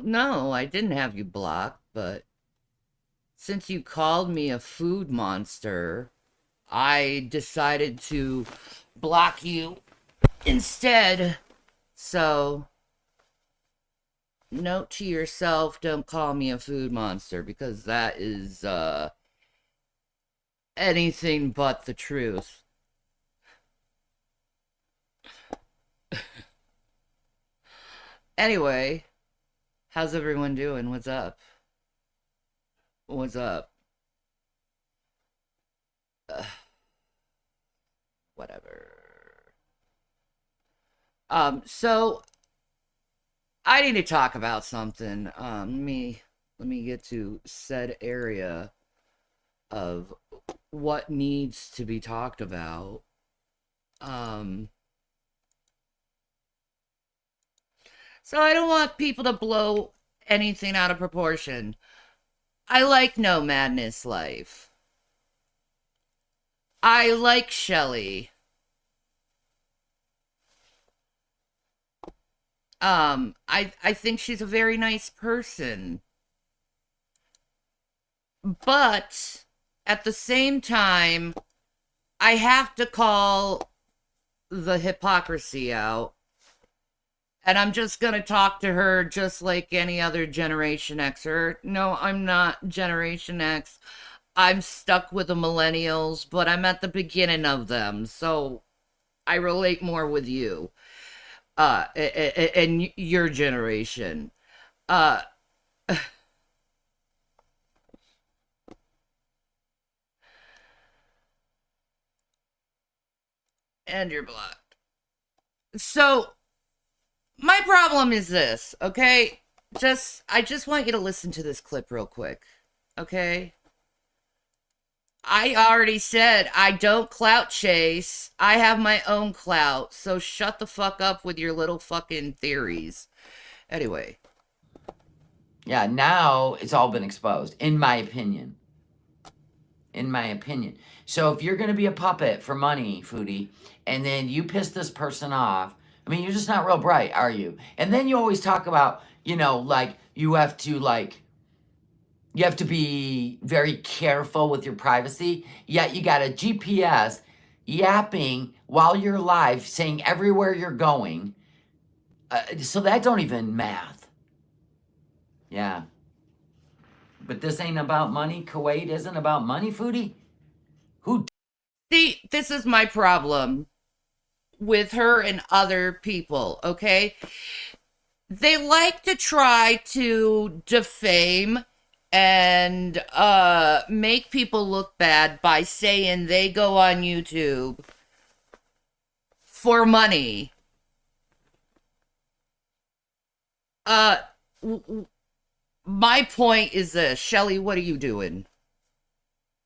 Well, no, I didn't have you blocked, but since you called me a food monster, I decided to block you instead. So, note to yourself, don't call me a food monster because that is anything but the truth. Anyway, how's everyone doing? What's up? What's up? Uh, whatever. So I need to talk about something. Let me get to said area of what needs to be talked about. So I don't want people to blow anything out of proportion. I like No Madness Life. I like Shelly. I think she's a very nice person. But at the same time, I have to call the hypocrisy out. And I'm just gonna talk to her just like any other Generation Xer. No, I'm not Generation X. I'm stuck with the millennials, but I'm at the beginning of them, so I relate more with you. And your generation. Uh, and you're black. So my problem is this, okay? I just want you to listen to this clip real quick, okay? I already said I don't clout chase. I have my own clout, so shut the fuck up with your little fucking theories. Anyway. Yeah, now it's all been exposed, in my opinion. In my opinion. So if you're going to be a puppet for money, Foodie, and then you piss this person off, I mean, you're just not real bright, are you? And then you always talk about, you know, like, you have to be very careful with your privacy. Yet you got a GPS yapping while you're live, saying everywhere you're going. So that don't even math. Yeah. But this ain't about money. Kuwait isn't about money, Foodie? Who? See, this is my problem with her and other people, okay? They like to try to defame and make people look bad by saying they go on YouTube for money. My point is this, Shelly, what are you doing?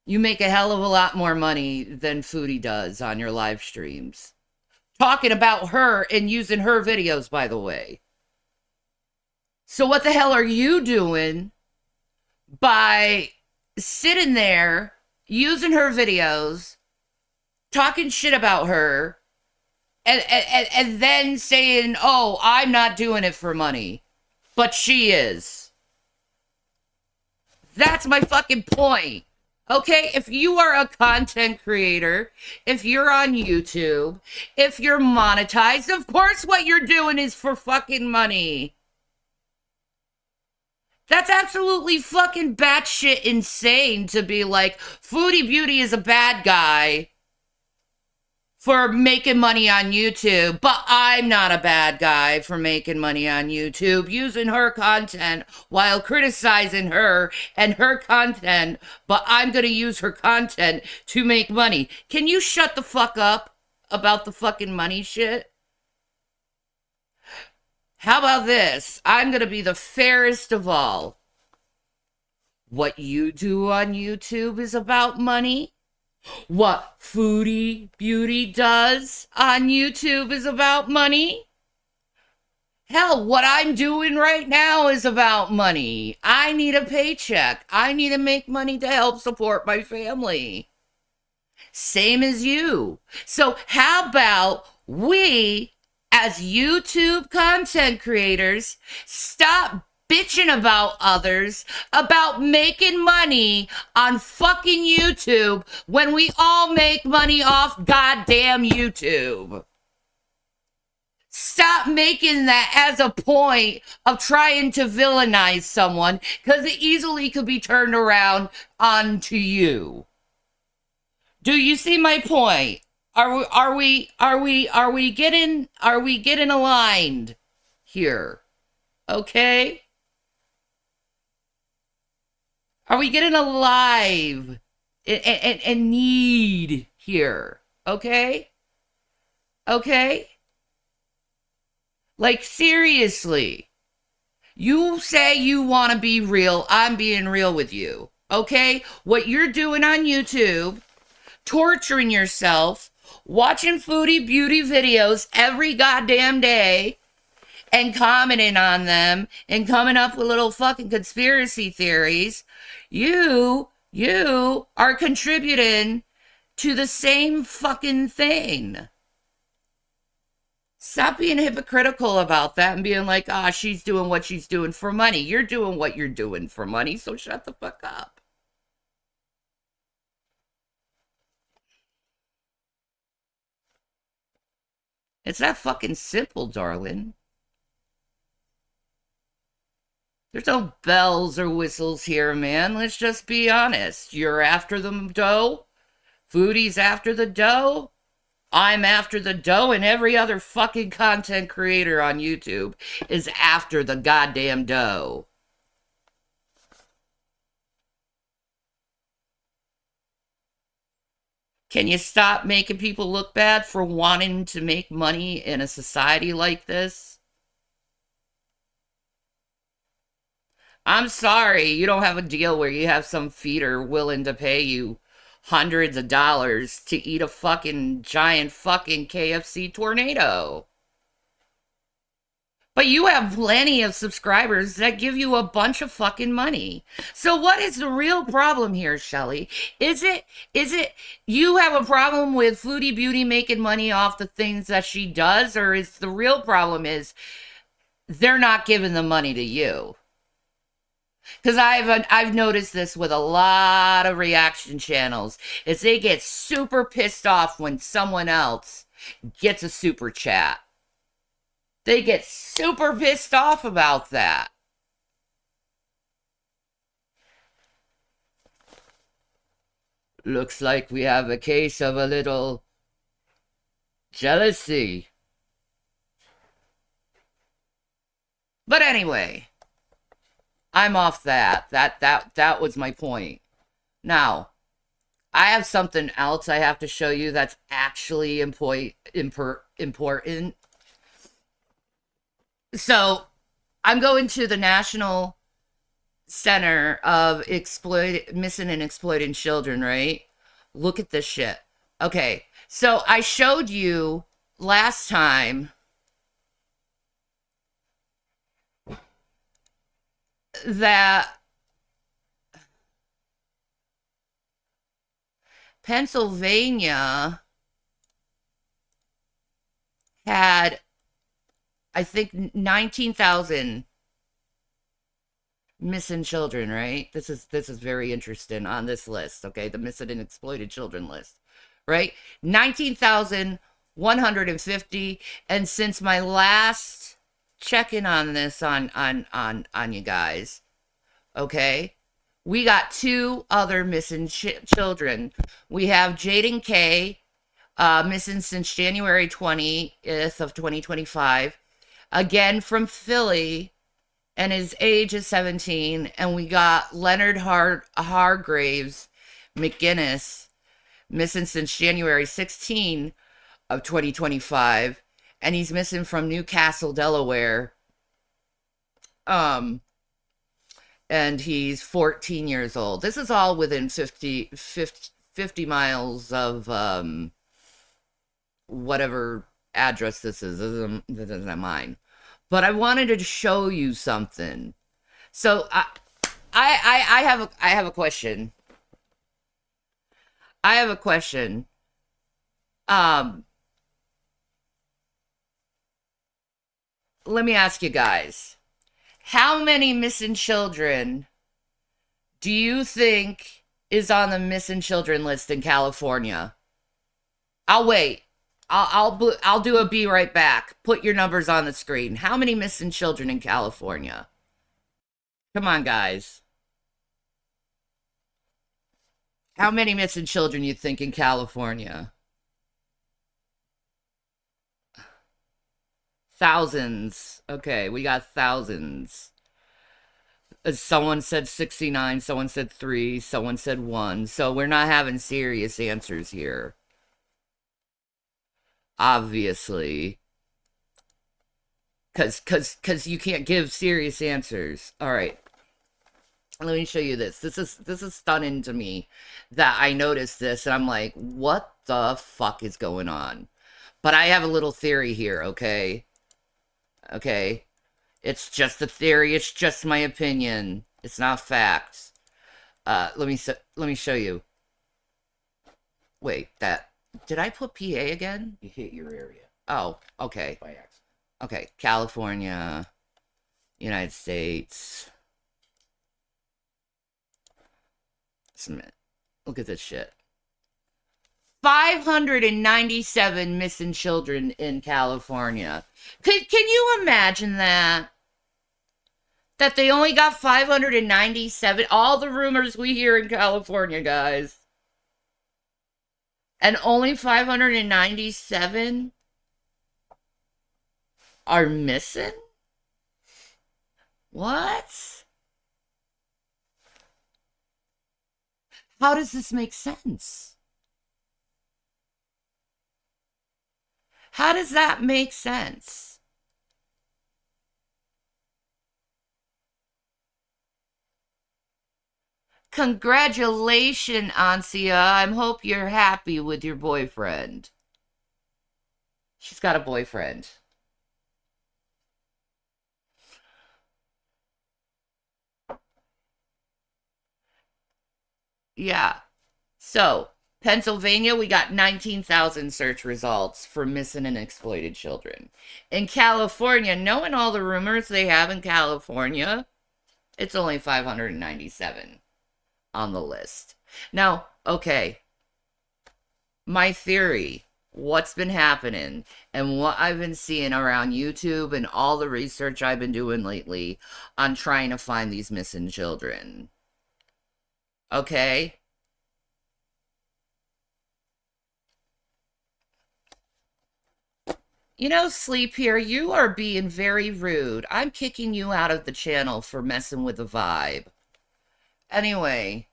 You make a hell of a lot more money than Foodie does on your live streams. Talking about her and using her videos, by the way. So what the hell are you doing by sitting there, using her videos, talking shit about her, and then saying, oh, I'm not doing it for money, but she is. That's my fucking point. Okay, if you are a content creator, if you're on YouTube, if you're monetized, of course what you're doing is for fucking money. That's absolutely fucking batshit insane to be like, Foodie Beauty is a bad guy for making money on YouTube, but I'm not a bad guy for making money on YouTube, using her content while criticizing her and her content, but I'm gonna use her content to make money. Can you shut the fuck up about the fucking money shit? How about this? I'm gonna be the fairest of all. What you do on YouTube is about money. What Foodie Beauty does on YouTube is about money. Hell, what I'm doing right now is about money. I need a paycheck. I need to make money to help support my family. Same as you. So how about we, as YouTube content creators, stop bitching about others, about making money on fucking YouTube when we all make money off goddamn YouTube. Stop making that as a point of trying to villainize someone, because it easily could be turned around onto you. Do you see my point? Are we getting aligned here? Okay? Are we getting alive and need here? Okay? Okay? Like, seriously. You say you want to be real. I'm being real with you. Okay? What you're doing on YouTube, torturing yourself, watching foodie beauty videos every goddamn day, and commenting on them and coming up with little fucking conspiracy theories, you are contributing to the same fucking thing. Stop being hypocritical about that and being like, she's doing what she's doing for money. You're doing what you're doing for money, so shut the fuck up. It's that fucking simple, darling. There's no bells or whistles here, man. Let's just be honest. You're after the dough. Foodie's after the dough. I'm after the dough, and every other fucking content creator on YouTube is after the goddamn dough. Can you stop making people look bad for wanting to make money in a society like this? I'm sorry, you don't have a deal where you have some feeder willing to pay you hundreds of dollars to eat a fucking giant fucking KFC tornado. But you have plenty of subscribers that give you a bunch of fucking money. So what is the real problem here, Shelly? Is it you have a problem with Foodie Beauty making money off the things that she does, or is the real problem is they're not giving the money to you? Because I've noticed this with a lot of reaction channels, is they get super pissed off when someone else gets a super chat. They get super pissed off about that. Looks like we have a case of a little jealousy. But anyway, I'm off that. That was my point. Now, I have something else I have to show you that's actually important. So, I'm going to the National Center of Missing and Exploiting Children, right? Look at this shit. Okay, so I showed you last time that Pennsylvania had, I think, 19,000 missing children, right? This is very interesting on this list, okay? The missing and exploited children list, right? 19,150, and since my last check-in on this on you guys, okay? We got two other missing children. We have Jaden K, missing since January 20th of 2025. Again from Philly, and his age is 17. And we got Leonard Hargraves McGinnis, missing since January 16 of 2025. And he's missing from Newcastle, Delaware. And he's 14 years old. This is all within 50 miles of whatever address this is. This isn't mine. But I wanted to show you something. So I have a question. I have a question. Let me ask you guys. How many missing children do you think is on the missing children list in California? I'll wait. I'll do a be right back. Put your numbers on the screen. How many missing children in California? Come on, guys. How many missing children you think in California? Thousands. Okay, we got thousands. Someone said 69, someone said 3, someone said 1. So we're not having serious answers here. Obviously. Cause you can't give serious answers. All right. Let me show you this. This is stunning to me that I noticed this and I'm like, what the fuck is going on? But I have a little theory here, okay? Okay. It's just a theory. It's just my opinion. It's not facts. Let me show you. Wait, did I put PA again? You hit your area Oh, okay. by accident. Okay, California, United States. Look at this shit. 597 missing children in California. Can you imagine that? That they only got 597? All the rumors we hear in California, guys. And only 597 are missing? What? How does this make sense? How does that make sense? Congratulations, Ansia. I hope you're happy with your boyfriend. She's got a boyfriend. Yeah. So, Pennsylvania, we got 19,000 search results for missing and exploited children. In California, knowing all the rumors they have in California, it's only 597 on the list. Now, okay, my theory, what's been happening and what I've been seeing around YouTube and all the research I've been doing lately on trying to find these missing children. Okay? You know, Sleep Here, you are being very rude. I'm kicking you out of the channel for messing with the vibe. Anyway.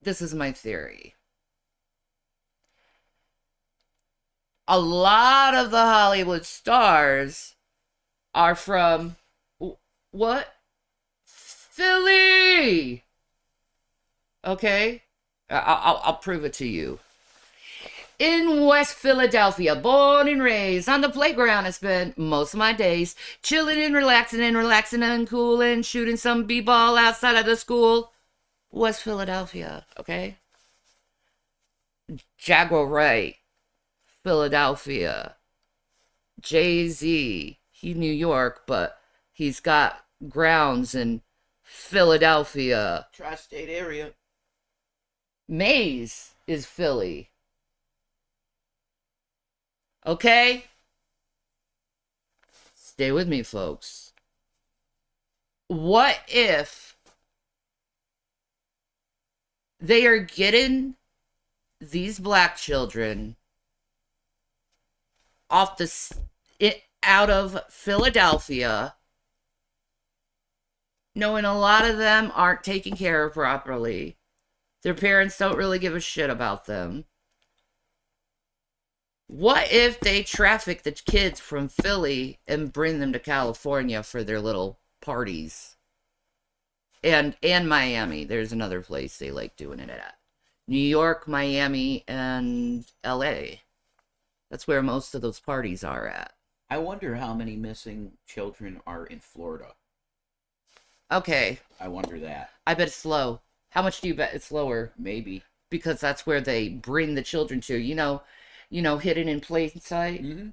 This is my theory. A lot of the Hollywood stars are from... What? Philly! Okay? I'll prove it to you. In West Philadelphia, born and raised on the playground, I spent most of my days chilling and relaxing and cool and shooting some b-ball outside of the school. West Philadelphia, okay? Jaguar Wright, Philadelphia. Jay-Z, he's New York, but he's got grounds in Philadelphia. Tri-state area. Maze is Philly. Okay? Stay with me, folks. What if they are getting these black children out of Philadelphia, knowing a lot of them aren't taken care of properly? Their parents don't really give a shit about them. What if they traffic the kids from Philly and bring them to California for their little parties? And Miami. There's another place they like doing it at. New York, Miami, and LA. That's where most of those parties are at. I wonder how many missing children are in Florida. Okay. I wonder that. I bet it's low. How much do you bet it's lower? Maybe. Because that's where they bring the children to. You know, hidden in plain sight. Mm-hmm.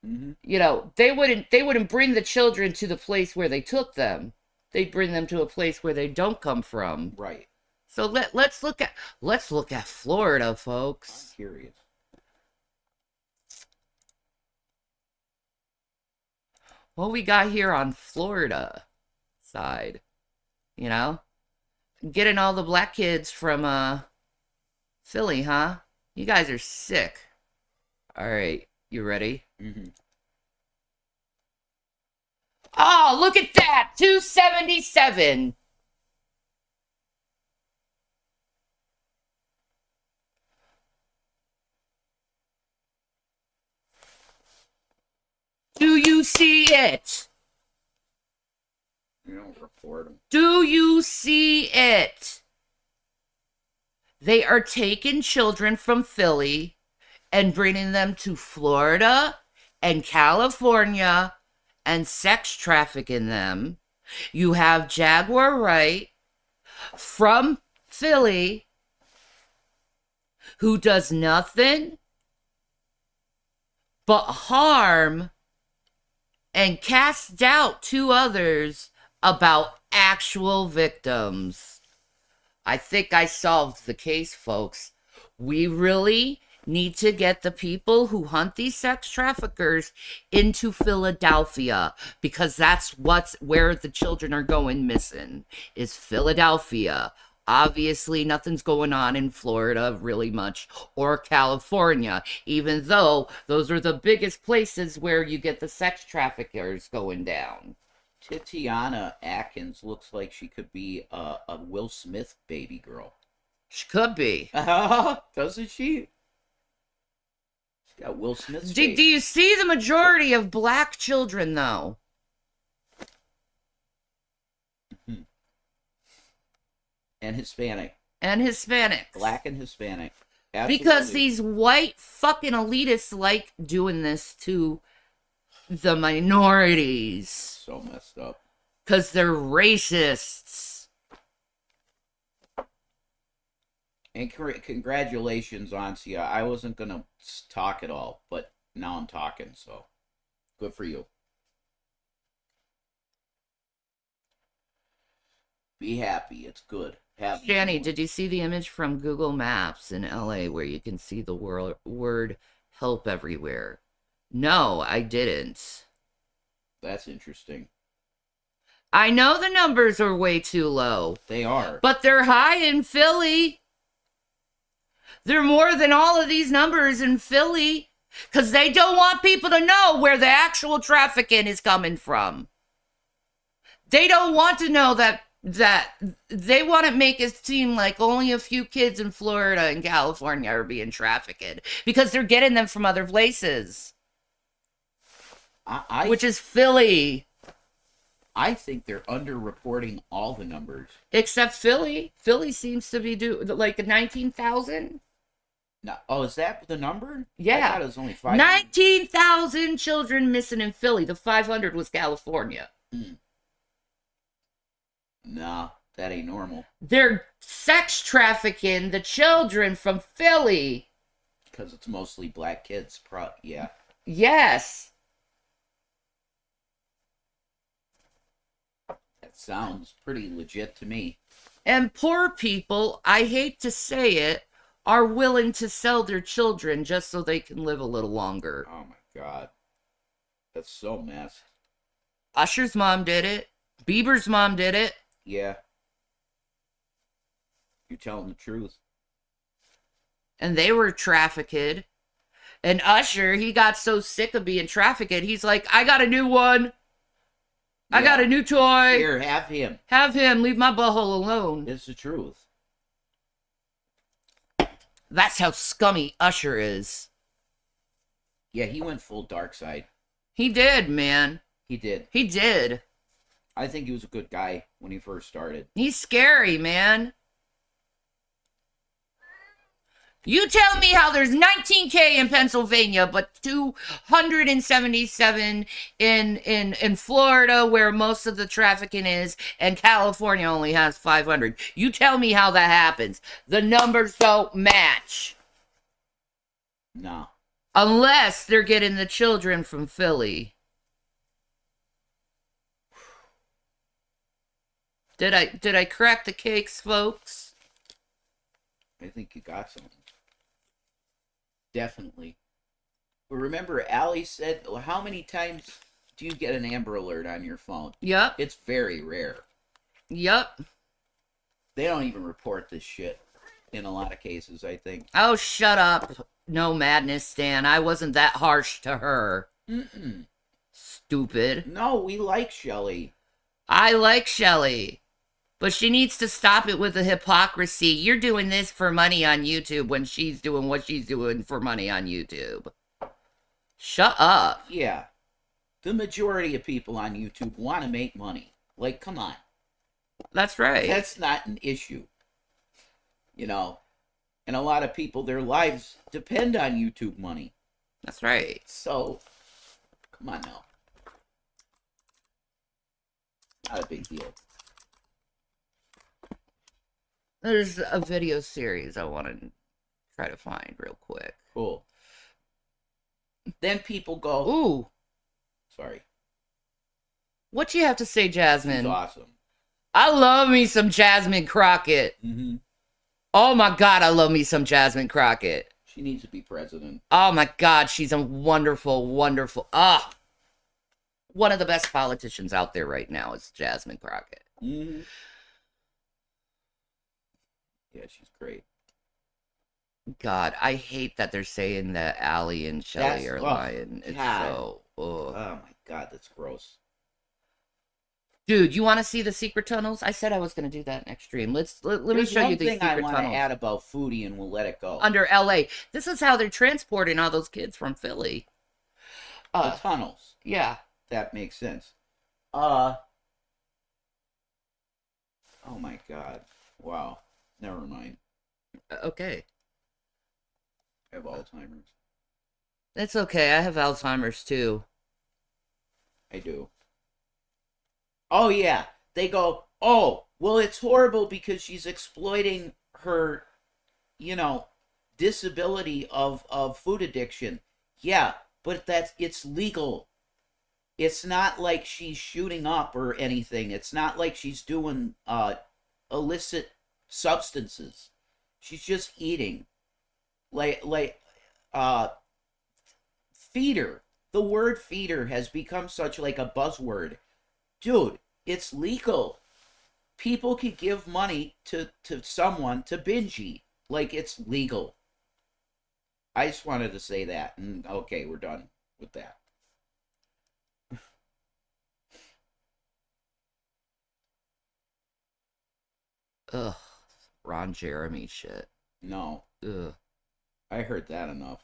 Mm-hmm. They wouldn't bring the children to the place where they took them. They'd bring them to a place where they don't come from. Right. So let's look at Florida, I'm folks. curious. What we got here on Florida side, getting all the black kids from Philly, huh? You guys are sick. All right, you ready? Mm-hmm. Oh, look at that! 277. Do you see it? You don't report them. Do you see it? They are taking children from Philly and bringing them to Florida and California and sex trafficking them. You have Jaguar Wright from Philly who does nothing but harm and cast doubt to others about actual victims. I think I solved the case, folks. We really need to get the people who hunt these sex traffickers into Philadelphia, because that's where the children are going missing, is Philadelphia. Obviously, nothing's going on in Florida really much, or California, even though those are the biggest places where you get the sex traffickers going down. Tatiana Atkins looks like she could be a Will Smith baby girl. She could be. Doesn't she? She's got Will Smith's Do face. you see the majority of black children, though? And Hispanic. And Hispanics. Black and Hispanic. Absolutely. Because these white fucking elitists like doing this to the minorities. So messed up. Because they're racists. And congratulations, Ansia. I wasn't going to talk at all, but now I'm talking, so good for you. Be happy. It's good. Shanny, did you see the image from Google Maps in LA where you can see the word help everywhere? No, I didn't. That's interesting. I know the numbers are way too low. They are. But they're high in Philly. They're more than all of these numbers in Philly. Because they don't want people to know where the actual trafficking is coming from. They don't want to know that they want to make it seem like only a few kids in Florida and California are being trafficked. Because they're getting them from other places. Which is Philly. I think they're underreporting all the numbers. Except Philly. Philly seems to be like 19,000. No, oh, is that the number? Yeah. I thought it was only 500. 19,000 children missing in Philly. The 500 was California. Nah, that ain't normal. They're sex trafficking the children from Philly. Because it's mostly black kids. Yeah. Yes. That sounds pretty legit to me. And poor people, I hate to say it, are willing to sell their children just so they can live a little longer. Oh my God. That's so messed. Usher's mom did it. Bieber's mom did it. Yeah. You're telling the truth. And they were trafficked. And Usher, he got so sick of being trafficked, he's like, I got a new one. I got a new toy. Here, have him. Have him. Leave my butthole alone. It's the truth. That's how scummy Usher is. Yeah, he went full dark side. He did, man. He did. He did. I think he was a good guy when he first started. He's scary, man. You tell me how there's 19K in Pennsylvania, but 277 in Florida, where most of the trafficking is, and California only has 500. You tell me how that happens. The numbers don't match. No. Unless they're getting the children from Philly. Did I crack the cakes, folks? I think you got something. Definitely. But remember, Allie said, well, how many times do you get an Amber Alert on your phone? Yep. It's very rare. Yep. They don't even report this shit in a lot of cases, I think. Oh, shut up. No madness, Stan. I wasn't that harsh to her. Mm-mm. Stupid. No, we like Shelly. I like Shelly. But she needs to stop it with the hypocrisy. You're doing this for money on YouTube when she's doing what she's doing for money on YouTube. Shut up. Yeah. The majority of people on YouTube want to make money. Like, come on. That's right. That's not an issue. You know? And a lot of people, their lives depend on YouTube money. That's right. So, come on now. Not a big deal. There's a video series I want to try to find real quick. Cool. Then people go, Ooh. sorry. What you have to say, Jasmine? She's awesome. I love me some Jasmine Crockett. Mm-hmm. Oh my God, I love me some Jasmine Crockett. She needs to be president. Oh my God, she's a wonderful, wonderful. One of the best politicians out there right now is Jasmine Crockett. Mm-hmm. Yeah, she's great. God, I hate that they're saying that Allie and Shelly are lying. It's so. Oh my God, that's gross. Dude, you want to see the secret tunnels? I said I was going to do that next stream. Let me show you the secret tunnels. There's one thing I want to add about Foodie, and we'll let it go. Under LA. This is how they're transporting all those kids from Philly. The tunnels. Yeah. That makes sense. Oh my God. Wow. Never mind. Okay. I have Alzheimer's. It's okay. I have Alzheimer's too. I do. Oh, yeah. They go, oh, well, it's horrible because she's exploiting her, disability of food addiction. Yeah, but it's legal. It's not like she's shooting up or anything. It's not like she's doing illicit substances. She's just eating. Feeder. The word feeder has become such like a buzzword. Dude, it's legal. People can give money to someone to binge eat. Like, it's legal. I just wanted to say that. And okay, we're done with that. Ugh. Ron Jeremy shit. No. Ugh. I heard that enough.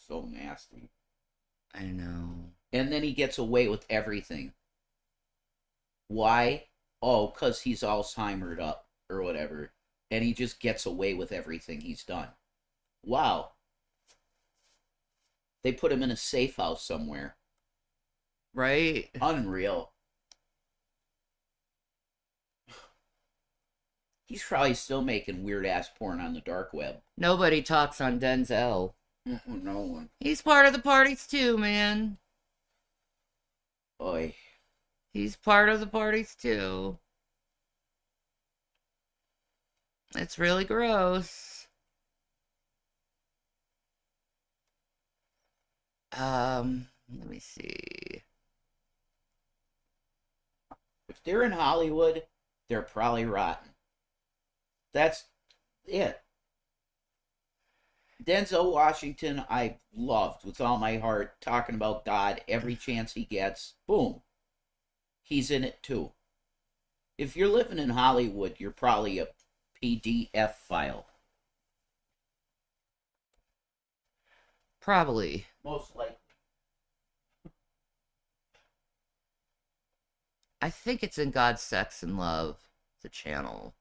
So nasty. I know. And then he gets away with everything. Why? Oh, because he's Alzheimer'd up or whatever. And he just gets away with everything he's done. Wow. They put him in a safe house somewhere. Right? Unreal. He's probably still making weird-ass porn on the dark web. Nobody talks on Denzel. No one. He's part of the parties too, man. Oy. He's part of the parties too. It's really gross. Let me see. If they're in Hollywood, they're probably rotten. That's it. Denzel Washington, I loved with all my heart, talking about God every chance he gets. Boom. He's in it too. If you're living in Hollywood, you're probably a PDF file. Probably. Most likely. I think it's in God, Sex, and Love, the channel.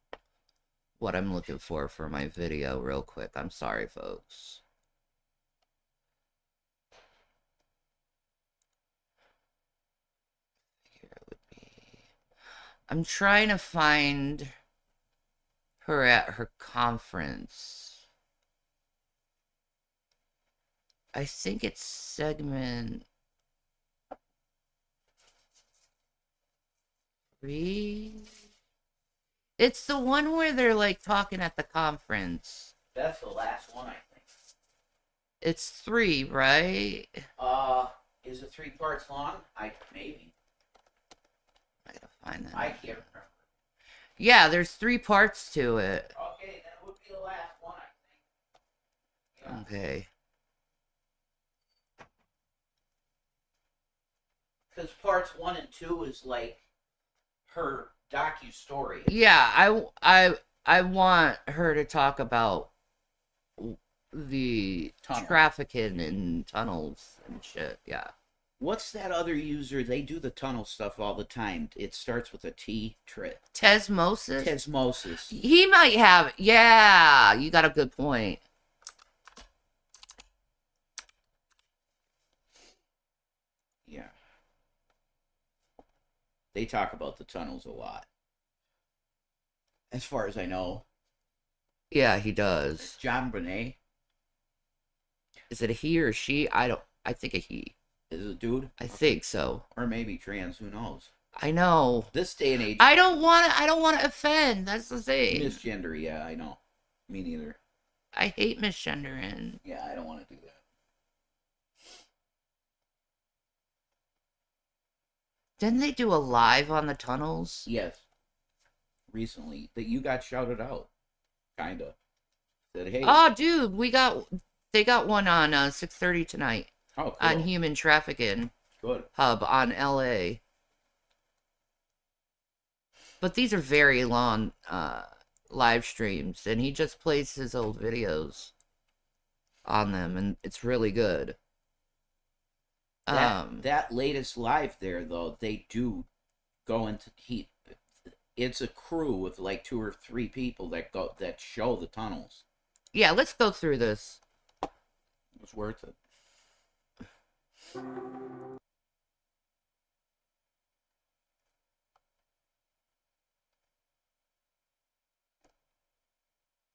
What I'm looking for my video real quick. I'm sorry, folks. Here it would be. I'm trying to find her at her conference. I think it's segment 3. It's the one where they're like talking at the conference. That's the last one, I think. It's 3, right? Is it 3 parts long? Maybe. I gotta find that. I can't remember. Yeah, there's 3 parts to it. Okay, that would be the last one, I think. Yeah. Okay. Because parts 1 and 2 is like her docu-story. Yeah, I want her to talk about the trafficking in tunnels and shit. Yeah. What's that other user? They do the tunnel stuff all the time. It starts with a T. Tesmosis? Tesmosis. He might have. Yeah, you got a good point. Yeah. They talk about the tunnels a lot. As far as I know. Yeah, he does. John Bonet. Is it a he or she? I think a he. Is it a dude? I think so. Or maybe trans, who knows? I know. This day and age. I don't want to offend. That's the thing. Misgender, yeah, I know. Me neither. I hate misgendering. Yeah, I don't want to do that. Didn't they do a live on the tunnels? Yes. Recently. That you got shouted out. Kinda. Said, hey. Oh, dude, they got one on 6:30 tonight. Oh, cool. On Human Trafficking Good. Hub on LA. But these are very long live streams, and he just plays his old videos on them, and it's really good. That latest live there, though, they do go into heat. It's a crew with like 2 or 3 people that show the tunnels. Yeah, let's go through this. It was worth it.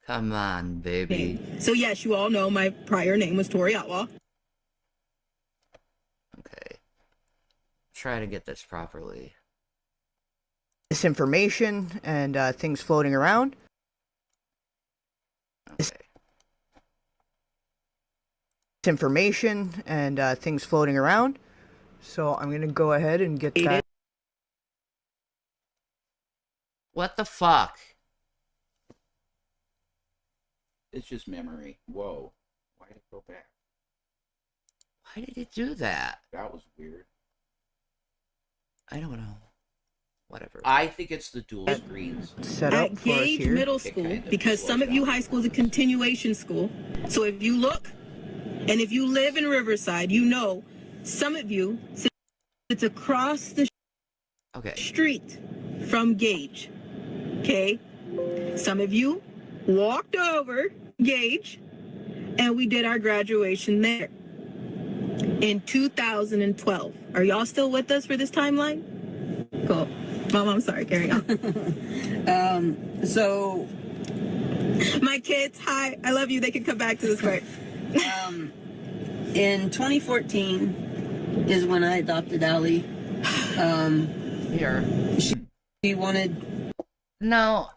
Come on, baby. So yes, you all know my prior name was Tori Outlaw. Okay. Try to get this properly. Misinformation and things floating around. Okay. Misinformation and things floating around. So I'm going to go ahead and get that. What the fuck? It's just memory. Whoa. Why did it go back? Why did it do that? That was weird. I don't know. Whatever. I think it's the dual screens. Set up At for us Gage here. Middle It School, kind of because slows some of you down. high school is a continuation school. So if you look, and if you live in Riverside, you know some of you, it's across the Okay. street from Gage. Okay? Some of you walked over Gage, and we did our graduation there in 2012. Are y'all still with us for this timeline? Cool. Mom, I'm sorry. Carry on. So, My kids, hi. I love you. They can come back to this part. in 2014 is when I adopted Allie. Here. She wanted. No,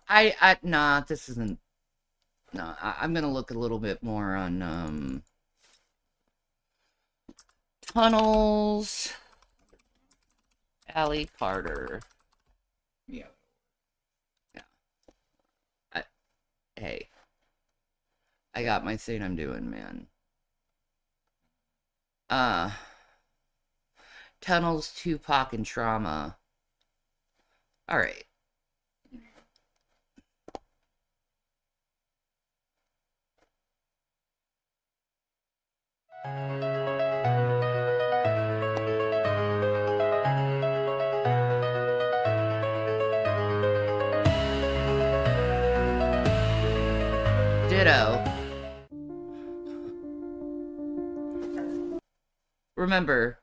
nah, this isn't. No, I'm gonna look a little bit more on, tunnels. Allie Carter. Yeah. Hey. I got my thing I'm doing, man. Tunnels, Tupac, and Trauma. Alright. Ditto. Remember,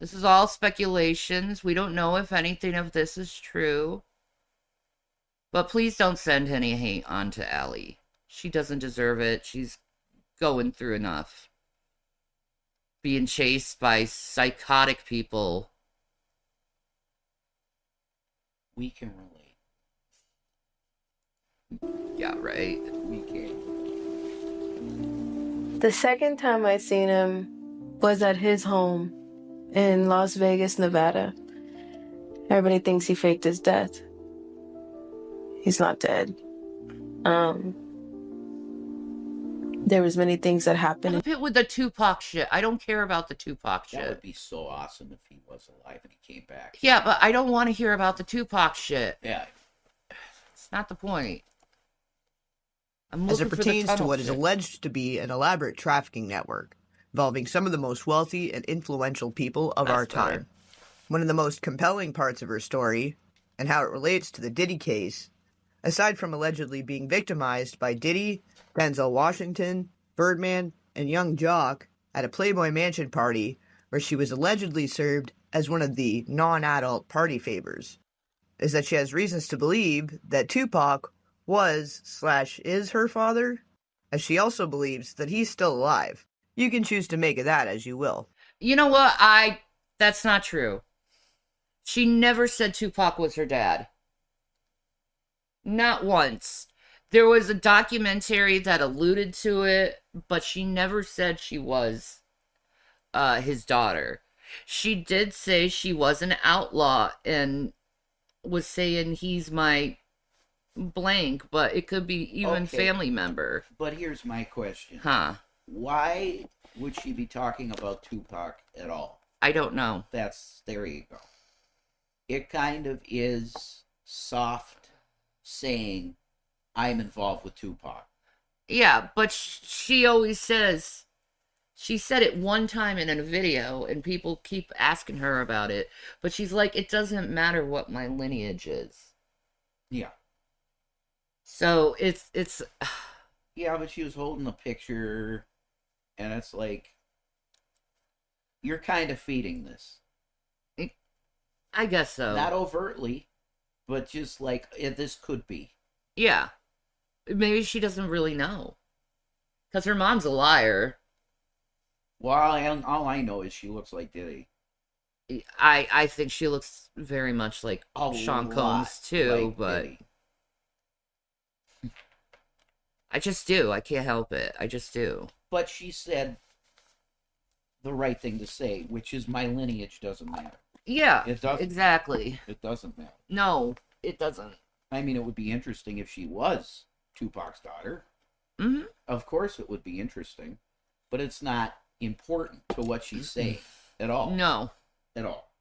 this is all speculations. We don't know if anything of this is true. But please don't send any hate on to Allie. She doesn't deserve it. She's going through enough. Being chased by psychotic people. We can relate. Yeah, right? We can. The second time I seen him was at his home in Las Vegas, Nevada. Everybody thinks he faked his death. He's not dead. There was many things that happened. Stop it with the Tupac shit. I don't care about the Tupac That would shit. be so awesome if he was alive and he came back. Yeah, but I don't want to hear about the Tupac shit. Yeah. It's not the point. I'm As it looking for the pertains to tunnel what is shit. alleged to be an elaborate trafficking network involving some of the most wealthy and influential people of our That's better. time. One of the most compelling parts of her story, and how it relates to the Diddy case, aside from allegedly being victimized by Diddy, Denzel Washington, Birdman, and Young Jock at a Playboy Mansion party where she was allegedly served as one of the non-adult party favors, is that she has reasons to believe that Tupac was/is her father, as she also believes that he's still alive. You can choose to make of that as you will. You know what? That's not true. She never said Tupac was her dad. Not once. There was a documentary that alluded to it, but she never said she was his daughter. She did say she was an outlaw and was saying he's my blank, but it could be even Okay. family member. But here's my question. Huh. Why would she be talking about Tupac at all? I don't know. There you go. It kind of is soft saying, I'm involved with Tupac. Yeah, but she always says, she said it one time in a video and people keep asking her about it, but she's like, it doesn't matter what my lineage is. Yeah. So it's Yeah, but she was holding a picture, and it's like, you're kind of feeding this. I guess so. Not overtly, but just like, this could be. Yeah. Maybe she doesn't really know. Because her mom's a liar. Well, all I know is she looks like Diddy. I think she looks very much like A Sean lot Combs too, like but Diddy. I just do. I can't help it. I just do. But she said the right thing to say, which is my lineage doesn't matter. Yeah, It doesn't. exactly. It doesn't matter. No, it doesn't. I mean, it would be interesting if she was Tupac's daughter. Hmm. Of course it would be interesting, but it's not important to what she's saying at all. No. At all.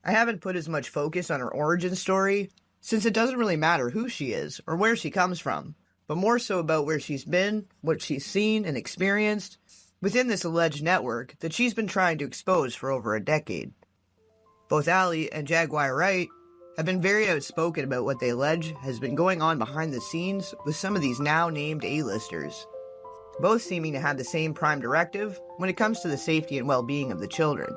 I haven't put as much focus on her origin story, since it doesn't really matter who she is or where she comes from, but more so about where she's been, what she's seen and experienced within this alleged network that she's been trying to expose for over a decade. Both Allie and Jaguar Wright have been very outspoken about what they allege has been going on behind the scenes with some of these now named A-listers, both seeming to have the same prime directive when it comes to the safety and well-being of the children,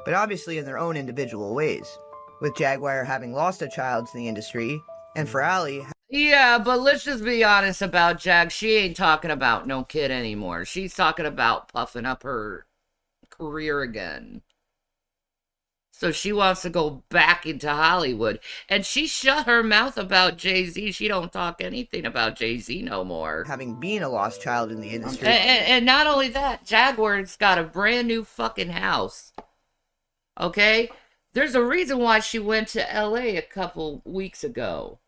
but obviously in their own individual ways, with Jaguar having lost a child to the industry, and for Allie... Yeah, but let's just be honest about Jag. She ain't talking about no kid anymore. She's talking about puffing up her career again. So she wants to go back into Hollywood. And she shut her mouth about Jay-Z. She don't talk anything about Jay-Z no more. having been a lost child in the industry... And not only that, Jaguar's got a brand new fucking house. Okay? There's a reason why she went to LA a couple weeks ago.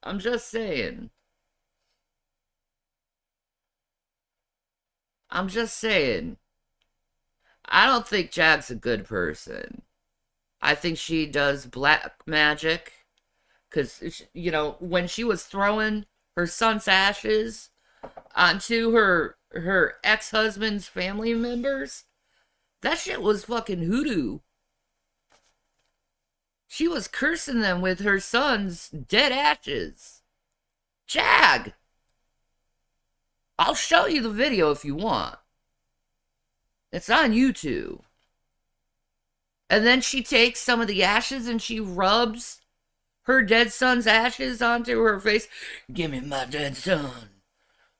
I'm just saying. I'm just saying. I don't think Jag's a good person. I think she does black magic. Because, you know, when she was throwing her son's ashes onto her ex-husband's family members, that shit was fucking hoodoo. She was cursing them with her son's dead ashes. Jag! I'll show you the video if you want. It's on YouTube. And then she takes some of the ashes and she rubs her dead son's ashes onto her face. Give me my dead son.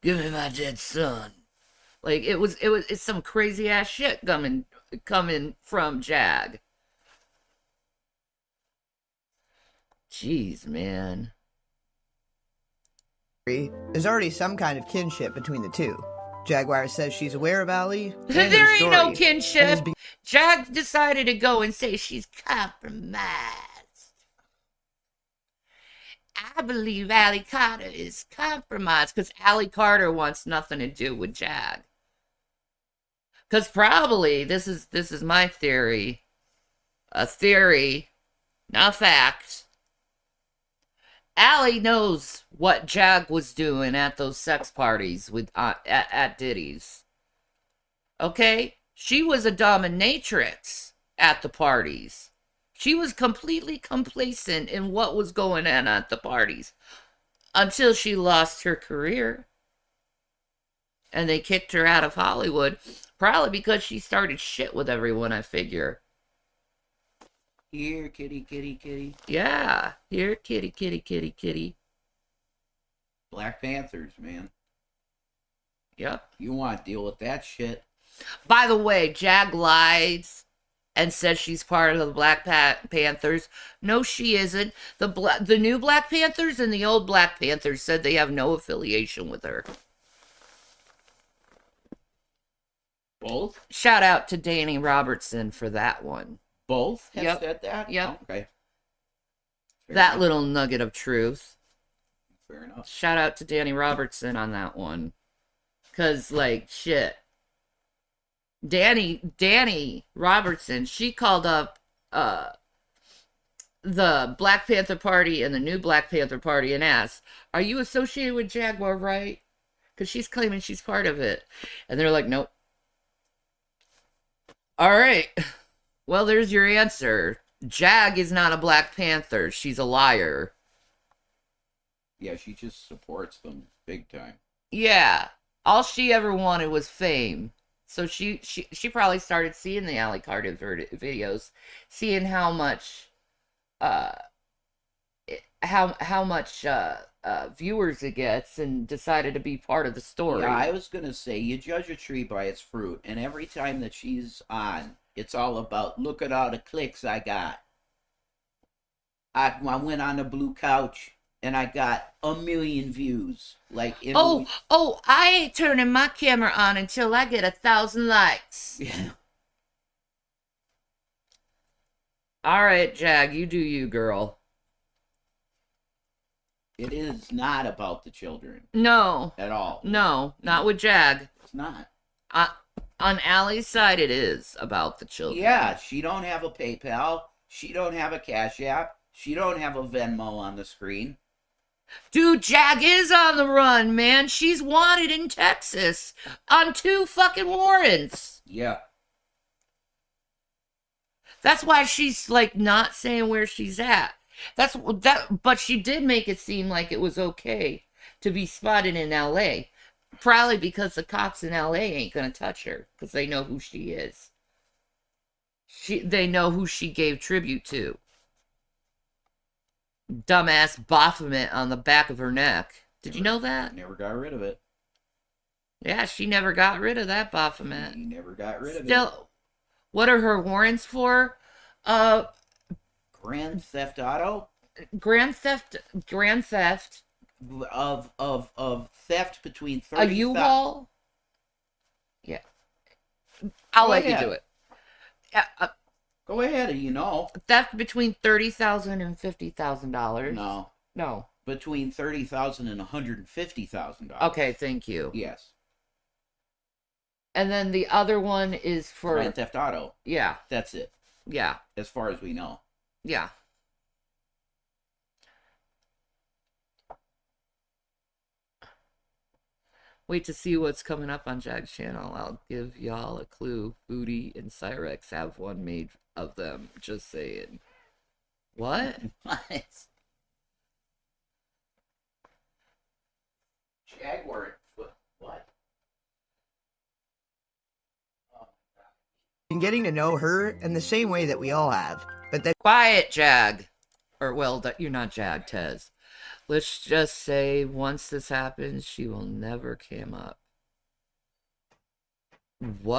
Give me my dead son. Like it's some crazy ass shit coming from Jag. Jeez, man. There's already some kind of kinship between the two. Jaguar says she's aware of Allie. And There her ain't no story, kinship. and is Jag decided to go and say she's compromised. I believe Allie Carter is compromised because Allie Carter wants nothing to do with Jag. Because probably this is my theory, a theory, not fact. Allie knows what Jag was doing at those sex parties with at Diddy's. Okay, she was a dominatrix at the parties. She was completely complacent in what was going on at the parties until she lost her career. And they kicked her out of Hollywood, probably because she started shit with everyone, I figure. Here, kitty, kitty, kitty. Yeah, here, kitty, kitty, kitty, kitty. Black Panthers, man. Yep. You want to deal with that shit. By the way, Jag lies and says she's part of the Black Panthers. No, she isn't. The new Black Panthers and the old Black Panthers said they have no affiliation with her. Both? Shout out to Danny Robertson for that one. Both have Yep. said that? Yep. Okay. Fair That enough. little nugget of truth. Fair enough. Shout out to Danny Robertson on that one. Cause like shit. Danny Robertson, she called up the Black Panther Party and the new Black Panther Party and asked, "Are you associated with Jaguar, right?" Because she's claiming she's part of it. And they're like, "Nope." All right. Well, there's your answer. Jag is not a Black Panther. She's a liar. Yeah, she just supports them big time. Yeah. All she ever wanted was fame. So she probably started seeing the Allie Carter videos, seeing how much viewers it gets, and decided to be part of the story. Yeah, I was gonna say you judge a tree by its fruit, and every time that she's on, it's all about look at all the clicks I got. I went on the blue couch and I got 1 million views. Like in I ain't turning my camera on until I get 1,000 likes. Yeah. All right, Jag, you do you, girl. It is not about the children No, at all. no, not with Jag. It's not. On Allie's side, it is about the children. Yeah, she don't have a PayPal. She don't have a Cash App. She don't have a Venmo on the screen. Dude, Jag is on the run, man. She's wanted in Texas on 2 fucking warrants. Yeah. That's why she's like not saying where she's at. But she did make it seem like it was okay to be spotted in LA. Probably because the cops in LA ain't gonna touch her because they know who she is. They know who she gave tribute to. Dumbass Baphomet on the back of her neck. Did you know that? Never got rid of it. Yeah, she never got rid of that Baphomet. He never got rid of it. Still, what are her warrants for? Grand Theft Auto Grand theft of theft between 30. a U-Haul. Yeah, I'll let you do it. Go ahead, you know. Theft between $30,000 and $50,000. No. Between $30,000 and $150,000. Okay, thank you. Yes. And then the other one is for Grand Theft Auto. Yeah, That's it, yeah, as far as we know. yeah. Wait to see what's coming up on Jag's channel. I'll give y'all a clue. Booty and Cyrex have one made of them. Just saying. What? What? Jaguar. What? been getting to know her in the same way that we all have. But that Quiet, Jag. or well, that you're not Jag, Tez. Let's just say once this happens, she will never come up. What?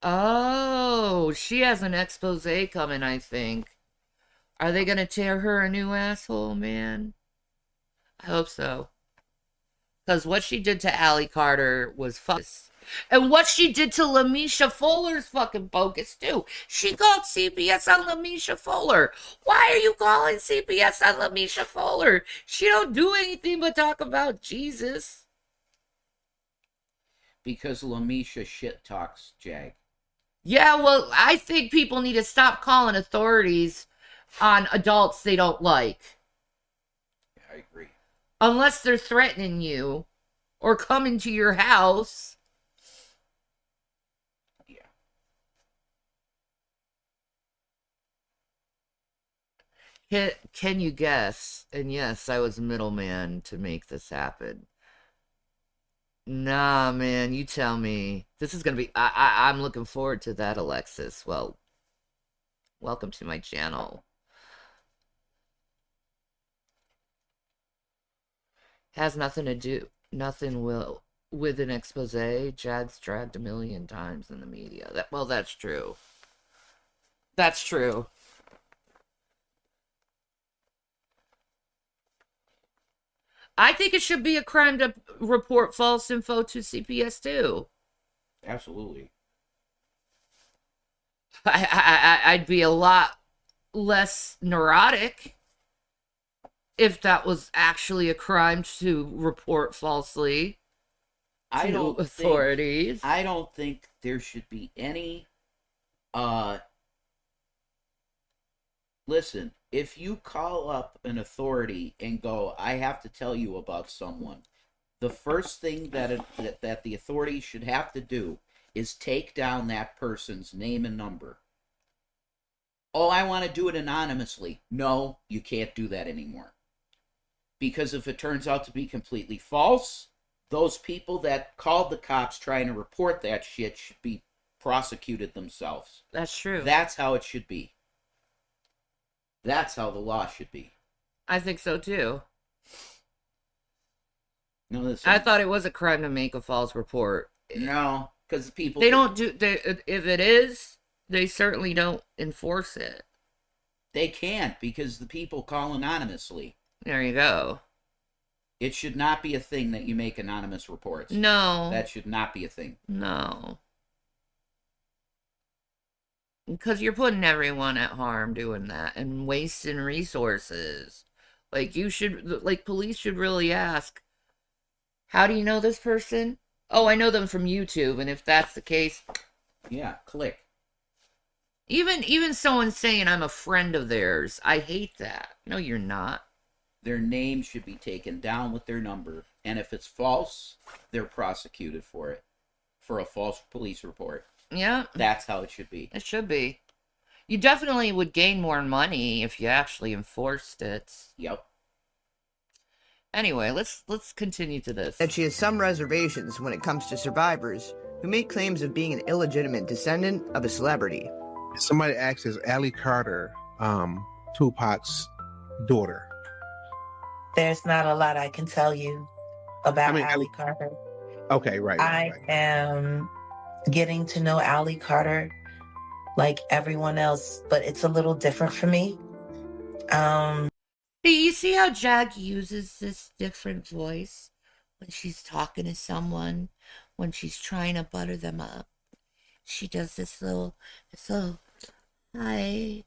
Oh, she has an expose coming, I think. Are they gonna tear her a new asshole, man? I hope so. Because what she did to Allie Carter was fucking. And what she did to Lamisha Fuller's fucking bogus, too. She called CPS on Lamisha Fuller. Why are you calling CPS on Lamisha Fuller? She don't do anything but talk about Jesus. Because Lamisha shit talks, Jag. Yeah, well, I think people need to stop calling authorities on adults they don't like. I agree. Unless they're threatening you or coming to your house. Can you guess? And yes, I was middleman to make this happen. Nah, man, you tell me. This is gonna be. I'm looking forward to that, Alexis. Well, welcome to my channel. Has nothing to do. Nothing will with an expose. Jag's dragged a million times in the media. That's true. That's true. I think it should be a crime to report false info to CPS too. Absolutely. I'd be a lot less neurotic if that was actually a crime to report falsely to authorities. I don't think there should be any listen, if you call up an authority and go, I have to tell you about someone, the first thing that the authority should have to do is take down that person's name and number. Oh, I want to do it anonymously. No, you can't do that anymore. Because if it turns out to be completely false, those people that called the cops trying to report that shit should be prosecuted themselves. That's true. That's how it should be. That's how the law should be. I think so too. No, listen. I thought it was a crime to make a false report. No, because people... They don't do... if it is, they certainly don't enforce it. They can't, because the people call anonymously. There you go. It should not be a thing that you make anonymous reports. No. That should not be a thing. No. Because you're putting everyone at harm doing that and wasting resources. Like, police should really ask, how do you know this person? Oh, I know them from YouTube, and if that's the case... Yeah, click. Even someone saying I'm a friend of theirs, I hate that. No, you're not. Their name should be taken down with their number, and if it's false, they're prosecuted for it. For a false police report. Yeah. That's how it should be. It should be. You definitely would gain more money if you actually enforced it. Yep. Anyway, let's continue to this. That she has some reservations when it comes to survivors who make claims of being an illegitimate descendant of a celebrity. Somebody asked, is Allie Carter Tupac's daughter? There's not a lot I can tell you about Allie Carter. Okay, right. I am getting to know Allie Carter like everyone else, but it's a little different for me. You see how Jag uses this different voice when she's talking to someone, when she's trying to butter them up? She does this little, hi,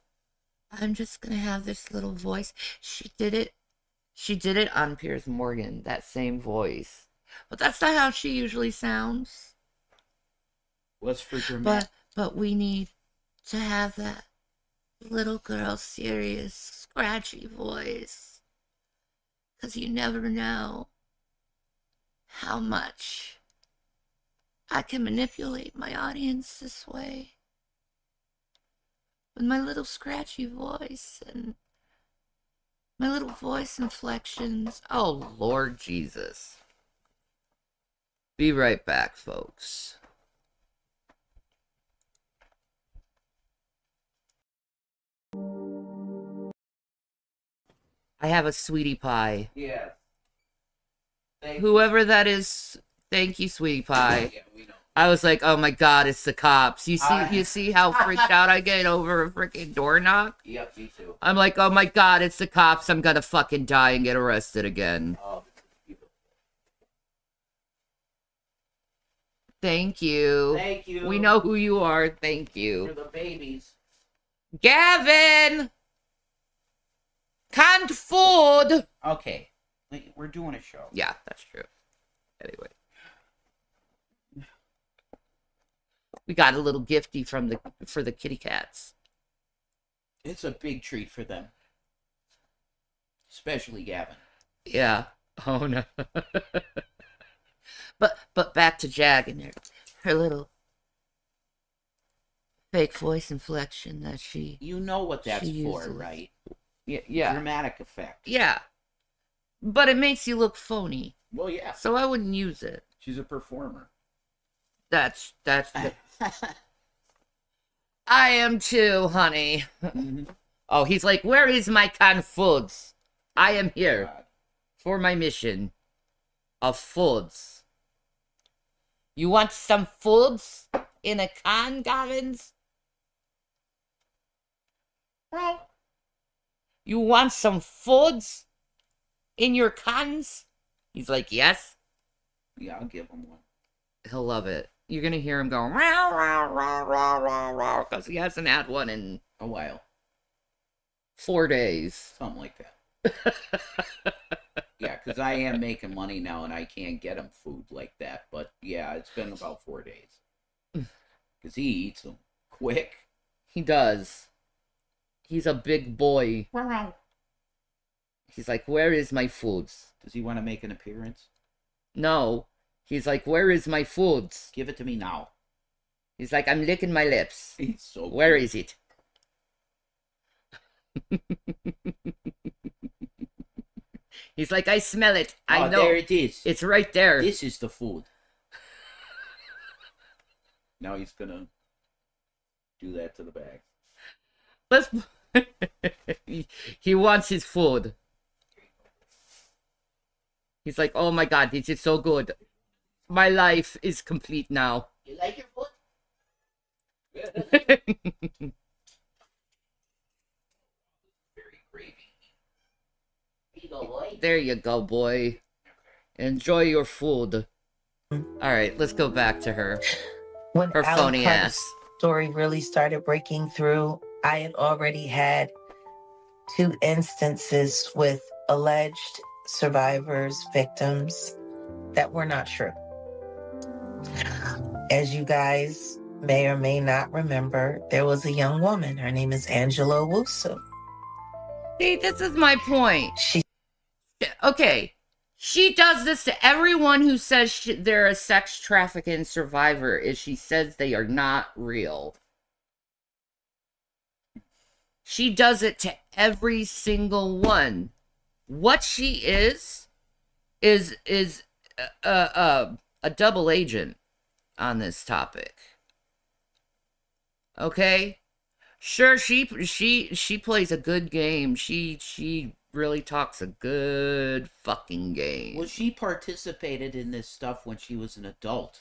I'm just gonna have this little voice. She did it on Piers Morgan, that same voice. But that's not how she usually sounds. What's for dramatic? But we need to have that little girl serious, scratchy voice. 'Cause you never know how much I can manipulate my audience this way. With my little scratchy voice and my little voice inflections. Oh, Lord Jesus. Be right back, folks. I have a sweetie pie. Yeah. Whoever that is, thank you, sweetie pie. Yeah, we know. I was like, oh my god, it's the cops. You see how freaked out I get over a freaking door knock? Yep, me too. I'm like, oh my god, it's the cops. I'm gonna fucking die and get arrested again. Oh, Thank you. thank you. We know who you are. Thank For you. the babies. Gavin! Canned food! Okay, we're doing a show. Yeah, that's true. Anyway. We got a little gifty for the kitty cats. It's a big treat for them. Especially Gavin. Yeah. Oh no. But back to Jag and her little fake voice inflection that she You know what that's She for, uses- right? yeah. Dramatic effect. Yeah. But it makes you look phony. Well, yeah. So I wouldn't use it. She's a performer. That's I am too, honey. Mhm. Oh, he's like, where is my canned foods? I am here God. for my mission of foods. You want some foods in a can, Gavins? Well, you want some foods in your cans? He's like, yes. Yeah, I'll give him one. He'll love it. You're gonna hear him go rah rah rah rah rah rah because he hasn't had one in A while. 4 days. Something like that. Yeah, because I am making money now and I can't get him food like that. But yeah, it's been about 4 days. Because he eats them quick. He does. He's a big boy. He's like, where is my foods? Does he want to make an appearance? No. He's like, where is my foods? Give it to me now. He's like, I'm licking my lips. He's so Where cute. is it? He's like, I smell it. I Oh, know. there it is. It's right there. This is the food. Now he's gonna do that to the bag. Let's. He wants his food. He's like, oh my god, this is so good. My life is complete now. You like your food? Very gravy. Here you go, boy. There you go, boy. Enjoy your food. Alright, let's go back to her. When Her Alan phony Carter's ass. story really started breaking through, I had already had 2 instances with alleged survivors, victims that were not true. As you guys may or may not remember, there was a young woman. Her name is Angela Wusu. See, this is my point. She Okay, she does this to everyone who says they're a sex trafficking survivor, is she says they are not real. She does it to every single one. What she is a double agent on this topic. Okay? Sure, she plays a good game. She really talks a good fucking game. Well, she participated in this stuff when she was an adult.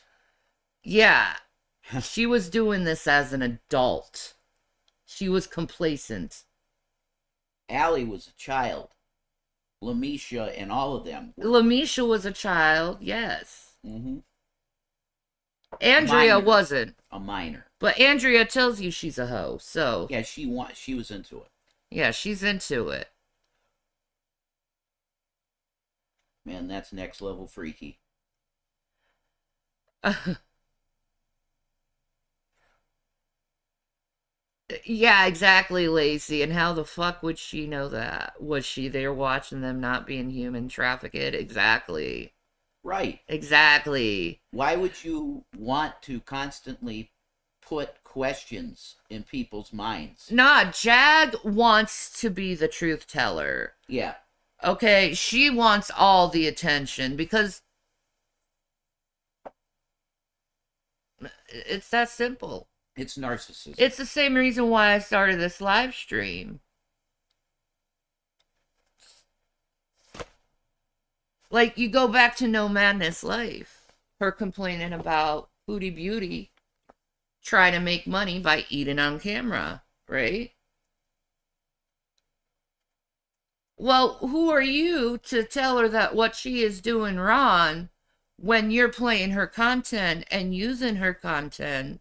Yeah. She was doing this as an adult. She was complacent. Allie was a child. Lamisha and all of them. Lamisha was a child, yes. Mm-hmm. Andrea Minor. wasn't. A minor. But Andrea tells you she's a hoe, so Yeah, she was into it. yeah, she's into it. Man, that's next level freaky. Yeah, exactly, Lacey. And how the fuck would she know that? Was she there watching them not being human trafficked? Exactly. Right. Exactly. Why would you want to constantly put questions in people's minds? Nah, Jag wants to be the truth teller. Yeah. Okay, she wants all the attention because It's that simple. It's narcissism. It's the same reason why I started this live stream. Like, you go back to No Madness Life, her complaining about Foodie Beauty trying to make money by eating on camera, right? Well, who are you to tell her that what she is doing wrong when you're playing her content and using her content?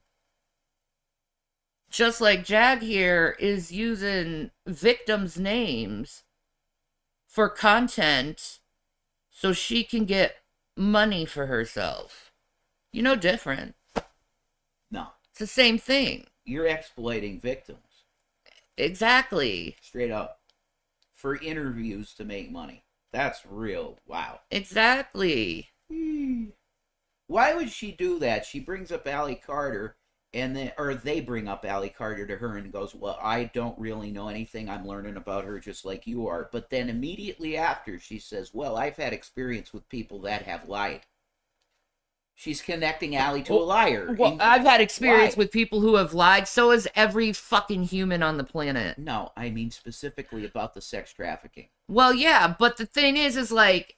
Just like Jag here is using victims' names for content so she can get money for herself. You know, different. No. It's the same thing. You're exploiting victims. Exactly. Straight up. For interviews to make money. That's real. Wow. Exactly. Why would she do that? She brings up Allie Carter, and then, or they bring up Allie Carter to her and goes, well, I don't really know anything. I'm learning about her just like you are. But then immediately after, she says, well, I've had experience with people that have lied. She's connecting Allie to a liar. Well, I've had experience Why? with people who have lied. So has every fucking human on the planet. No, I mean specifically about the sex trafficking. Well, yeah, but the thing is like,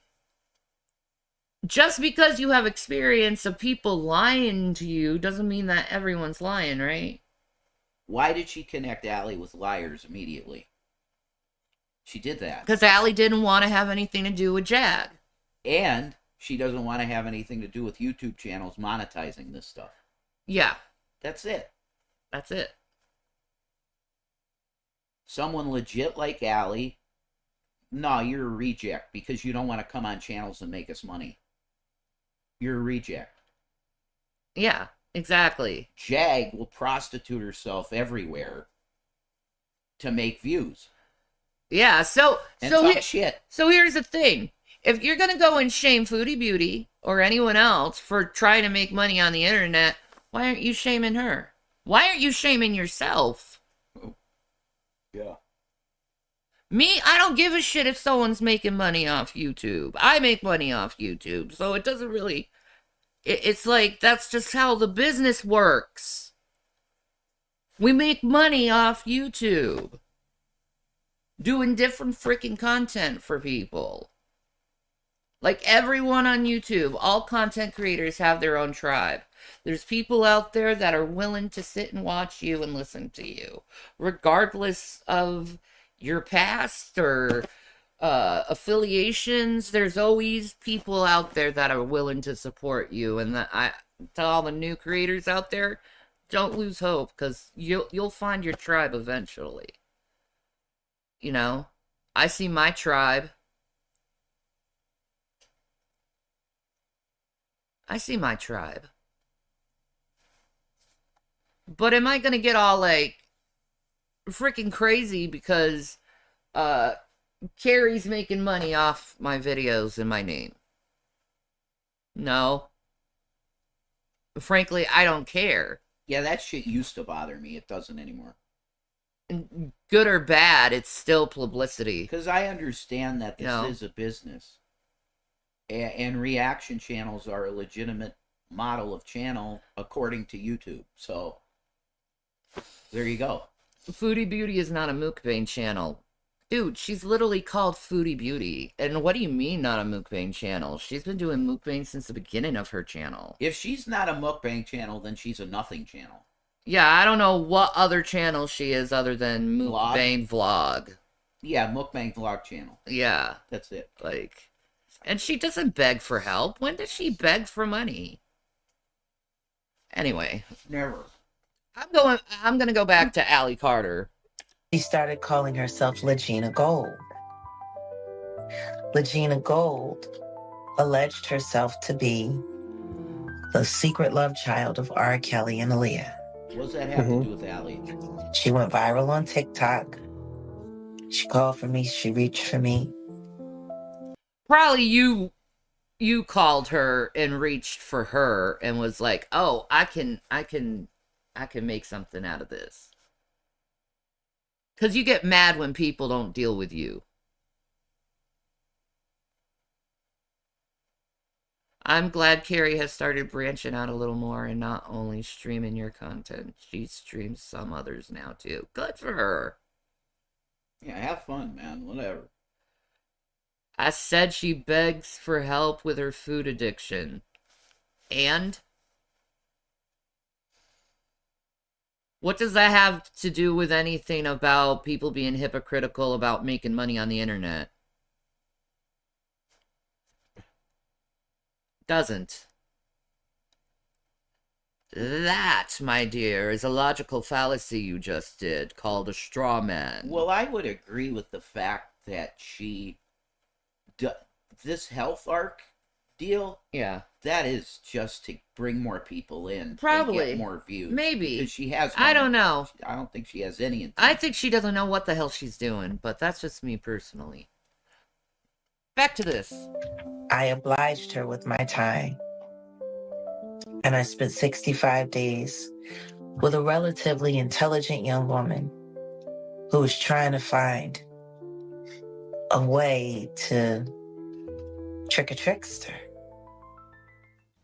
just because you have experience of people lying to you doesn't mean that everyone's lying, right? Why did she connect Allie with liars immediately? She did that. Because Allie didn't want to have anything to do with Jag. And she doesn't want to have anything to do with YouTube channels monetizing this stuff. Yeah. That's it. That's it. Someone legit like Allie, no, you're a reject because you don't want to come on channels and make us money. You're a reject. Yeah, exactly. Jag will prostitute herself everywhere to make views. Yeah, so talk shit. So here's the thing. If you're gonna go and shame Foodie Beauty or anyone else for trying to make money on the internet, why aren't you shaming her? Why aren't you shaming yourself? Yeah. Me, I don't give a shit if someone's making money off YouTube. I make money off YouTube, so it doesn't really... It's like, that's just how the business works. We make money off YouTube. Doing different freaking content for people. Like everyone on YouTube, all content creators have their own tribe. There's people out there that are willing to sit and watch you and listen to you, regardless of your past or affiliations. There's always people out there that are willing to support you. And I tell all the new creators out there, don't lose hope, because you'll find your tribe eventually. You know, I see my tribe. I see my tribe. But am I gonna get all like freaking crazy because Carrie's making money off my videos in my name? No. Frankly, I don't care. Yeah, that shit used to bother me. It doesn't anymore. Good or bad, it's still publicity. Because I understand that this is a business. And reaction channels are a legitimate model of channel according to YouTube. So, there you go. Foodie Beauty is not a mukbang channel. Dude, she's literally called Foodie Beauty. And what do you mean not a mukbang channel? She's been doing mukbang since the beginning of her channel. If she's not a mukbang channel, then she's a nothing channel. Yeah, I don't know what other channel she is other than mukbang vlog. Yeah, mukbang vlog channel. Yeah. That's it. Like... And she doesn't beg for help. When does she beg for money? Anyway. Never. I'm gonna go back to Allie Carter. She started calling herself Legina Gold. Legina Gold alleged herself to be the secret love child of R. Kelly and Aaliyah. What does that have to do with Allie? She went viral on TikTok. She called for me. She reached for me. Probably you called her and reached for her and was like, "Oh, I can make something out of this." Cuz you get mad when people don't deal with you. I'm glad Carrie has started branching out a little more and not only streaming your content. She streams some others now too. Good for her. Yeah, have fun, man. Whatever. I said she begs for help with her food addiction. And? What does that have to do with anything about people being hypocritical about making money on the internet? Doesn't. That, my dear, is a logical fallacy you just did, called a straw man. Well, I would agree with the fact that this health arc deal, yeah, that is just to bring more people in, probably and get more views. Maybe because she has. I don't know. I don't think she has any intent. I think she doesn't know what the hell she's doing, but that's just me personally. Back to this. I obliged her with my time, and I spent 65 days with a relatively intelligent young woman who was trying to find a way to trick a trickster.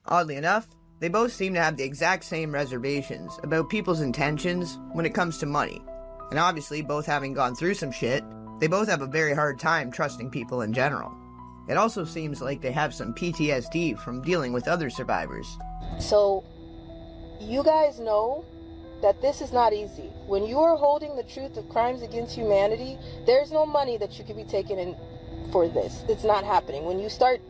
Oddly enough, they both seem to have the exact same reservations about people's intentions when it comes to money. And obviously, both having gone through some shit, they both have a very hard time trusting people in general. It also seems like they have some PTSD from dealing with other survivors. So, you guys know that this is not easy. When you are holding the truth of crimes against humanity, there's no money that you can be taken in for this. It's not happening. When you start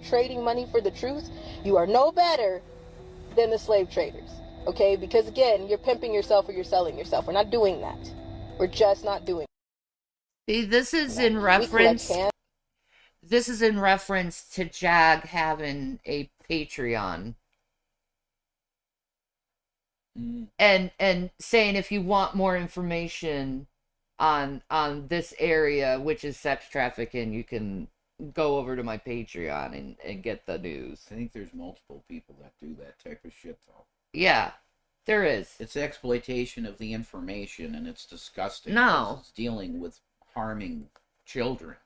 trading money for the truth, you are no better than the slave traders. Okay? Because again, you're pimping yourself or you're selling yourself. We're not doing that. We're just not doing it. See, this is in reference. This is in reference to Jag having a Patreon. And saying if you want more information on this area, which is sex trafficking, you can go over to my Patreon and get the news. I think there's multiple people that do that type of shit, though. Yeah, there is. It's exploitation of the information, and it's disgusting. No. It's dealing with harming children.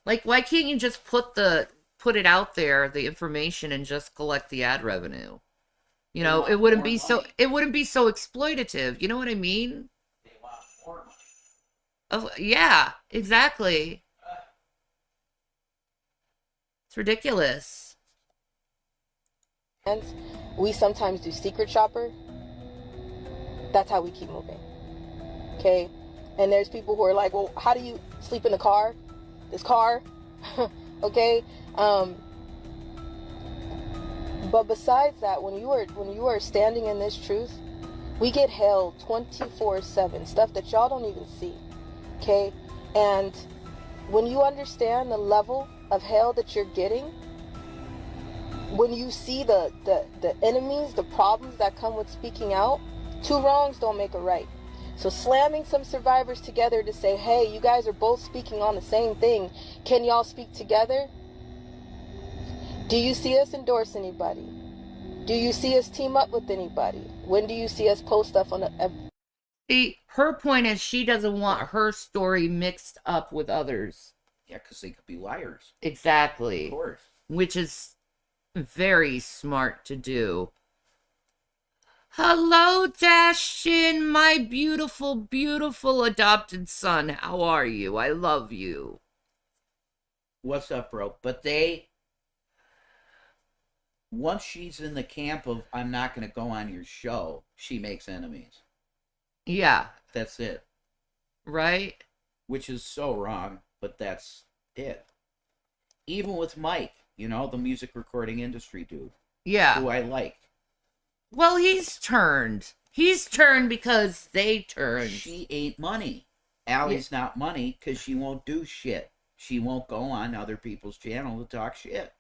Like, why can't you just put it out there, the information, and just collect the ad revenue? You know, it wouldn't be so exploitative. You know what I mean? They want more money. Yeah, exactly. It's ridiculous. And we sometimes do secret shopper. That's how we keep moving. Okay? And there's people who are like, well, how do you sleep in the car? This car? Okay? But besides that, when you are standing in this truth, we get held 24/7, stuff that y'all don't even see. Okay? And when you understand the level of hell that you're getting, when you see the enemies, the problems that come with speaking out, two wrongs don't make a right. So slamming some survivors together to say, hey, you guys are both speaking on the same thing. Can y'all speak together? Do you see us endorse anybody? Do you see us team up with anybody? When do you see us post stuff on See, her point is she doesn't want her story mixed up with others. Yeah, because they could be liars. Exactly. Of course. Which is very smart to do. Hello, Dashin, my beautiful, beautiful adopted son. How are you? I love you. What's up, bro? But once she's in the camp of, I'm not going to go on your show, she makes enemies. Yeah. That's it. Right? Which is so wrong, but that's it. Even with Mike, the music recording industry dude. Yeah. Who I like. Well, he's turned. He's turned because they turned. She ain't money. Allie's not money because she won't do shit. She won't go on other people's channel to talk shit.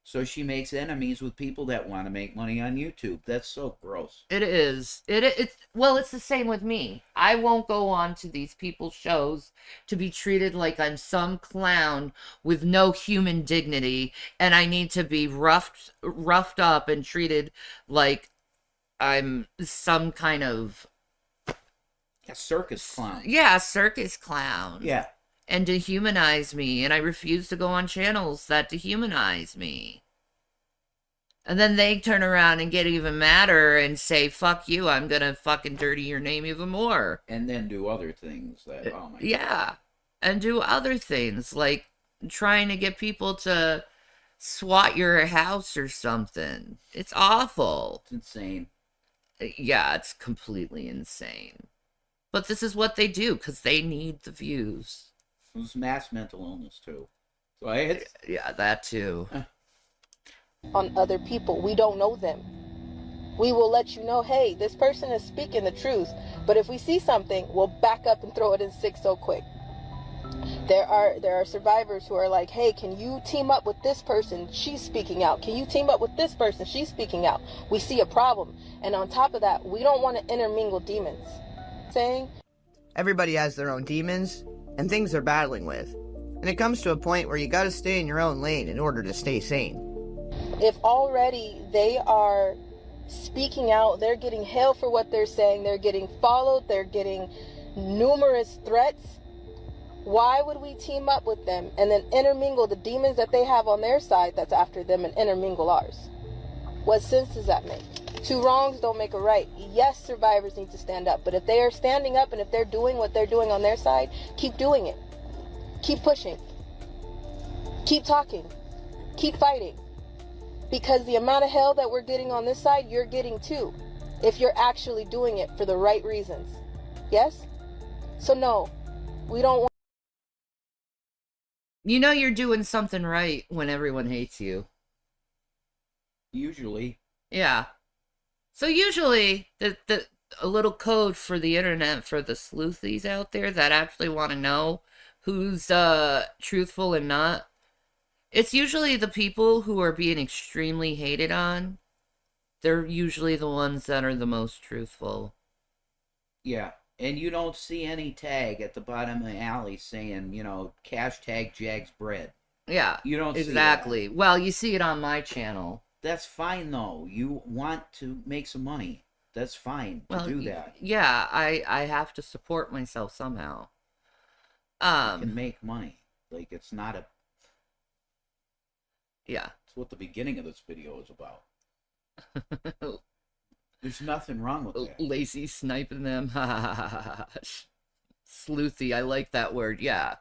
So she makes enemies with people that want to make money on YouTube. That's so gross. It is. Well, it's the same with me. I won't go on to these people's shows to be treated like I'm some clown with no human dignity, and I need to be roughed up and treated like I'm some kind of a circus clown. Yeah, circus clown. Yeah. and dehumanize me, and I refuse to go on channels that dehumanize me. And then they turn around and get even madder and say, fuck you, I'm gonna fucking dirty your name even more. And then do other things that, oh my God. Yeah. And do other things, like trying to get people to swat your house or something. It's awful. It's insane. Yeah, it's completely insane. But this is what they do, because they need the views. It's mass mental illness, too. So yeah, that too. On other people. We don't know them. We will let you know, hey, this person is speaking the truth. But if we see something, we'll back up and throw it in six so quick. There are survivors who are like, hey, can you team up with this person? She's speaking out. Can you team up with this person? She's speaking out. We see a problem. And on top of that, we don't want to intermingle demons. Saying Everybody has their own demons and things they're battling with. And it comes to a point where you gotta stay in your own lane in order to stay sane. if already they are speaking out, they're getting hail for what they're saying, they're getting followed, they're getting numerous threats, why would we team up with them and then intermingle the demons that they have on their side that's after them and intermingle ours? What sense does that make? Two wrongs don't make a right. Yes, survivors need to stand up, but if they are standing up and if they're doing what they're doing on their side, keep doing it. Keep pushing. Keep talking. Keep fighting. Because the amount of hell that we're getting on this side, you're getting too, if you're actually doing it for the right reasons. Yes? So no, we don't want. You know you're doing something right when everyone hates you. Usually. Yeah. So usually, a little code for the internet for the sleuthies out there that actually want to know who's truthful and not. It's usually the people who are being extremely hated on. They're usually the ones that are the most truthful. Yeah. And you don't see any tag at the bottom of the alley saying, you know, hashtag Jags bread. Yeah. You don't exactly. see that. Well, you see it on my channel. That's fine, though. You want to make some money. That's fine to do that. Yeah, I have to support myself somehow. You can make money. Like, it's not a... Yeah. That's what the beginning of this video is about. There's nothing wrong with that. Lazy sniping them. Sleuthy, I like that word, yeah.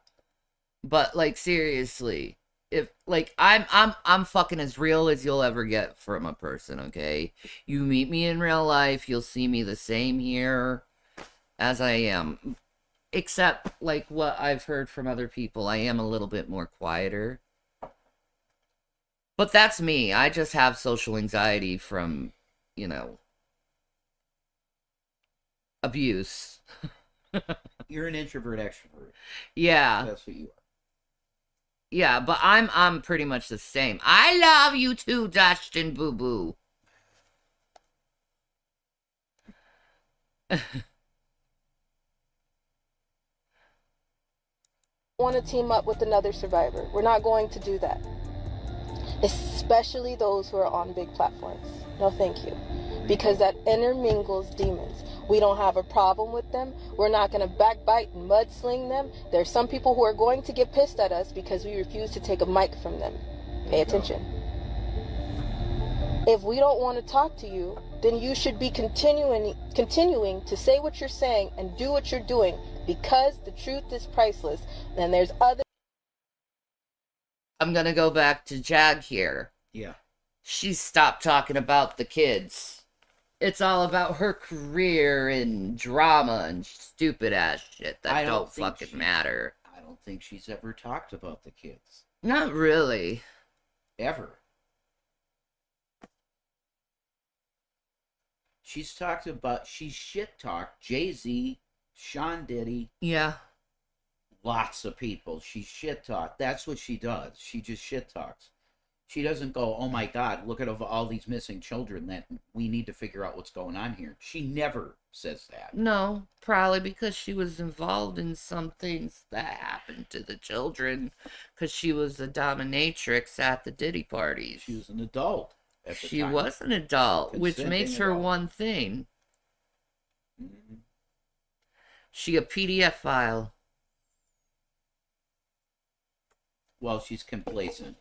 But, like, seriously, if, like, I'm fucking as real as you'll ever get from a person, okay? You meet me in real life, you'll see me the same here as I am. Except, like, what I've heard from other people, I am a little bit more quieter. But that's me. I just have social anxiety from, you know, abuse. You're an introvert extrovert. Yeah. That's what you are. Yeah, but I'm pretty much the same. I love you too, Dustin Boo Boo. Want to team up with another survivor. We're not going to do that. Especially those who are on big platforms. No, thank you. Because that intermingles demons. We don't have a problem with them. We're not going to backbite and mudsling them. There's some people who are going to get pissed at us because we refuse to take a mic from them. Pay attention. If we don't want to talk to you, then you should be continuing to say what you're saying and do what you're doing, because the truth is priceless. And there's other... I'm gonna go back to Jag here. Yeah. She stopped talking about the kids. It's all about her career and drama and stupid ass shit that don't fucking matter. I don't think she's ever talked about the kids. Not really. Ever. She's shit talked Jay-Z, Sean Diddy. Yeah. Lots of people. She shit talked. That's what she does. She just shit talks. She doesn't go, oh my God, look at all these missing children that we need to figure out what's going on here. She never says that. No, probably because she was involved in some things that happened to the children, because she was a dominatrix at the Diddy parties. She was an adult at the time. She was an adult, which makes her one thing. Mm-hmm. She a PDF file. Well, she's complacent.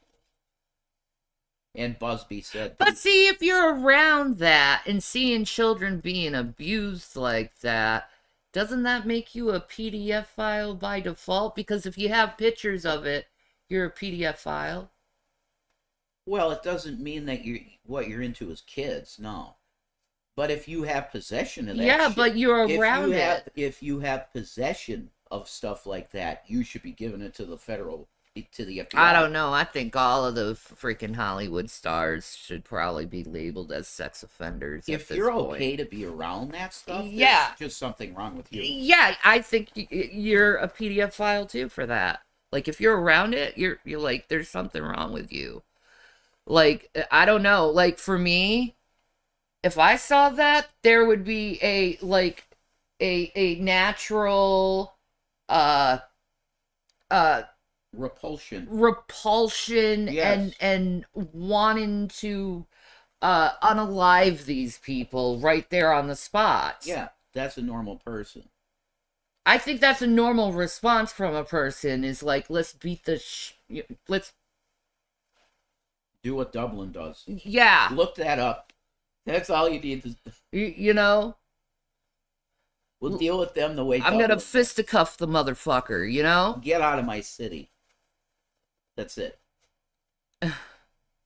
And Busby said... But see, if you're around that and seeing children being abused like that, doesn't that make you a PDF file by default? Because if you have pictures of it, you're a PDF file. Well, it doesn't mean that what you're into is kids, no. But if you have possession of that Yeah, shit, but you're around it. If you have possession of stuff like that, you should be giving it to the FBI. I don't know. I think all of the freaking Hollywood stars should probably be labeled as sex offenders. If you're okay to be around that stuff, yeah, there's just something wrong with you. Yeah, I think you're a PDF file too for that. Like if you're around it, you're like there's something wrong with you. Like I don't know. Like for me, if I saw that, there would be a natural repulsion yes. and wanting to unalive these people right there on the spot. Yeah, that's a normal person. I think that's a normal response from a person is like, let's beat the let's do what Dublin does. Yeah. Look that up. That's all you need to... You know? We'll deal with them the way I'm going to fisticuff the motherfucker, you know? Get out of my city. That's it.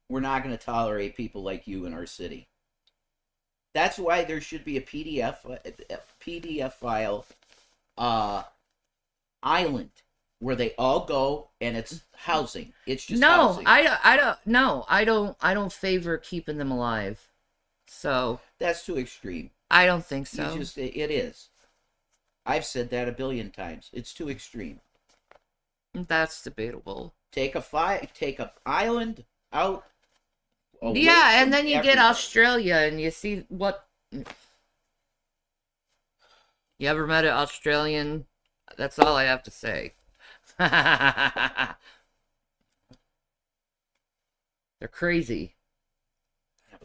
We're not going to tolerate people like you in our city. That's why there should be a PDF file island where they all go and it's housing. It's just housing. I don't favor keeping them alive. So that's too extreme. I don't think so. It is. I've said that a billion times. It's too extreme. That's debatable. Take a island out. Yeah, and then you get Australia and you see what... You ever met an Australian? That's all I have to say. They're crazy.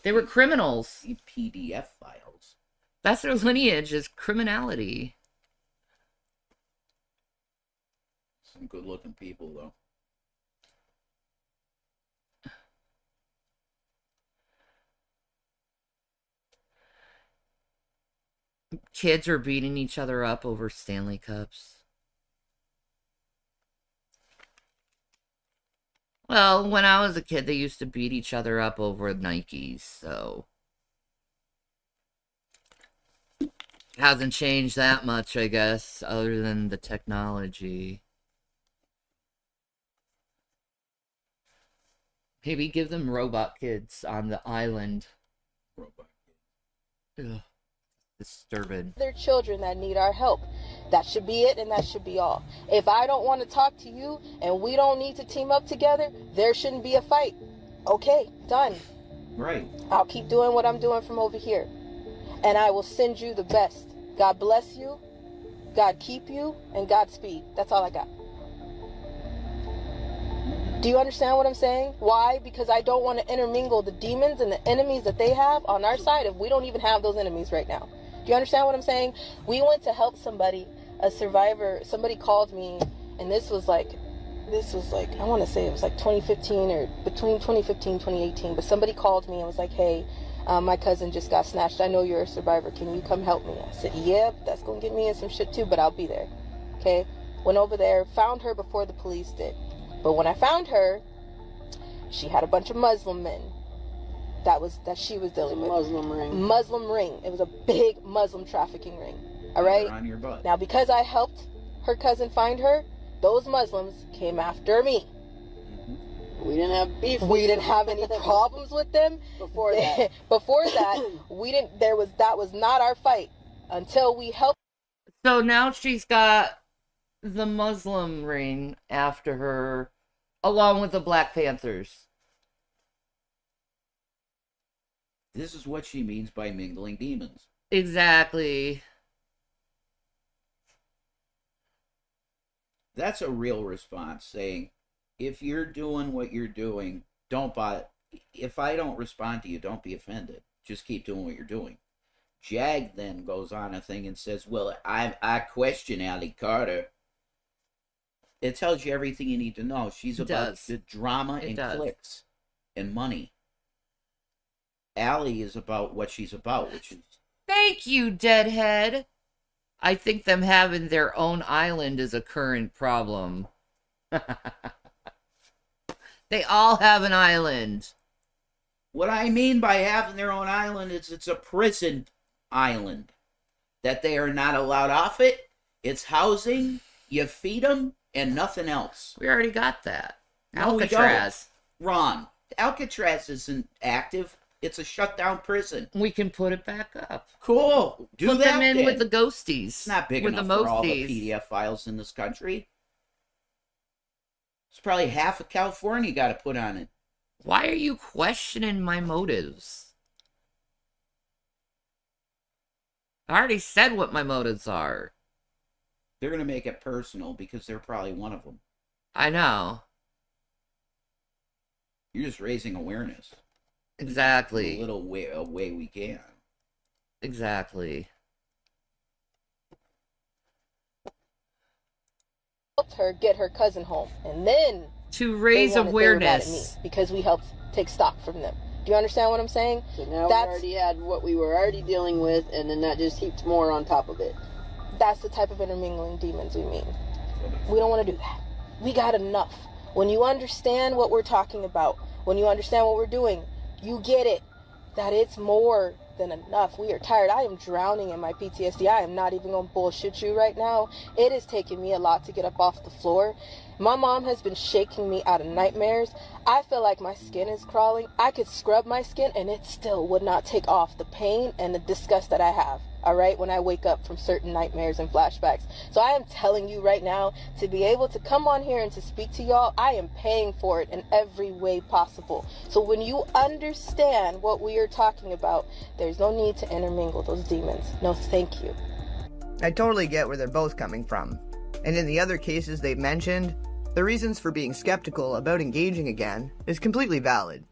They were criminals. PDF files. That's their lineage, is criminality. Some good-looking people, though. Kids are beating each other up over Stanley Cups. Well, when I was a kid, they used to beat each other up over Nikes, so... Hasn't changed that much, I guess, other than the technology. Maybe give them robot kids on the island. Robot kids. Ugh. Disturbing. They're children that need our help. That should be it, and that should be all. If I don't want to talk to you and we don't need to team up together, there shouldn't be a fight. Okay, done. Right. I'll keep doing what I'm doing from over here. And I will send you the best. God bless you, God keep you, and Godspeed. That's all I got. Do you understand what I'm saying? Why? Because I don't want to intermingle the demons and the enemies that they have on our side if we don't even have those enemies right now. Do you understand what I'm saying? We went to help somebody, a survivor. Somebody called me, and this was like, I want to say it was like 2015 or between 2015 and 2018. But somebody called me and was like, hey, my cousin just got snatched. I know you're a survivor. Can you come help me? I said, yep, that's going to get me in some shit too, but I'll be there. Okay? Went over there, found her before the police did. But when I found her, she had a bunch of Muslim men that she was dealing with. Muslim ring. It was a big Muslim trafficking ring. All right? On your butt. Now, because I helped her cousin find her, those Muslims came after me. We didn't have beef. We didn't have any problems with them before that. Before that, we didn't. That was not our fight until we helped. So now she's got the Muslim ring after her, along with the Black Panthers. This is what she means by mingling demons. Exactly. That's a real response, saying, if you're doing what you're doing, don't bother. If I don't respond to you, don't be offended. Just keep doing what you're doing. Jag then goes on a thing and says, well, I question Allie Carter. It tells you everything you need to know. She's It about does. the drama It and does. clicks and money. Allie is about what she's about, which is Thank you, Deadhead. I think them having their own island is a current problem. They all have an island. what I mean by having their own island is it's a prison island that they are not allowed off it. It's housing, you feed them, and nothing else. We already got that. No, we Alcatraz. don't. Wrong. Alcatraz isn't active. It's a shut down prison. We can put it back up. Cool. Do Put that them in then. with the ghosties. It's not big with enough the for all the mosties. PDF files in this country. It's probably half of California you got to put on it. Why are you questioning my motives? I already said what my motives are. They're going to make it personal because they're probably one of them. I know. You're just raising awareness. Exactly. A little way we can. Exactly. Helped her get her cousin home, and then To raise they were mad at me awareness. because we helped take stock from them. Do you understand what I'm saying? So now That's- we already had what we were already dealing with, and then that just heaped more on top of it. That's the type of intermingling demons we mean. We don't want to do that. We got enough. When you understand what we're talking about, when you understand what we're doing, you get it. That it's more than enough. We are tired. I am drowning in my PTSD. I am not even going to bullshit you right now. It has taken me a lot to get up off the floor. My mom has been shaking me out of nightmares. I feel like my skin is crawling. I could scrub my skin and it still would not take off the pain and the disgust that I have, all right, when I wake up from certain nightmares and flashbacks. So I am telling you right now, to be able to come on here and to speak to y'all, I am paying for it in every way possible. So when you understand what we are talking about, there's no need to intermingle those demons. No, thank you. I totally get where they're both coming from. And in the other cases they've mentioned, the reasons for being skeptical about engaging again is completely valid.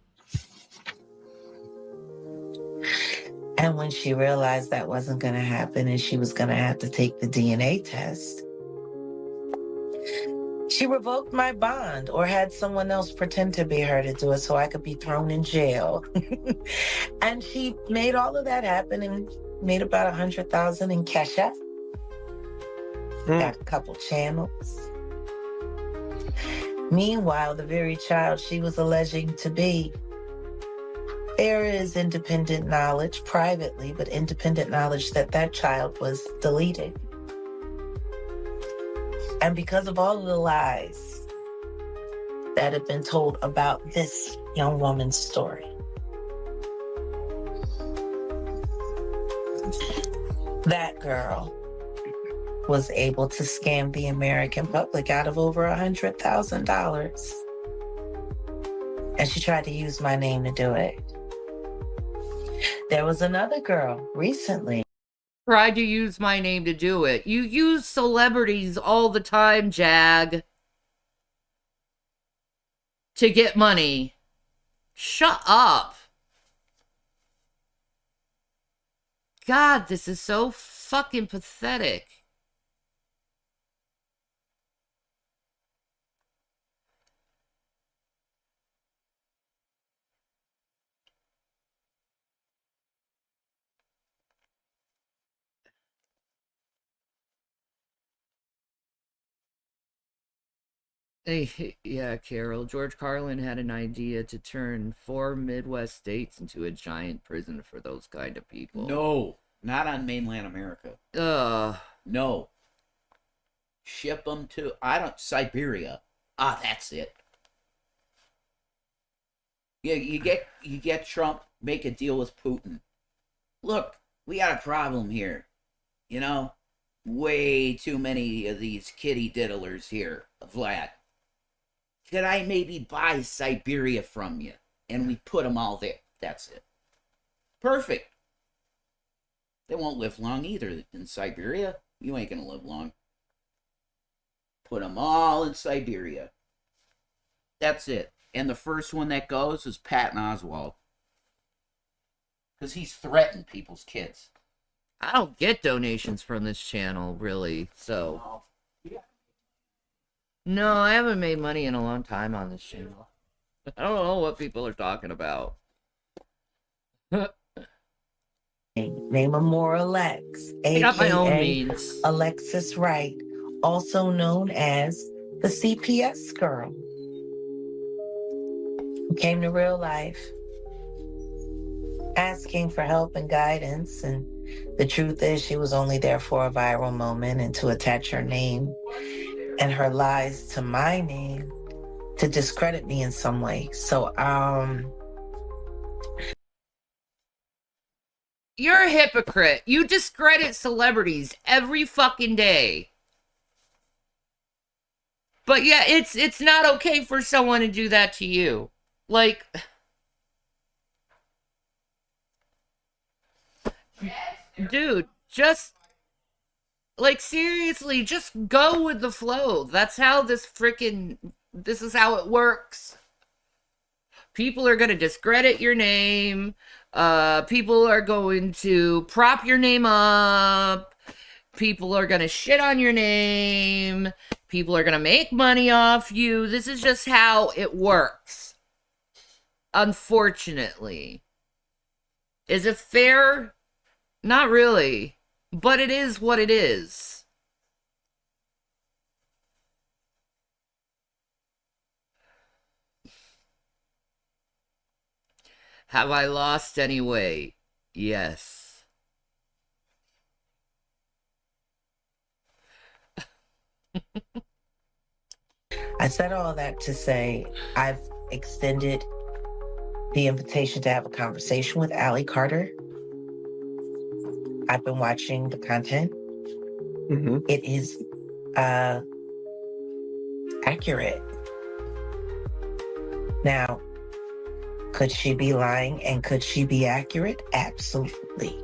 And when she realized that wasn't going to happen and she was going to have to take the DNA test, she revoked my bond or had someone else pretend to be her to do it so I could be thrown in jail. And she made all of that happen and made about 100,000 in cash out. Got a couple channels. Meanwhile, the very child she was alleging to be, there is independent knowledge, privately, but independent knowledge that that child was deleted. And because of all of the lies that have been told about this young woman's story, that girl was able to scam the American public out of over $100,000. And she tried to use my name to do it. There was another girl recently. Tried to use my name to do it. You use celebrities all the time, Jag. To get money. Shut up. God, this is so fucking pathetic. Yeah, Carol. George Carlin had an idea to turn 4 Midwest states into a giant prison for those kind of people. No, not on mainland America. No. Ship them to Siberia. That's it. Yeah, you get Trump, make a deal with Putin. Look, we got a problem here. You know, way too many of these kitty diddlers here, Vlad. Could I maybe buy Siberia from you? And we put them all there. That's it. Perfect. They won't live long either in Siberia. You ain't gonna live long. Put them all in Siberia. That's it. And the first one that goes is Patton Oswalt. Because he's threatened people's kids. I don't get donations from this channel, really, so... No, I haven't made money in a long time on this channel. I don't know what people are talking about. Name him more Alex, I got my own aka means. Alexis Wright, also known as the CPS girl, who came to real life asking for help and guidance. And the truth is, she was only there for a viral moment and to attach her name and her lies to my name to discredit me in some way. So, You're a hypocrite. You discredit celebrities every fucking day. But yeah, it's not okay for someone to do that to you. Like, dude, just like seriously, just go with the flow. That's how this is how it works. People are going to discredit your name. People are going to prop your name up. People are going to shit on your name. People are going to make money off you. This is just how it works. Unfortunately. Is it fair? Not really. But it is what it is. Have I lost any weight? Yes. I said all that to say I've extended the invitation to have a conversation with Allie Carter. I've been watching the content. Mm-hmm. It is accurate. Now, could she be lying and could she be accurate? Absolutely.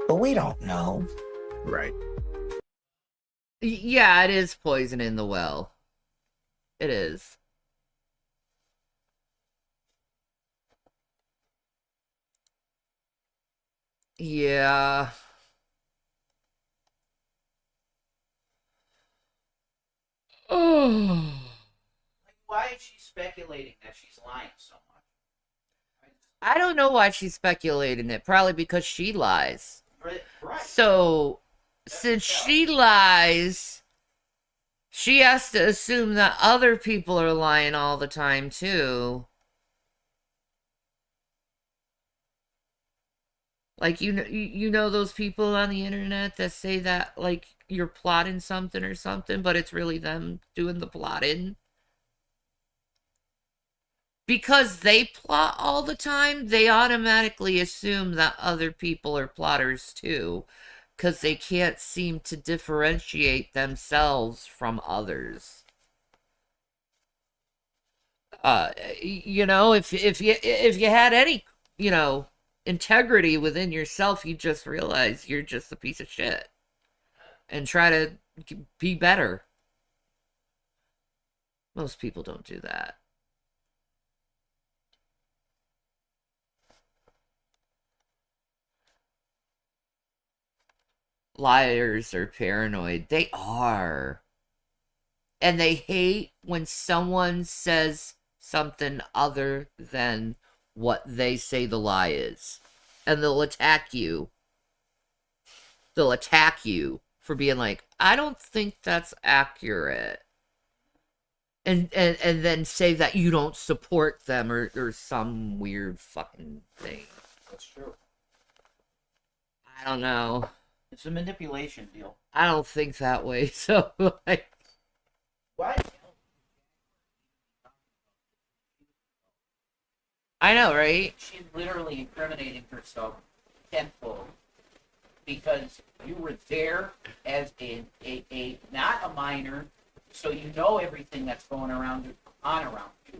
But we don't know. Right. Yeah, it is poison in the well. It is. Yeah. Oh. Why is she speculating that she's lying so much? I don't know why she's speculating it. Probably because she lies. Right. So, since she lies, she has to assume that other people are lying all the time, too. Like, you know those people on the internet that say that, like, you're plotting something or something, but it's really them doing the plotting? Because they plot all the time, they automatically assume that other people are plotters too, because they can't seem to differentiate themselves from others. You know, if you had any, you know, integrity within yourself, you just realize you're just a piece of shit and try to be better. Most people don't do that. Liars are paranoid. They are. And they hate when someone says something other than what they say the lie is. And they'll attack you. They'll attack you for being like, I don't think that's accurate. And then say that you don't support them or some weird fucking thing. That's true. I don't know. It's a manipulation deal. I don't think that way. So, like, What? I know, right? She's literally incriminating herself tenfold because you were there as a not a minor, so you know everything that's going around you.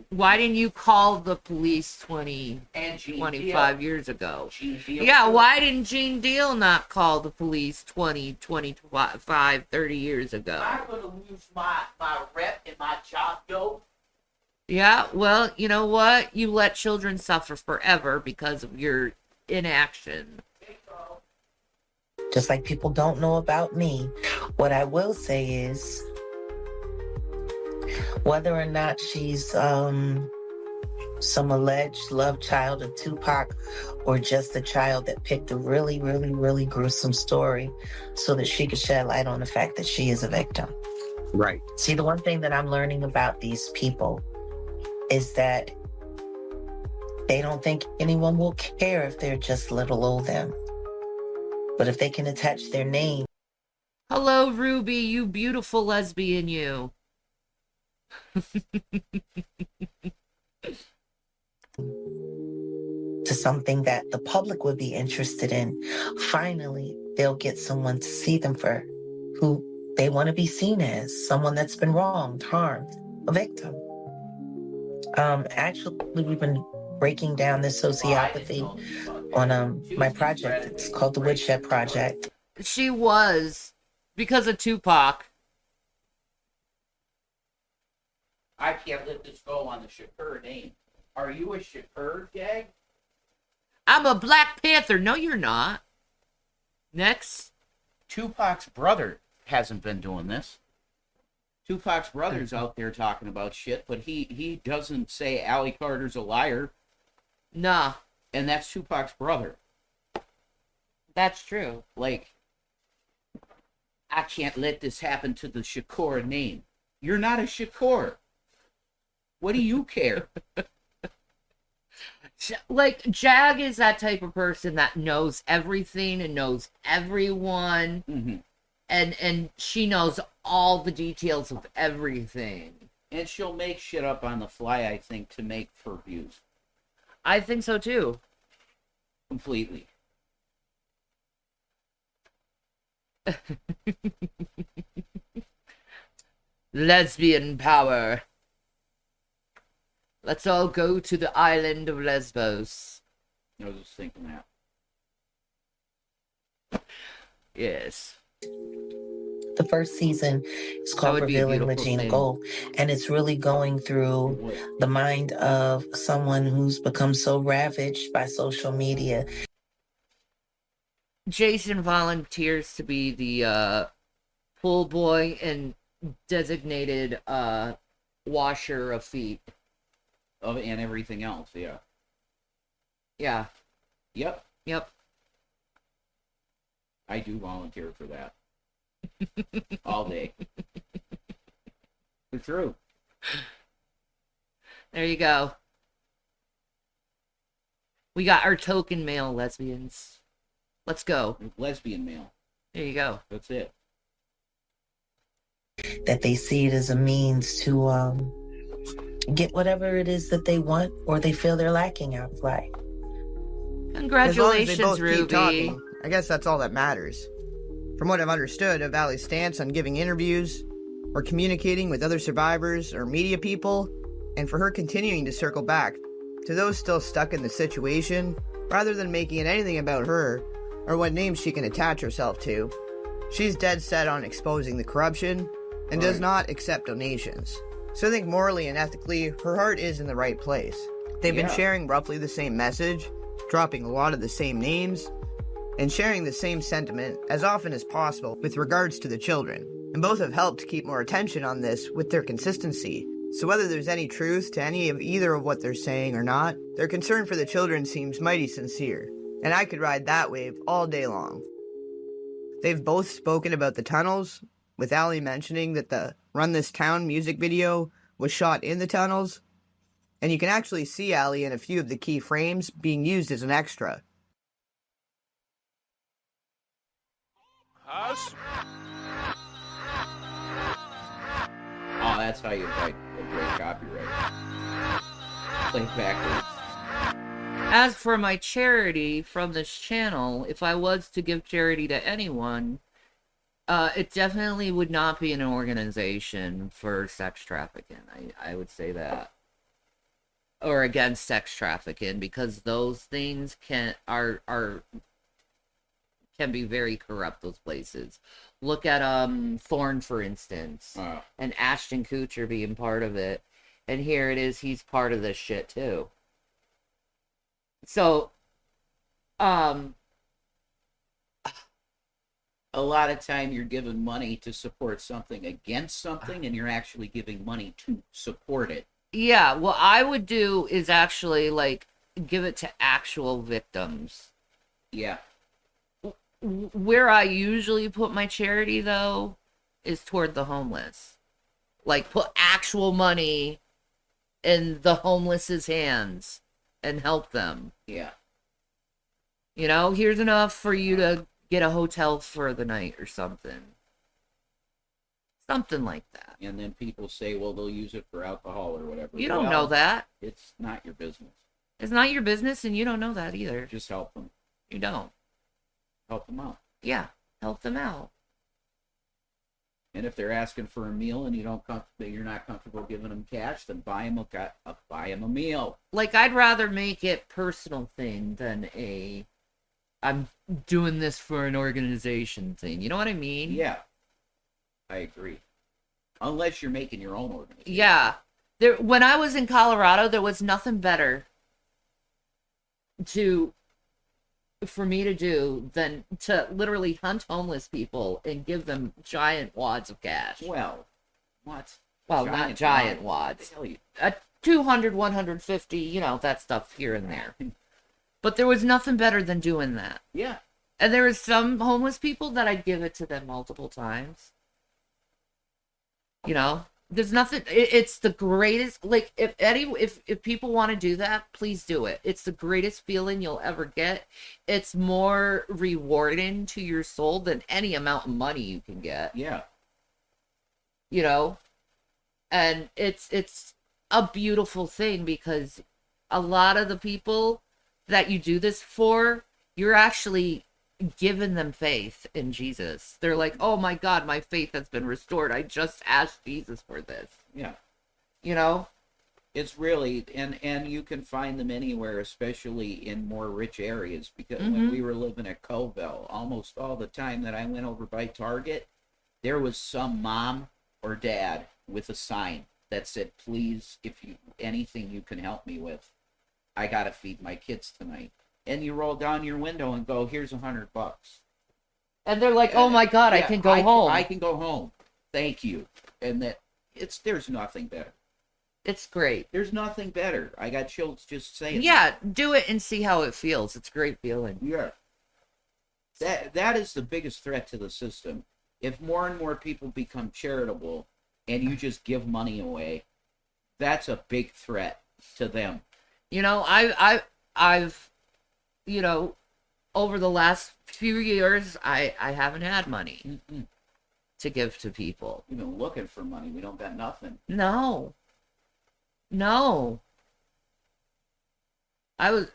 Why didn't you call the police 20, And 25 years ago? Gene Deal Yeah, too. why didn't Gene Deal not call the police 20, 25, 30 years ago? I'm going to lose my rep and my job, yo. Yeah, well, you know what? You let children suffer forever because of your inaction. Just like people don't know about me. What I will say is Whether or not she's some alleged love child of Tupac or just a child that picked a really, really, really gruesome story so that she could shed light on the fact that she is a victim. Right. See, the one thing that I'm learning about these people is that they don't think anyone will care if they're just little old them. But if they can attach their name. Hello, Ruby, you beautiful lesbian, you. To something that the public would be interested in, finally, they'll get someone to see them for who they want to be seen as, someone that's been wronged, harmed, a victim. Actually, we've been breaking down this sociopathy on my project. It's called the Woodshed Project. She was, because of Tupac. I can't let this go on the Shakur name. Are you a Shakur, Jag? I'm a Black Panther. No, you're not. Next. Tupac's brother hasn't been doing this. Tupac's brother's out there talking about shit, but he doesn't say Allie Carter's a liar. Nah. And that's Tupac's brother. That's true. Like, I can't let this happen to the Shakur name. You're not a Shakur. What do you care? Like, Jag is that type of person that knows everything and knows everyone. Mm-hmm. And she knows all the details of everything. And she'll make shit up on the fly, I think, to make for views. I think so, too. Completely. Lesbian power. Let's all go to the island of Lesbos. I was just thinking that. Yes. The first season is called Revealing Regina Gold, and it's really going through the mind of someone who's become so ravaged by social media. Jason volunteers to be the pool boy and designated washer of feet. And everything else, yeah. Yeah. Yep. Yep. I do volunteer for that. All day. It's true. There you go. We got our token male lesbians. Let's go. Lesbian male. There you go. That's it. That they see it as a means to get whatever it is that they want or they feel they're lacking out of life. Congratulations, as long as they both Ruby. keep talking, I guess that's all that matters. From what I've understood of Allie's stance on giving interviews, or communicating with other survivors or media people, and for her continuing to circle back to those still stuck in the situation, rather than making it anything about her, or what names she can attach herself to, she's dead set on exposing the corruption, and does not accept donations. So I think morally and ethically, her heart is in the right place. They've been sharing roughly the same message, dropping a lot of the same names, and sharing the same sentiment as often as possible with regards to the children. And both have helped keep more attention on this with their consistency. So whether there's any truth to any of either of what they're saying or not, their concern for the children seems mighty sincere. And I could ride that wave all day long. They've both spoken about the tunnels, with Allie mentioning that the Run This Town music video was shot in the tunnels, and you can actually see Allie in a few of the key frames being used as an extra. Oh, that's how you avoid copyright. Play backwards. As for my charity from this channel, if I was to give charity to anyone, it definitely would not be an organization for sex trafficking. I would say that. Or against sex trafficking, because those things can be very corrupt, those places. Look at Thorne, for instance, and Ashton Kutcher being part of it. And here it is, he's part of this shit too. So, a lot of time you're giving money to support something against something, and you're actually giving money to support it. Yeah, what I would do is actually like give it to actual victims. Yeah. Where I usually put my charity though is toward the homeless. Like put actual money in the homeless's hands and help them. Yeah. You know, here's enough for you to get a hotel for the night or something. Something like that. And then people say, well, they'll use it for alcohol or whatever. You don't Well, know that. It's not your business. It's not your business, and you don't know that either. Just help them. You don't. Help them out. Yeah, help them out. And if they're asking for a meal and you're not comfortable giving them cash, then buy them a meal. Like, I'd rather make it personal thing than I'm doing this for an organization thing. You know what I mean? Yeah, I agree. Unless you're making your own organization. Yeah. When I was in Colorado, there was nothing better for me to do than to literally hunt homeless people and give them giant wads of cash. Well, what? Well, not giant wads. 200, 150, you know, that stuff here and there. But there was nothing better than doing that. Yeah. And there was some homeless people that I'd give it to them multiple times. You know, there's nothing. It's the greatest. Like, if people want to do that, please do it. It's the greatest feeling you'll ever get. It's more rewarding to your soul than any amount of money you can get. Yeah. You know, and it's a beautiful thing because a lot of the people that you do this for, you're actually giving them faith in Jesus. They're like, oh my God, my faith has been restored. I just asked Jesus for this. Yeah. You know? It's really, and you can find them anywhere, especially in more rich areas, because when we were living at Covell, almost all the time that I went over by Target, there was some mom or dad with a sign that said, please, anything you can help me with, I gotta feed my kids tonight. And you roll down your window and go, here's $100. And they're like, oh my God, I can go home. I can go home. Thank you. And there's nothing better. It's great. There's nothing better. I got chills just saying Yeah, do it and see how it feels. It's a great feeling. Yeah. That is the biggest threat to the system. If more and more people become charitable and you just give money away, that's a big threat to them. You know, I've you know, over the last few years, I haven't had money to give to people. We've been looking for money. We don't got nothing. No.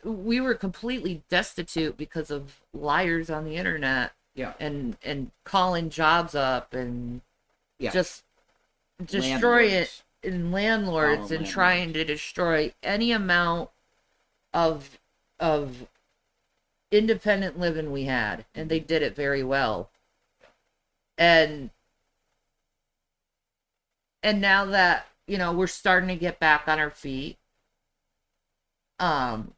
We were completely destitute because of liars on the internet. Yeah. And calling jobs up and just destroying it in landlords and trying to destroy any amount of independent living we had, and they did it very well. And now that, you know, we're starting to get back on our feet, I'm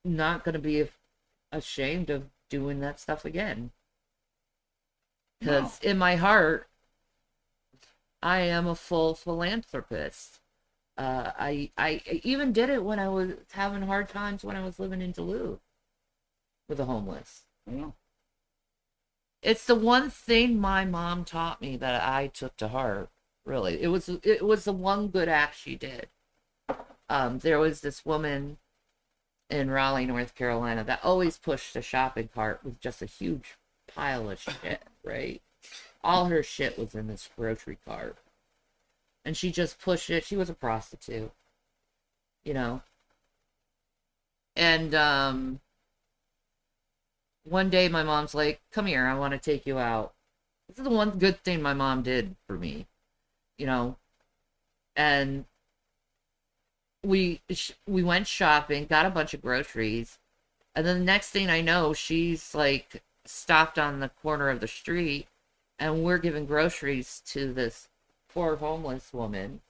not going to be ashamed of doing that stuff again. Because in my heart, I am a full philanthropist. I even did it when I was having hard times when I was living in Duluth with the homeless. Yeah. It's the one thing my mom taught me that I took to heart. Really, it was the one good act she did. There was this woman in Raleigh, North Carolina, that always pushed a shopping cart with just a huge pile of shit. Right, all her shit was in this grocery cart. And she just pushed it. She was a prostitute, you know. And one day my mom's like, come here, I want to take you out. This is the one good thing my mom did for me, you know. And we went shopping, got a bunch of groceries. And then the next thing I know, she's like stopped on the corner of the street and we're giving groceries to this poor homeless woman.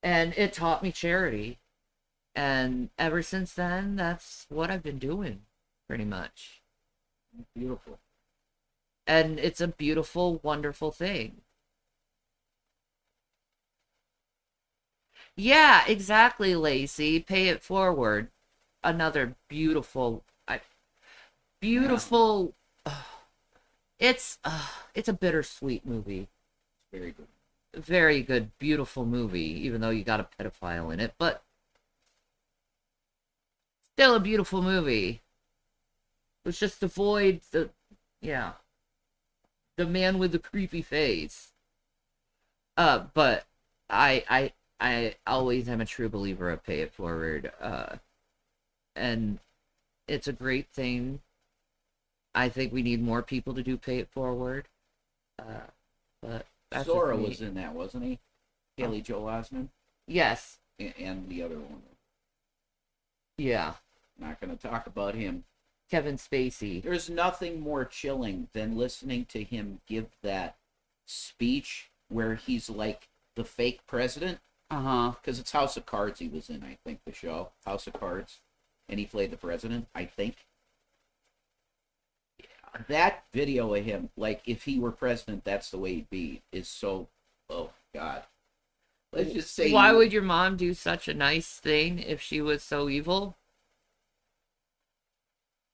And it taught me charity. And ever since then, that's what I've been doing. pretty much. Beautiful. And it's a beautiful, wonderful thing. Yeah, exactly, Lacey. Pay it forward. Another beautiful, beautiful. It's a bittersweet movie. Very good. Very good, beautiful movie, even though you got a pedophile in it, but still a beautiful movie. It was just avoid the man with the creepy face. But I always am a true believer of pay it forward. And it's a great thing. I think we need more people to do pay it forward. But that's Sora just me. was in that, wasn't he? Haley Joel Osment? Yes. And the other one. Yeah. Not going to talk about him. Kevin Spacey. There's nothing more chilling than listening to him give that speech where he's like the fake president. Because it's House of Cards he was in, I think, the show. House of Cards. And he played the president, I think. Yeah. That video of him, like, if he were president, that's the way he'd be, is so, oh, God. Let's just say... Why would your mom do such a nice thing if she was so evil?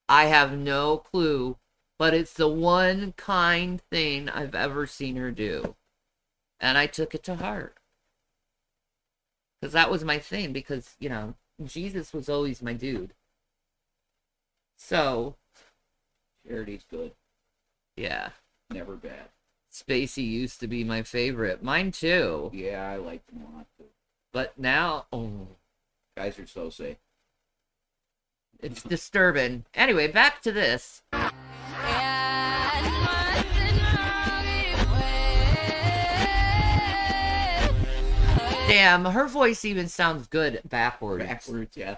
I have no clue, but it's the one kind thing I've ever seen her do. And I took it to heart. Because that was my thing, because, you know, Jesus was always my dude. So. Charity's good. Yeah. Never bad. Spacey used to be my favorite. Mine too. Yeah, I liked him a lot too. But now, oh. Guys are so safe. It's disturbing. Anyway, back to this. Damn, her voice even sounds good backwards. Backwards, yeah.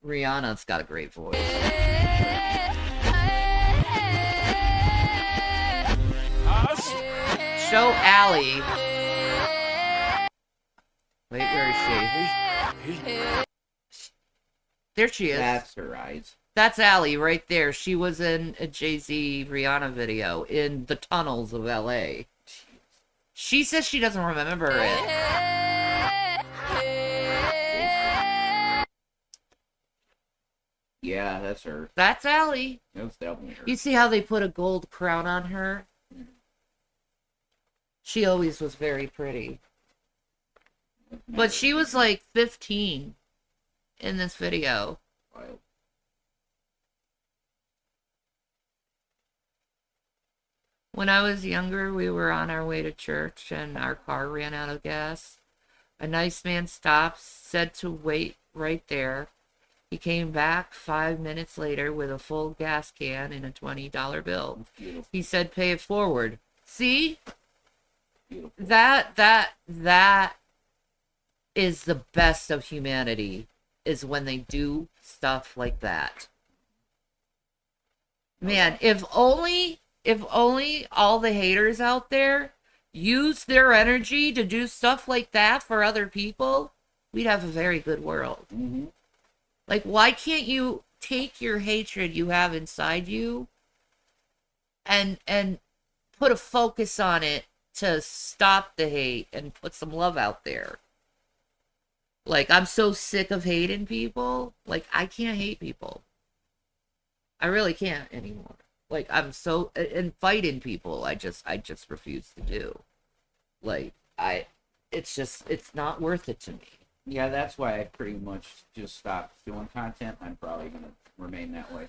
Rihanna's got a great voice. Show Allie. Wait, where is she? There she is. That's her eyes. That's Allie right there. She was in a Jay-Z Rihanna video in the tunnels of LA. She says she doesn't remember it. Yeah, that's her. That's Allie. That's definitely her. You see how they put a gold crown on her? She always was very pretty. But she was like 15 in this video. Wild. When I was younger, we were on our way to church and our car ran out of gas. A nice man stopped, said to wait right there. He came back 5 minutes later with a full gas can and a $20 bill. Beautiful. He said, pay it forward. See? Beautiful. That is the best of humanity, is when they do stuff like that. Man, if only all the haters out there used their energy to do stuff like that for other people, we'd have a very good world. Mm-hmm. Like, why can't you take your hatred you have inside you and put a focus on it to stop the hate and put some love out there? Like, I'm so sick of hating people. Like, I can't hate people. I really can't anymore. Like, I'm so, and fighting people, I just refuse to do. Like, it's not worth it to me. Yeah, that's why I pretty much just stopped doing content. I'm probably going to remain that way.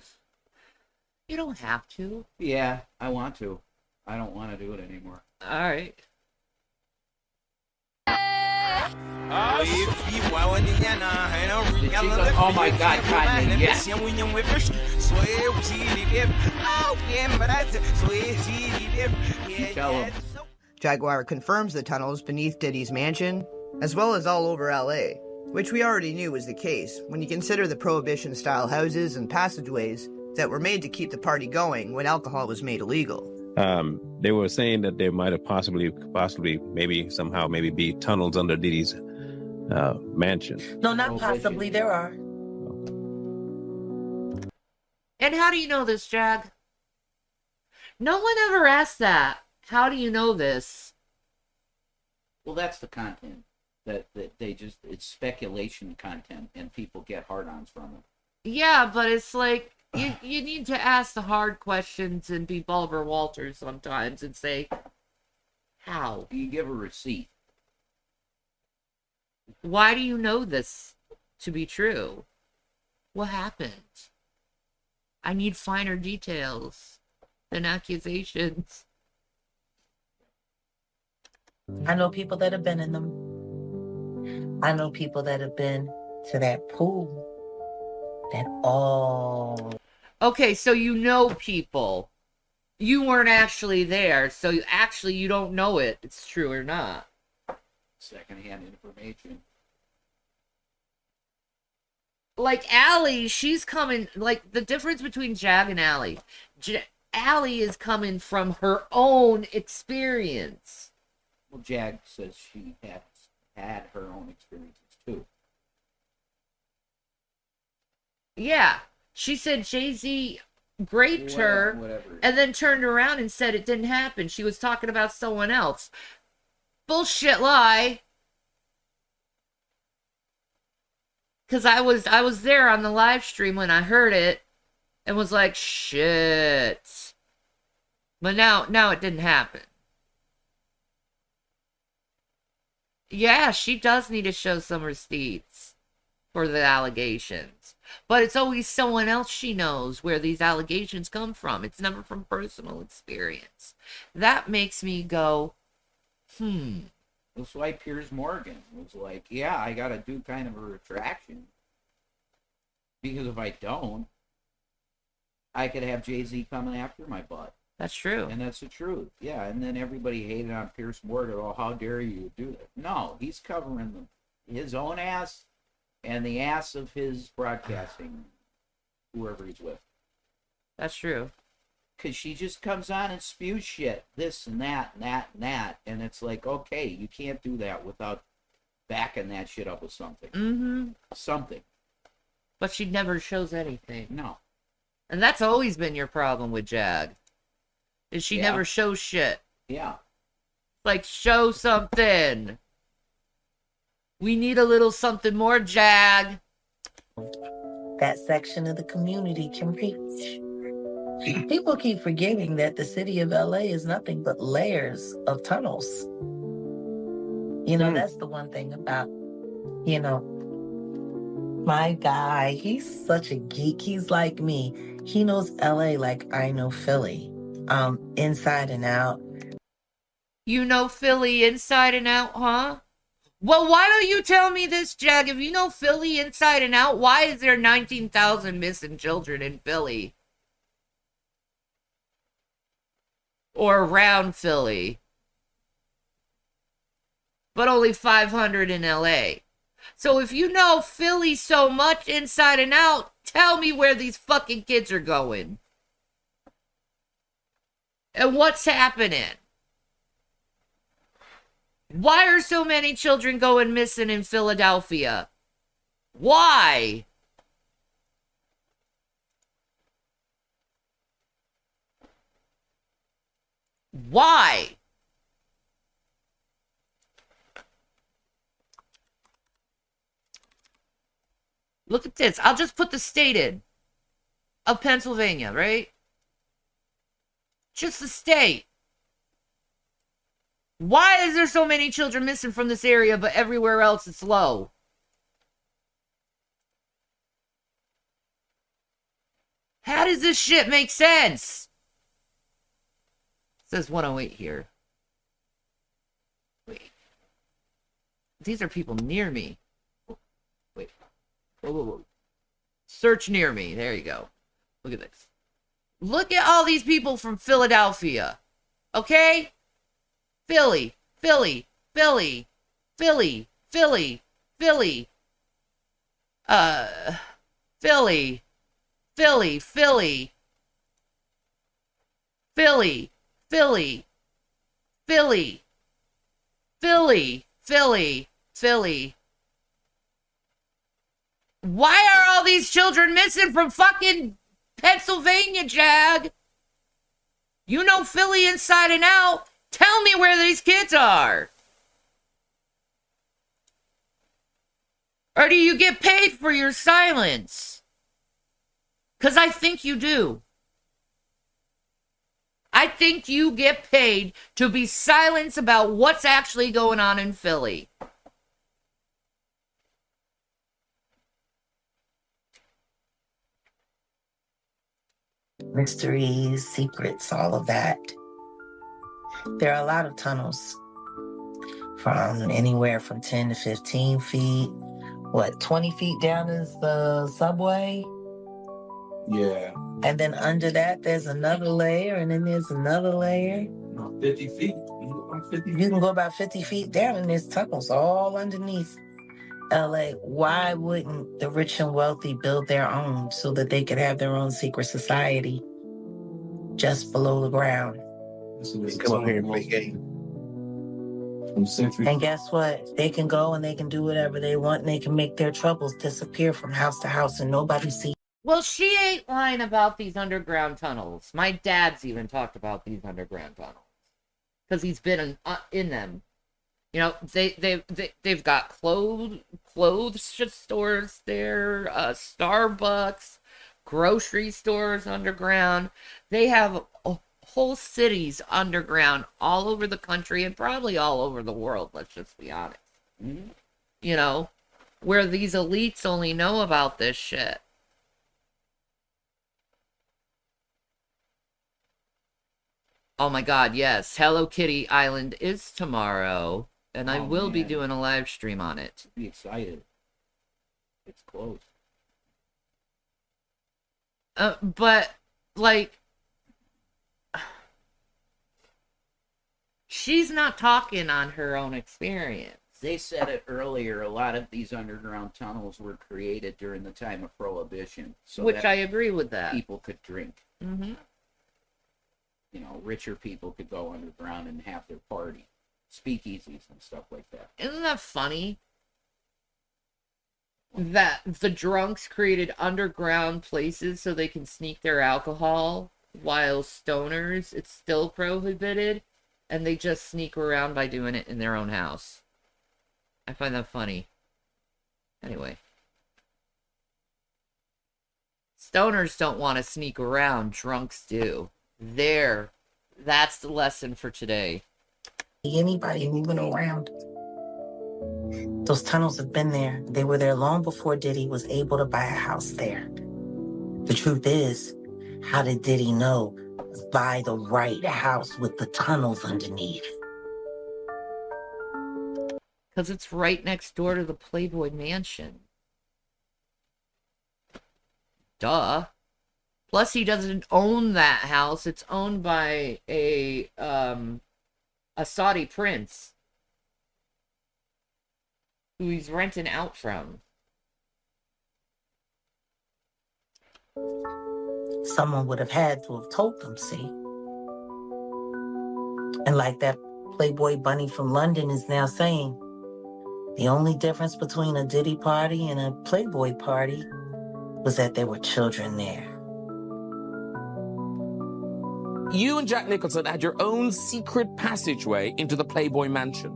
You don't have to. Yeah, I want to. I don't want to do it anymore. All right. Oh my God, Kanye, yes. Tell him. Jaguar confirms the tunnels beneath Diddy's mansion, as well as all over LA, which we already knew was the case when you consider the Prohibition-style houses and passageways that were made to keep the party going when alcohol was made illegal. They were saying that there might have possibly, maybe be tunnels under Diddy's mansion. No, not possibly. There are. And how do you know this, Jag? No one ever asked that. How do you know this? Well, that's the content that they just, it's speculation content, and people get hard-ons from it. Yeah, but it's like you need to ask the hard questions and be Barbara Walters sometimes and say, how? You give a receipt. Why do you know this to be true? What happened? I need finer details than accusations. I know people that have been in them. I know people that have been to that pool. That all. Okay, so you know people. You weren't actually there, so you don't know it. It's true or not. Secondhand information. Like Allie, she's coming, like the difference between Jag and Allie. Allie is coming from her own experience. Well, Jag says she has had her own experiences too. Yeah, she said Jay-Z raped her Whatever. and then turned around and said it didn't happen. She was talking about someone else. Bullshit lie. Because I was there on the live stream when I heard it and was like, shit. But now it didn't happen. Yeah, she does need to show some receipts for the allegations. But it's always someone else she knows where these allegations come from. It's never from personal experience. That makes me go, That's why Piers Morgan was like, yeah, I got to do kind of a retraction. Because if I don't, I could have Jay-Z coming after my butt. That's true. And that's the truth. Yeah, and then everybody hated on Piers Morgan. Oh, how dare you do that? No, he's covering his own ass and the ass of his broadcasting, whoever he's with. That's true. Because she just comes on and spews shit, this and that and that and that. And it's like, okay, you can't do that without backing that shit up with something. Mm-hmm. Something. But she never shows anything. No. And that's always been your problem with Jag. Is she never shows shit. Yeah. Like, show something. We need a little something more, Jag. That section of the community can reach. People keep forgetting that the city of LA is nothing but layers of tunnels. You know, that's the one thing about, you know, my guy, he's such a geek. He's like me. He knows LA like I know Philly, inside and out. You know Philly inside and out, huh? Well, why don't you tell me this, Jag? If you know Philly inside and out, why is there 19,000 missing children in Philly? Or around Philly. But only 500 in LA. So if you know Philly so much inside and out, tell me where these fucking kids are going. And what's happening? Why are so many children going missing in Philadelphia? Why? Why? Look at this. I'll just put the state in of Pennsylvania, right? Just the state. Why is there so many children missing from this area, but everywhere else it's low? How does this shit make sense? It says 108 here. Wait. These are people near me. Wait. Whoa. Search near me. There you go. Look at this. Look at all these people from Philadelphia. Okay? Philly, Philly, Philly, Philly, Philly, Philly. Philly, Philly, Philly. Philly, Philly, Philly, Philly, Philly, Philly. Why are all these children missing from fucking Pennsylvania, Jag. You know Philly inside and out. Tell me where these kids are. Or do you get paid for your silence? Because I think you do. I think you get paid to be silent about what's actually going on in Philly. Mysteries, secrets, all of that. There are a lot of tunnels from anywhere from 10 to 15 feet. 20 feet down is the subway? Yeah. And then under that, there's another layer, and then there's another layer. 50 feet. You can go about 50 feet down, and there's tunnels all underneath LA. Why wouldn't the rich and wealthy build their own so that they could have their own secret society just below the ground? Come on here and play game. And guess what? They can go and they can do whatever they want, and they can make their troubles disappear from house to house, and nobody sees. Well, she ain't lying about these underground tunnels. My dad's even talked about these underground tunnels because he's been in them. You know, they've got clothes stores there, Starbucks, grocery stores underground. They have whole cities underground all over the country and probably all over the world. Let's just be honest. Mm-hmm. You know, where these elites only know about this shit. Oh my God, yes. Hello Kitty Island is tomorrow, and I will be doing a live stream on it. Be excited. It's close. But, like, she's not talking on her own experience. They said it earlier, a lot of these underground tunnels were created during the time of Prohibition. So which I agree with that. People could drink. Mm-hmm. You know, richer people could go underground and have their party. Speakeasies and stuff like that. Isn't that funny? That the drunks created underground places so they can sneak their alcohol, while stoners, it's still prohibited, and they just sneak around by doing it in their own house. I find that funny. Anyway. Stoners don't want to sneak around, drunks do. There. That's the lesson for today. Anybody moving around. Those tunnels have been there. They were there long before Diddy was able to buy a house there. The truth is, how did Diddy know buy the right house with the tunnels underneath? Because it's right next door to the Playboy Mansion. Duh. Plus, he doesn't own that house. It's owned by a Saudi prince who he's renting out from. Someone would have had to have told them, see? And like that Playboy bunny from London is now saying, the only difference between a Diddy party and a Playboy party was that there were children there. You and Jack Nicholson had your own secret passageway into the Playboy Mansion.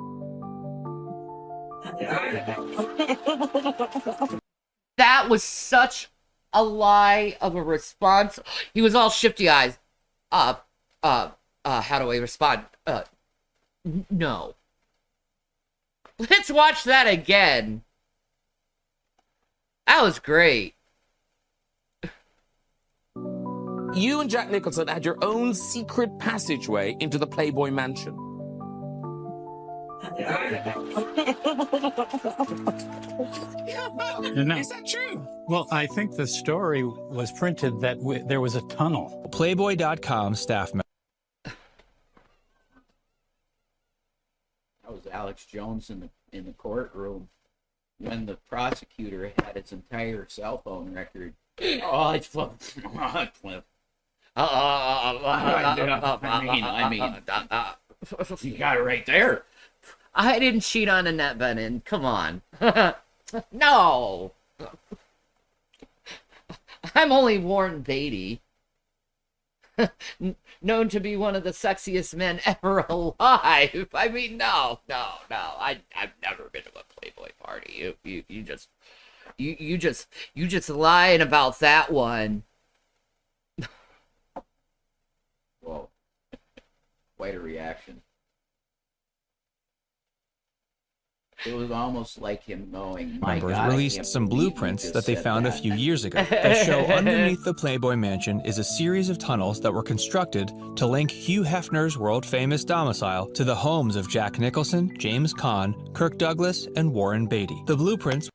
That was such a lie of a response. He was all shifty eyes. How do I respond? No. Let's watch that again. That was great. You and Jack Nicholson had your own secret passageway into the Playboy Mansion. No. Is that true? Well, I think the story was printed that there was a tunnel. Playboy.com staff member. That was Alex Jones in the courtroom when the prosecutor had his entire cell phone record. Oh, it's flipped. I mean, you got it right there. I didn't cheat on Annette Benin. Come on. No. I'm only Warren Beatty. Known to be one of the sexiest men ever alive. I mean, no. I've never been to a Playboy party. You just lying about that one. Whoa. Quite a reaction. It was almost like him going, my Members God, I released can't some believe you blueprints just that they said found a that. few years ago that show underneath the Playboy Mansion is a series of tunnels that were constructed to link Hugh Hefner's world-famous domicile to the homes of Jack Nicholson, James Caan, Kirk Douglas, and Warren Beatty. The blueprints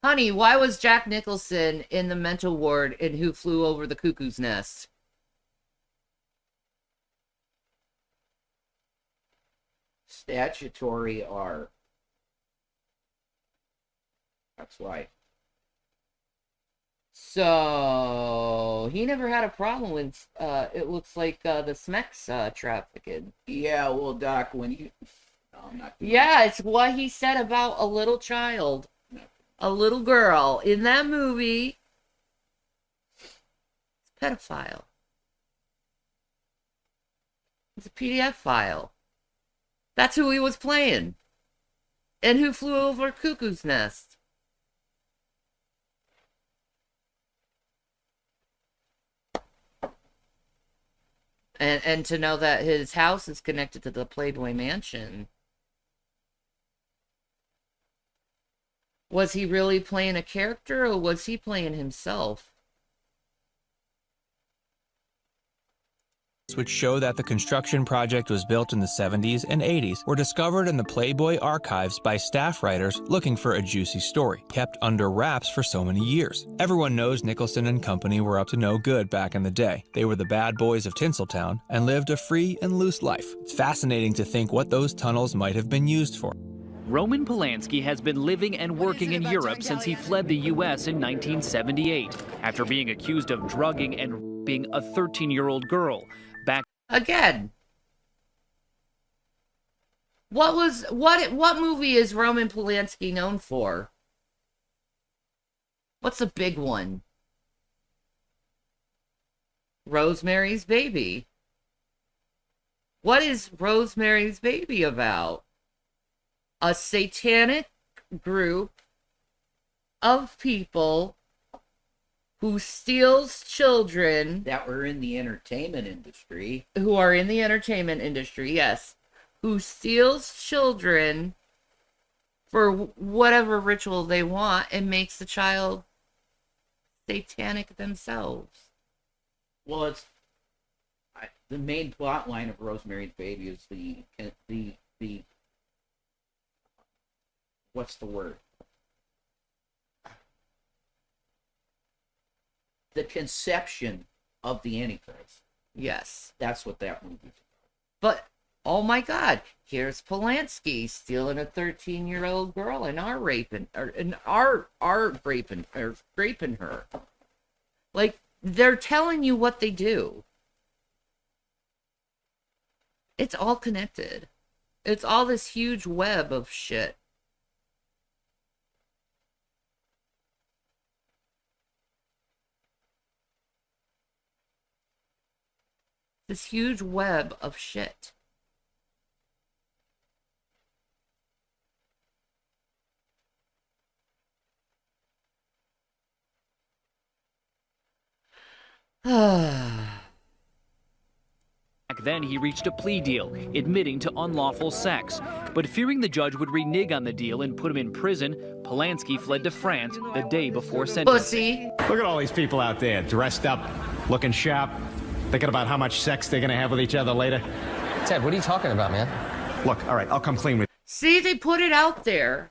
Honey, why was Jack Nicholson in the mental ward in Who Flew Over the Cuckoo's Nest? Statutory R. That's why. So he never had a problem with it looks like the Smex trafficking. Yeah, well, Doc, when you... No, I'm not... Yeah, it's what he said about a little child. A little girl in that movie. It's a pedophile. It's a PDF file. That's who he was playing. And Who Flew Over Cuckoo's Nest. And to know that his house is connected to the Playboy Mansion. Was he really playing a character, or was he playing himself? which show that the construction project was built in the 70s and 80s were discovered in the Playboy archives by staff writers looking for a juicy story, kept under wraps for so many years. Everyone knows Nicholson and company were up to no good back in the day. They were the bad boys of Tinseltown and lived a free and loose life. It's fascinating to think what those tunnels might have been used for. Roman Polanski has been living and working in Europe since he fled the U.S. in 1978 after being accused of drugging and raping a 13-year-old girl. Back again. What movie is Roman Polanski known for? What's a big one? Rosemary's Baby. What is Rosemary's Baby about? A satanic group of people who steals children that were in the entertainment industry. Who are in the entertainment industry, yes. Who steals children for whatever ritual they want and makes the child satanic themselves. Well, it's the main plot line of Rosemary's Baby is the what's the word? The conception of the Antichrist. Yes. That's what that movie is. But, oh my God, here's Polanski stealing a 13-year-old girl and raping her. Like, they're telling you what they do. It's all connected. It's all this huge web of shit. This huge web of shit. Back then, he reached a plea deal, admitting to unlawful sex. But fearing the judge would renege on the deal and put him in prison, Polanski fled to France the day before sentencing. Pussy. Look at all these people out there, dressed up, looking sharp, thinking about how much sex they're gonna have with each other later. Ted, what are you talking about, man? Look, all right, I'll come clean with See, they put it out there.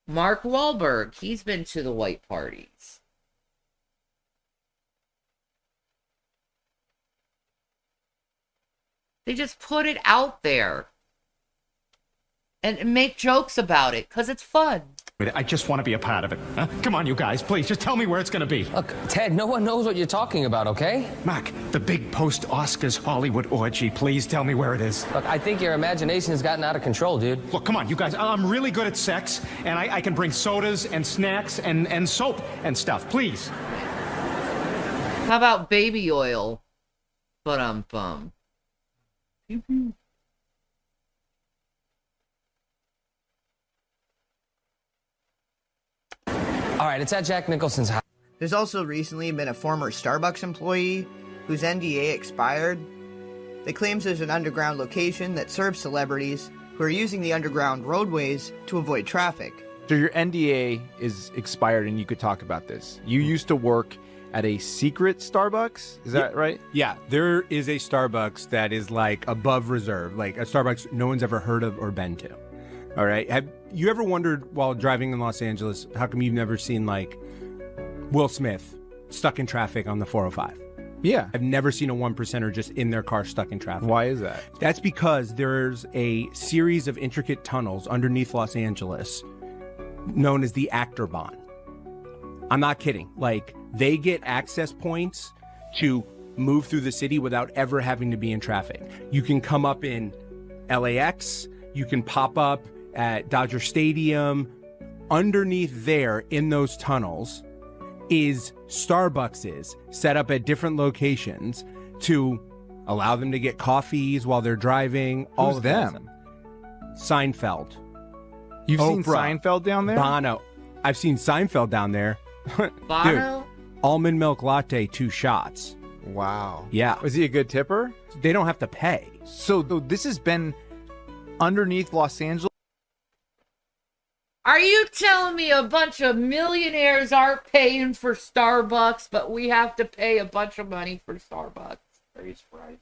Mark Wahlberg, he's been to the white parties. They just put it out there and make jokes about it because it's fun. I just want to be a part of it. Huh? Come on, you guys, please, just tell me where it's going to be. Look, Ted, no one knows what you're talking about, okay? Mark, the big post-Oscars Hollywood orgy. Please tell me where it is. Look, I think your imagination has gotten out of control, dude. Look, come on, you guys. I'm really good at sex, and I can bring sodas and snacks and soap and stuff. Please. How about baby oil? Bum. All right, it's at Jack Nicholson's house. There's also recently been a former Starbucks employee whose NDA expired that claims there's an underground location that serves celebrities who are using the underground roadways to avoid traffic. So your NDA is expired and you could talk about this. You used to work at a secret Starbucks, is that right? Yeah, there is a Starbucks that is like above reserve, like a Starbucks no one's ever heard of or been to. All right. Have you ever wondered while driving in Los Angeles, how come you've never seen like Will Smith stuck in traffic on the 405? Yeah. I've never seen a 1%er just in their car stuck in traffic. Why is that? That's because there's a series of intricate tunnels underneath Los Angeles known as the Actorbahn. I'm not kidding. Like, they get access points to move through the city without ever having to be in traffic. You can come up in LAX, you can pop up at Dodger Stadium. Underneath there in those tunnels is Starbuckses set up at different locations to allow them to get coffees while they're driving. All Who's of them? Seinfeld. You've seen Oprah, Seinfeld down there? Bono. I've seen Seinfeld down there. Bono? Dude, almond milk latte, 2 shots. Wow. Yeah. Was he a good tipper? They don't have to pay. So this has been underneath Los Angeles? Are you telling me a bunch of millionaires aren't paying for Starbucks, but we have to pay a bunch of money for Starbucks? Very surprised.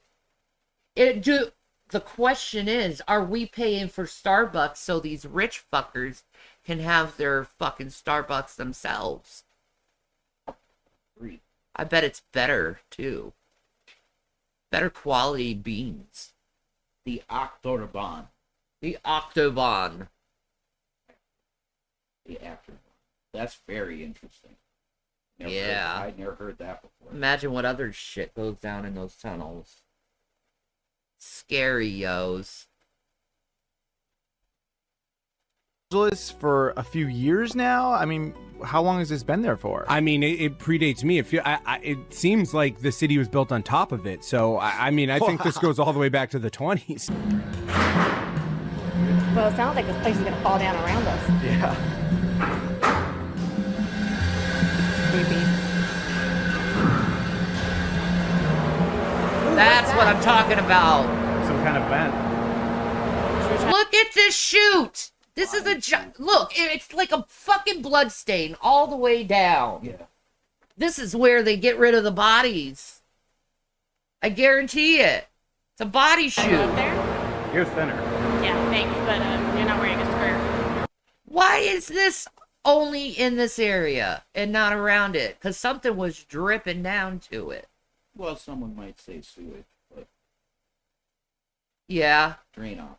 The question is, are we paying for Starbucks so these rich fuckers can have their fucking Starbucks themselves? I bet it's better, too. Better quality beans. The Octobahn. The Octobahn. The Octobahn. That's very interesting. I'd never heard that before. Imagine what other shit goes down in those tunnels. Scary, yos. For a few years now? I mean, how long has this been there for? I mean, it predates me. It seems like the city was built on top of it. So, I think this goes all the way back to the 20s. Well, it sounds like this place is going to fall down around us. Yeah. That's what I'm talking about. Some kind of vent. Look at this chute. This is look, it's like a fucking blood stain all the way down. Yeah. This is where they get rid of the bodies. I guarantee it. It's a body chute. You're thinner. Yeah, thanks, but you're not wearing a skirt. Why is this only in this area and not around it? Because something was dripping down to it. Well, someone might say sewage, but yeah. Drain off.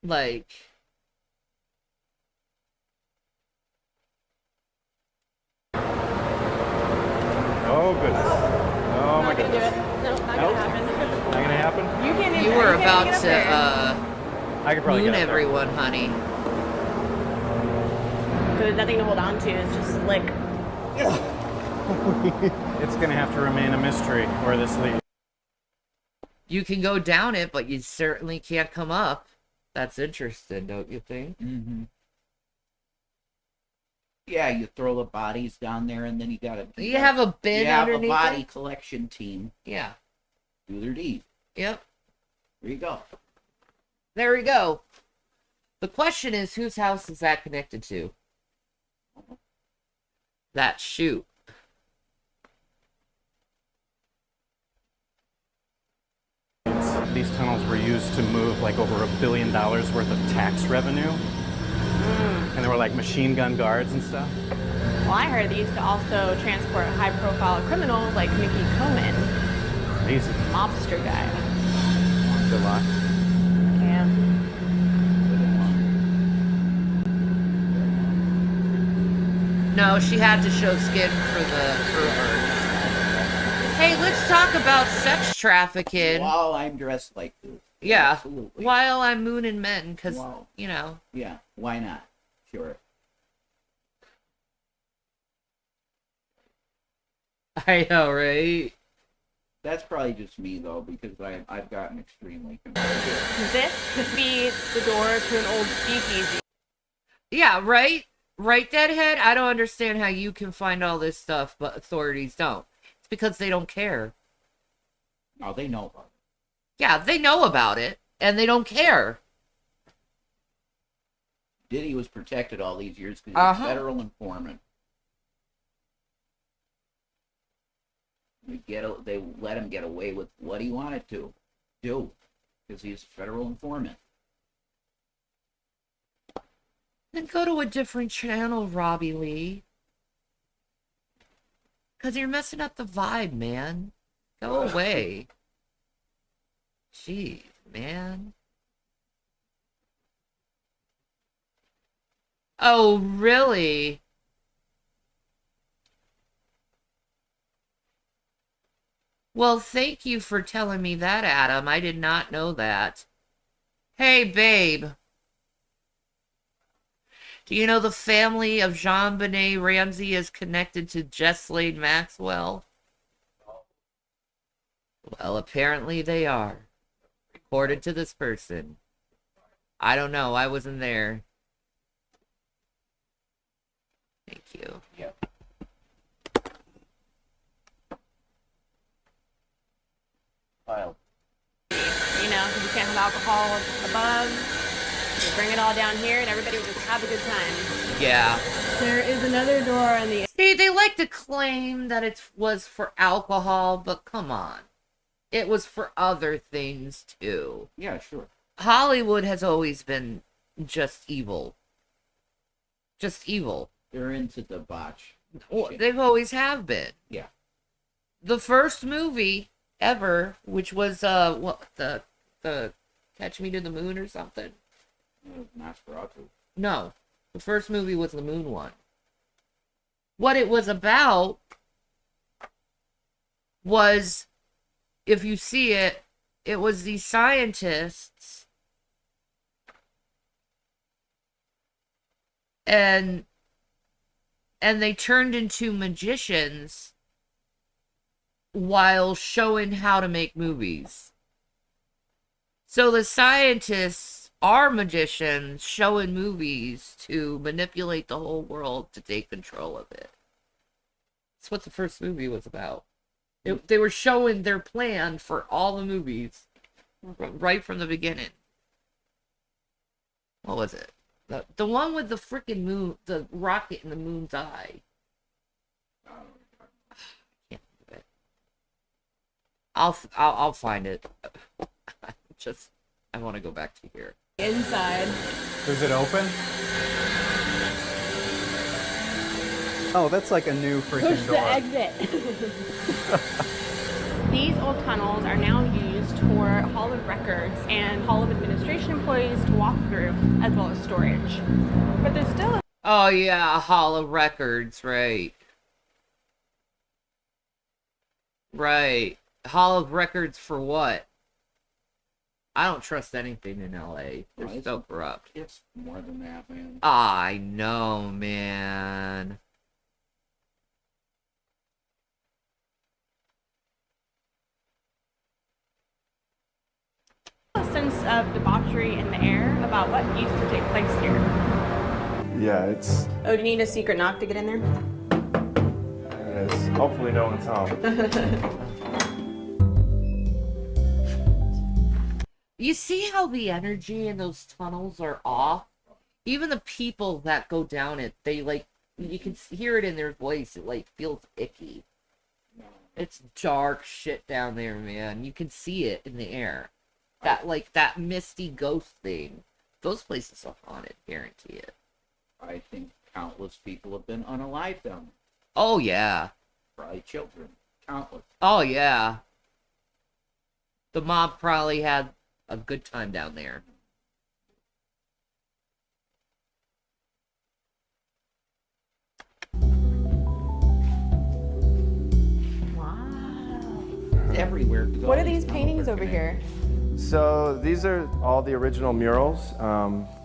Like, Oh, goodness. Oh, my Not gonna do goodness. it. No, not gonna happen. Not going to happen? You can't even. you were can't about get up to there. I could probably moon get up there. everyone, honey. There's nothing to hold on to. It's just slick. It's going to have to remain a mystery where this leads. You can go down it, but you certainly can't come up. That's interesting, don't you think? Mm-hmm. Yeah, you throw the bodies down there, and then you gotta... You have a bin underneath a body it? collection team. Yeah. Do their deed. Yep. There you go. There we go. The question is, whose house is that connected to? That chute. These tunnels were used to move like over $1 billion worth of tax revenue. And there were like machine gun guards and stuff. Well, I heard they used to also transport high-profile criminals like Mickey Coman. Crazy. Mobster guy. still locked? Yeah. No, she had to show skin for the perverts. Hey, let's talk about sex trafficking. While I'm dressed like this. Yeah. Absolutely. While I'm mooning men, because, Wow. you know. Yeah, why not? Sure. I know, right? That's probably just me, though, because I've gotten extremely competitive. This could be the door to an old speakeasy. Yeah, right? Right, Deadhead? I don't understand how you can find all this stuff, but authorities don't. It's because they don't care. No, they know about it. Yeah, they know about it, and they don't care. Diddy was protected all these years because he was a federal informant. They let him get away with what he wanted to do because he's a federal informant. Then go to a different channel, Robbie Lee. Because you're messing up the vibe, man. Go away. Jeez, man. Oh, really? Well, thank you for telling me that, Adam. I did not know that. Hey, babe. Do you know the family of Jean-Benet Ramsey is connected to Ghislaine Maxwell? Well, apparently they are. According to this person. I don't know. I wasn't there. Thank you. Yep. File. You know, because you can't have alcohol above. You bring it all down here, and everybody will just have a good time. Yeah. There is another door on the... See, they like to claim that it was for alcohol, but come on. It was for other things, too. Yeah, sure. Hollywood has always been just evil. Just evil. They're into debauch. Well, they've always have been. Yeah. The first movie ever, which was what the Catch Me to the Moon or something. Nosferatu. No, the first movie was the Moon one. What it was about was, if you see it, it was these scientists and they turned into magicians while showing how to make movies. So the scientists are magicians showing movies to manipulate the whole world to take control of it. That's what the first movie was about. They were showing their plan for all the movies right from the beginning. What was it? The one with the freaking moon, the rocket in the moon's eye. Can't do it. I'll find it. I want to go back to here. Inside. Is it open? Oh, that's like a new freaking Push door. the exit. These old tunnels are now used for Hall of Records and Hall of Administration employees to walk through, as well as storage. But there's still... Oh yeah, Hall of Records, right. Right. Hall of Records for what? I don't trust anything in LA. They're so corrupt. It's more than that, man. I know, man. a sense of debauchery in the air about what used to take place here. Yeah, it's... Oh, do you need a secret knock to get in there? There it is. Hopefully no one's home. You see how the energy in those tunnels are off? Even the people that go down it, they like, you can hear it in their voice. It like feels icky. It's dark shit down there, man. You can see it in the air. That like that misty ghost thing. Those places are haunted, guarantee it. I think countless people have been unalived down there. Oh yeah. Probably children. Countless. Oh yeah. The mob probably had a good time down there. Everywhere. What are these paintings over here? So these are all the original murals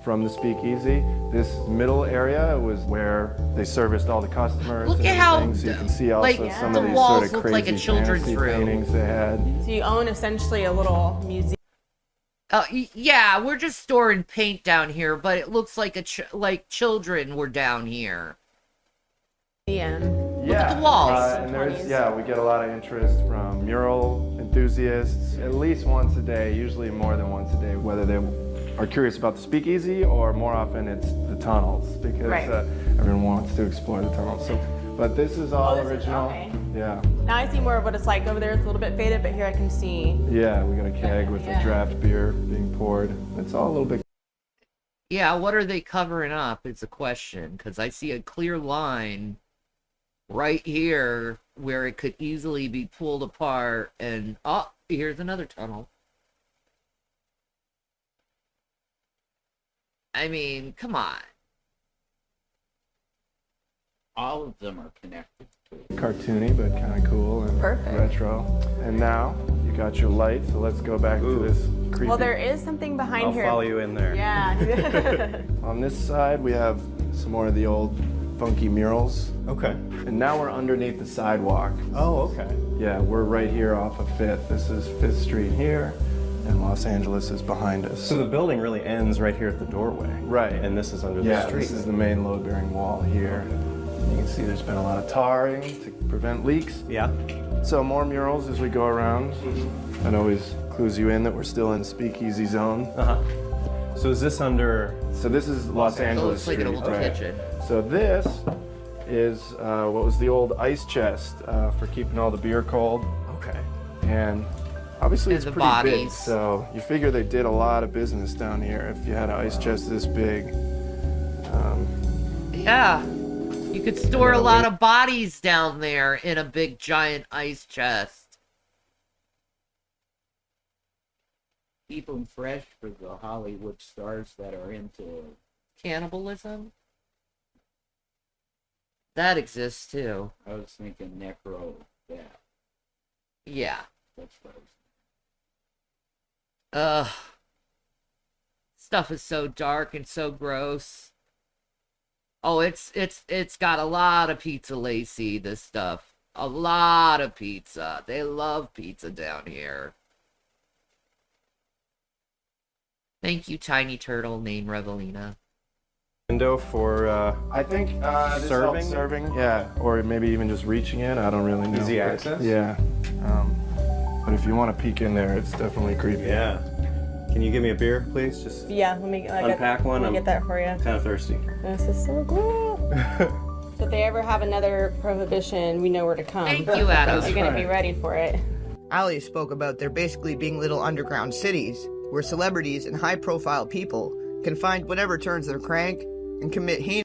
from the Speakeasy. This middle area was where they serviced all the customers. Look and at how, everything. So you can see also like, some the of these walls sort of look crazy like a children's fantasy room. paintings they had. So you own essentially a little museum. Yeah, we're just storing paint down here, but it looks like like children were down here. Yeah. Look at the walls. And we get a lot of interest from mural enthusiasts at least once a day, usually more than once a day, whether they are curious about the Speakeasy or more often it's the tunnels because everyone wants to explore the tunnels. So, but this is all original. Yeah. Now I see more of what it's like over there. It's a little bit faded, but here I can see. Yeah, we got a keg with a draft beer being poured. It's all a little bit. Yeah, what are they covering up is a question, because I see a clear line right here where it could easily be pulled apart, and here's another tunnel. I mean, come on. All of them are connected to Cartoony, but kind of cool and retro. And now you got your light, so let's go back to this creepy. Well, there is something behind here. I'll follow you in there. Yeah. On this side, we have some more of the old funky murals. Okay. And now we're underneath the sidewalk. Oh, okay. Yeah, we're right here off of 5th. This is 5th Street here, and Los Angeles is behind us. So the building really ends right here at the doorway. Right. And this is under the Yeah, street. this is the main load-bearing wall here. You can see there's been a lot of tarring to prevent leaks. Yeah. So more murals as we go around. That always clues you in that we're still in Speakeasy zone. Uh-huh. So is this under... So this is Los Angeles Looks like an Street, old right? kitchen. So this is what was the old ice chest for keeping all the beer cold. Okay. And obviously it's the pretty big, bodies. so you figure they did a lot of business down here if you had an ice chest this big. Yeah. You could store a lot of bodies down there in a big giant ice chest. keep them fresh for the Hollywood stars that are into cannibalism. That exists too. I was thinking necro. Yeah. Yeah. That's what I was Ugh. Stuff is so dark and so gross. Oh, it's got a lot of pizza, Lacey, this stuff. A lot of pizza. They love pizza down here. Thank you, tiny turtle named Revelina. Window for I think serving, yeah, or maybe even just reaching in. I don't really know. Easy but, access? Yeah. But if you want to peek in there, it's definitely creepy. Yeah. Can you give me a beer, please? Just Yeah, let me unpack one. Let me get that for you. Kind of thirsty. This is so cool. If they ever have another prohibition, we know where to come. Thank you, Adam. You're gonna be ready for it. Ali spoke about there basically being little underground cities where celebrities and high-profile people can find whatever turns their crank and commit heinous.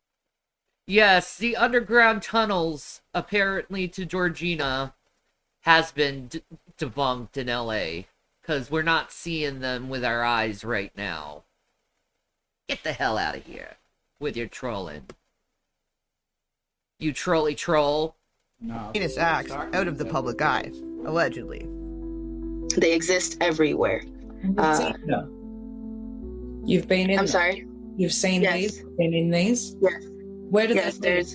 Yes, the underground tunnels, apparently to Georgina, has been debunked in LA. Because we're not seeing them with our eyes right now. Get the hell out of here with your trolling. You trolly troll. No. Heinous acts out of the public eye, allegedly. They exist everywhere. You've been in. I'm sorry. You've seen these. Been in these. Yes. Where do they?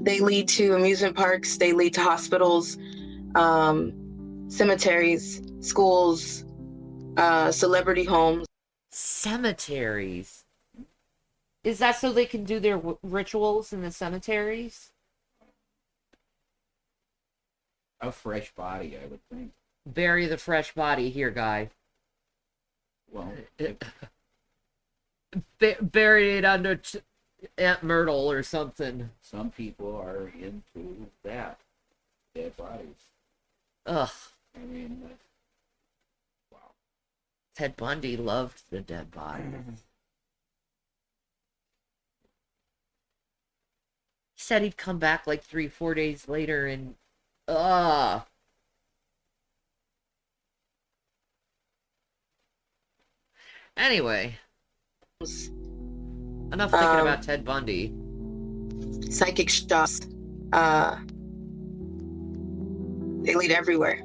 They lead to amusement parks. They lead to hospitals, cemeteries, schools, celebrity homes. Cemeteries. Is that so they can do their rituals in the cemeteries? A fresh body, I would think. Bury the fresh body here, guy. Well, bury it under Aunt Myrtle or something. Some people are into that. Dead bodies. Ugh. I mean, wow. Ted Bundy loved the dead body. He said he'd come back like 3-4 days later and Anyway. Enough thinking about Ted Bundy. Psychic shots. They lead everywhere.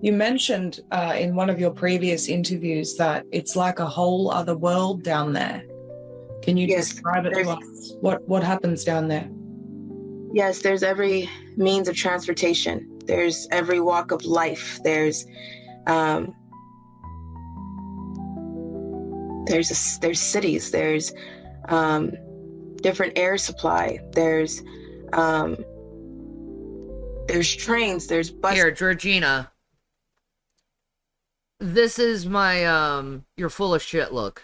You mentioned in one of your previous interviews that it's like a whole other world down there. Can you describe it to us? What happens down there? Yes, there's every means of transportation. There's every walk of life. There's cities. There's different air supply. There's trains. There's buses. Here, Georgina. This is my you're full of shit look.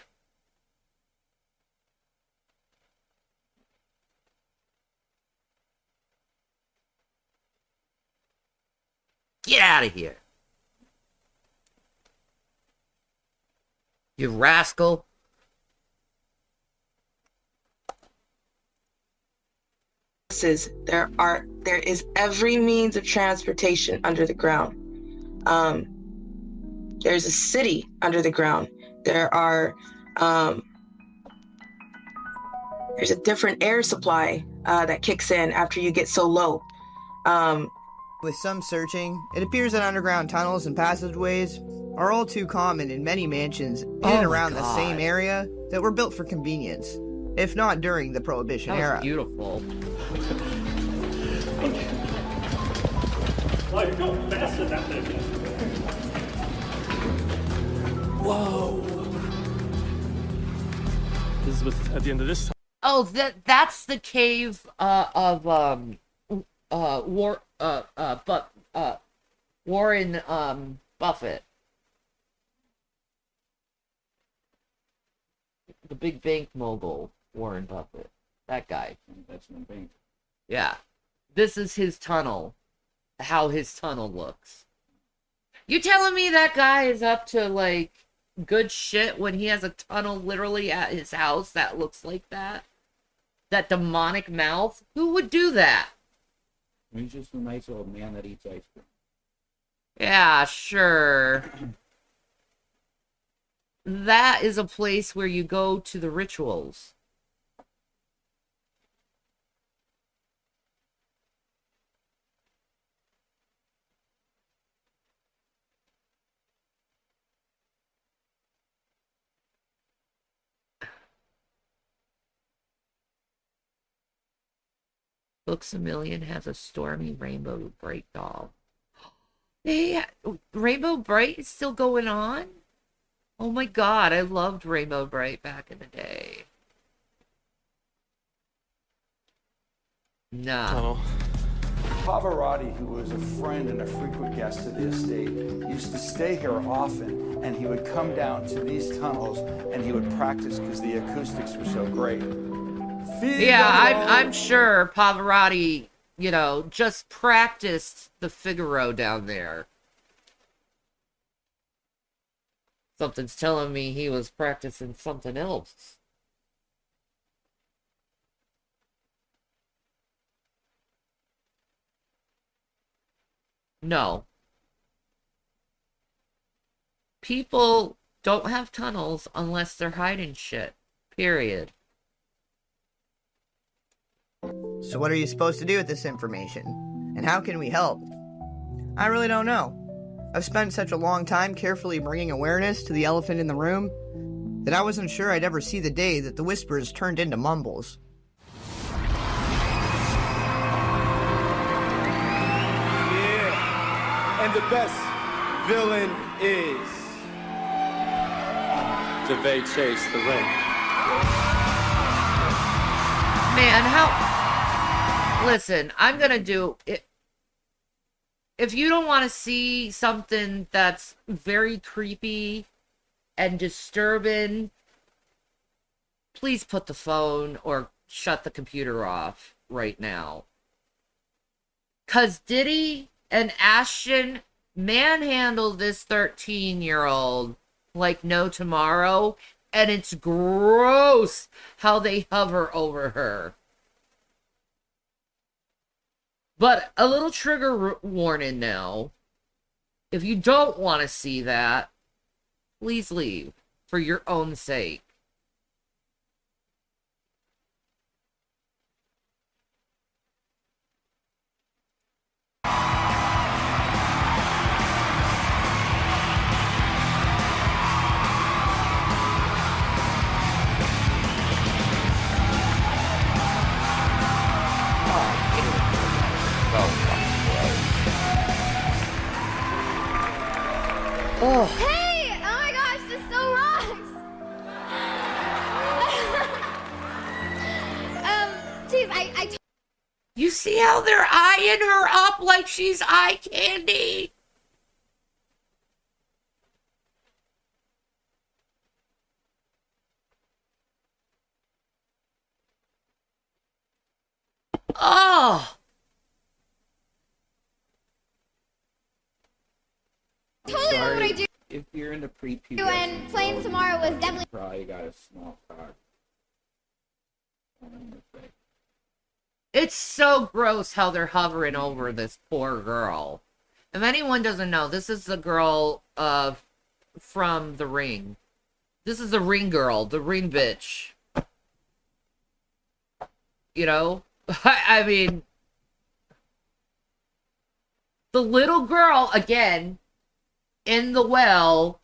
Get out of here. You rascal. There is every means of transportation under the ground. There's a city under the ground. There's a different air supply that kicks in after you get so low. With some searching, it appears that underground tunnels and passageways are all too common in many mansions in and around the same area that were built for convenience, if not during the Prohibition era. Beautiful. Wow, you're going faster than that thing. Whoa. This is what's at the end of this. Oh, that's the cave of Warren Buffett. The big bank mogul, Warren Buffett. That guy. Investment bank. Yeah. This is his tunnel. How his tunnel looks. You telling me that guy is up to, like, good shit when he has a tunnel literally at his house that looks like that? That demonic mouth? Who would do that? He's just a nice old man that eats ice cream. Yeah, sure. That is a place where you go to the rituals. Books A Million has a Stormy Rainbow Bright doll. Hey, Rainbow Bright is still going on? Oh my god, I loved Rainbow Bright back in the day. Nah. Pavarotti, who was a friend and a frequent guest of the estate, used to stay here often, and he would come down to these tunnels and he would practice because the acoustics were so great. Yeah, I'm sure Pavarotti, you know, just practiced the Figaro down there. Something's telling me he was practicing something else. No. People don't have tunnels unless they're hiding shit. Period. So what are you supposed to do with this information? And how can we help? I really don't know. I've spent such a long time carefully bringing awareness to the elephant in the room that I wasn't sure I'd ever see the day that the whispers turned into mumbles. Yeah, and the best villain is... Devay Chase the Ring. Man, how... Listen, I'm gonna do it. If you don't want to see something that's very creepy and disturbing, please put the phone or shut the computer off right now. 'Cause Diddy and Ashton manhandled this 13-year-old like no tomorrow, and it's gross how they hover over her. But a little trigger warning now. If you don't want to see that, please leave. for your own sake. Oh. Hey! Oh my gosh, this so rocks! Geez, You see how they're eyeing her up like she's eye candy? Oh! totally know what I do. If you're into pre-pubescent, And playing tomorrow was definitely. probably got a small cock. It's so gross how they're hovering over this poor girl. If anyone doesn't know, this is the girl from The Ring. This is the Ring girl, the Ring bitch. You know? I mean, the little girl, again, in the well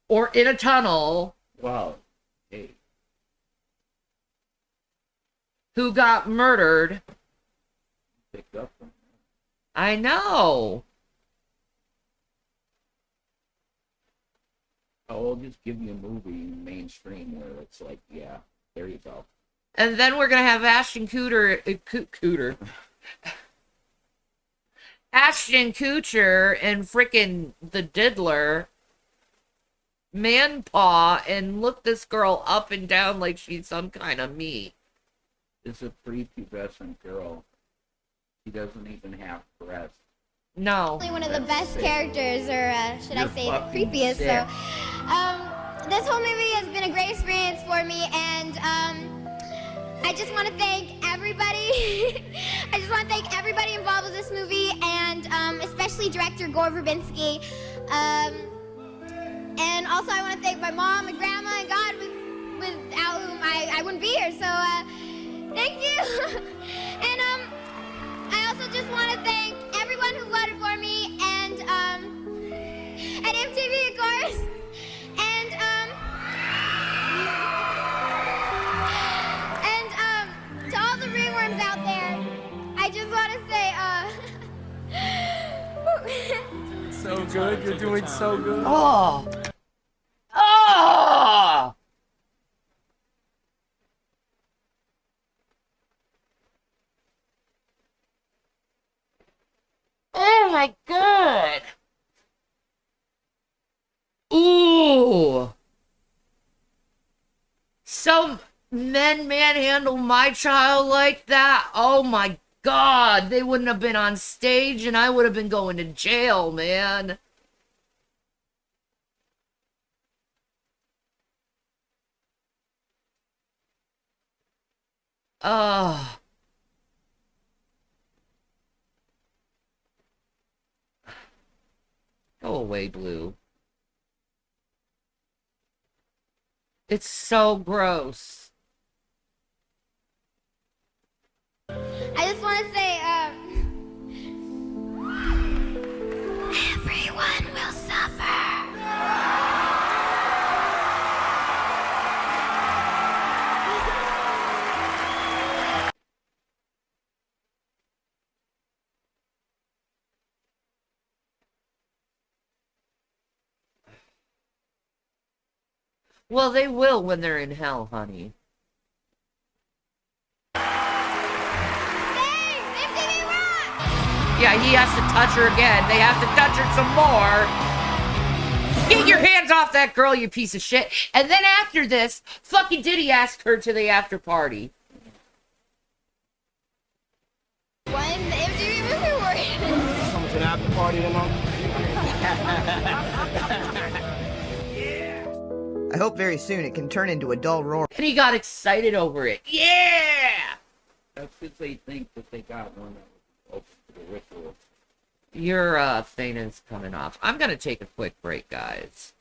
or in a tunnel. Wow. Hey. Who got murdered. Picked up from I know. I'll just give you a movie mainstream where it's like, yeah, there you go. And then we're going to have Ashton Kutcher Ashton Kutcher and frickin' the Diddler man paw and look this girl up and down like she's some kind of meat. It's a prepubescent girl. She doesn't even have breasts. No. One of the best characters, or should I say, the creepiest. sick. So, this whole movie has been a great experience for me, and I just want to thank everybody. I just want to thank everybody involved with this movie, and especially director Gore Verbinski. And also, I want to thank my mom and grandma and God, without whom I wouldn't be here. So, thank you. And I also just want to thank everyone who voted for me, and at MTV, of course, and to all the ringworms out there. I just want to say, So good. You're doing so good. Oh. Oh. Oh my God. Ooh. Some men manhandle my child like that. Oh my God. They wouldn't have been on stage and I would have been going to jail, man. Oh. Go away, Blue. It's so gross. I just want to say, everyone will suffer. Well, they will when they're in hell, honey. Yeah, he has to touch her again. They have to touch her some more. Get your hands off that girl, you piece of shit. And then after this, fucking Diddy asked her to the after party. When the MTV movie award. Coming to the after party tonight. I hope very soon it can turn into a dull roar. And he got excited over it. Yeah! That's because they think that they got one that was open to the ritual. Your thing is coming off. I'm gonna take a quick break, guys.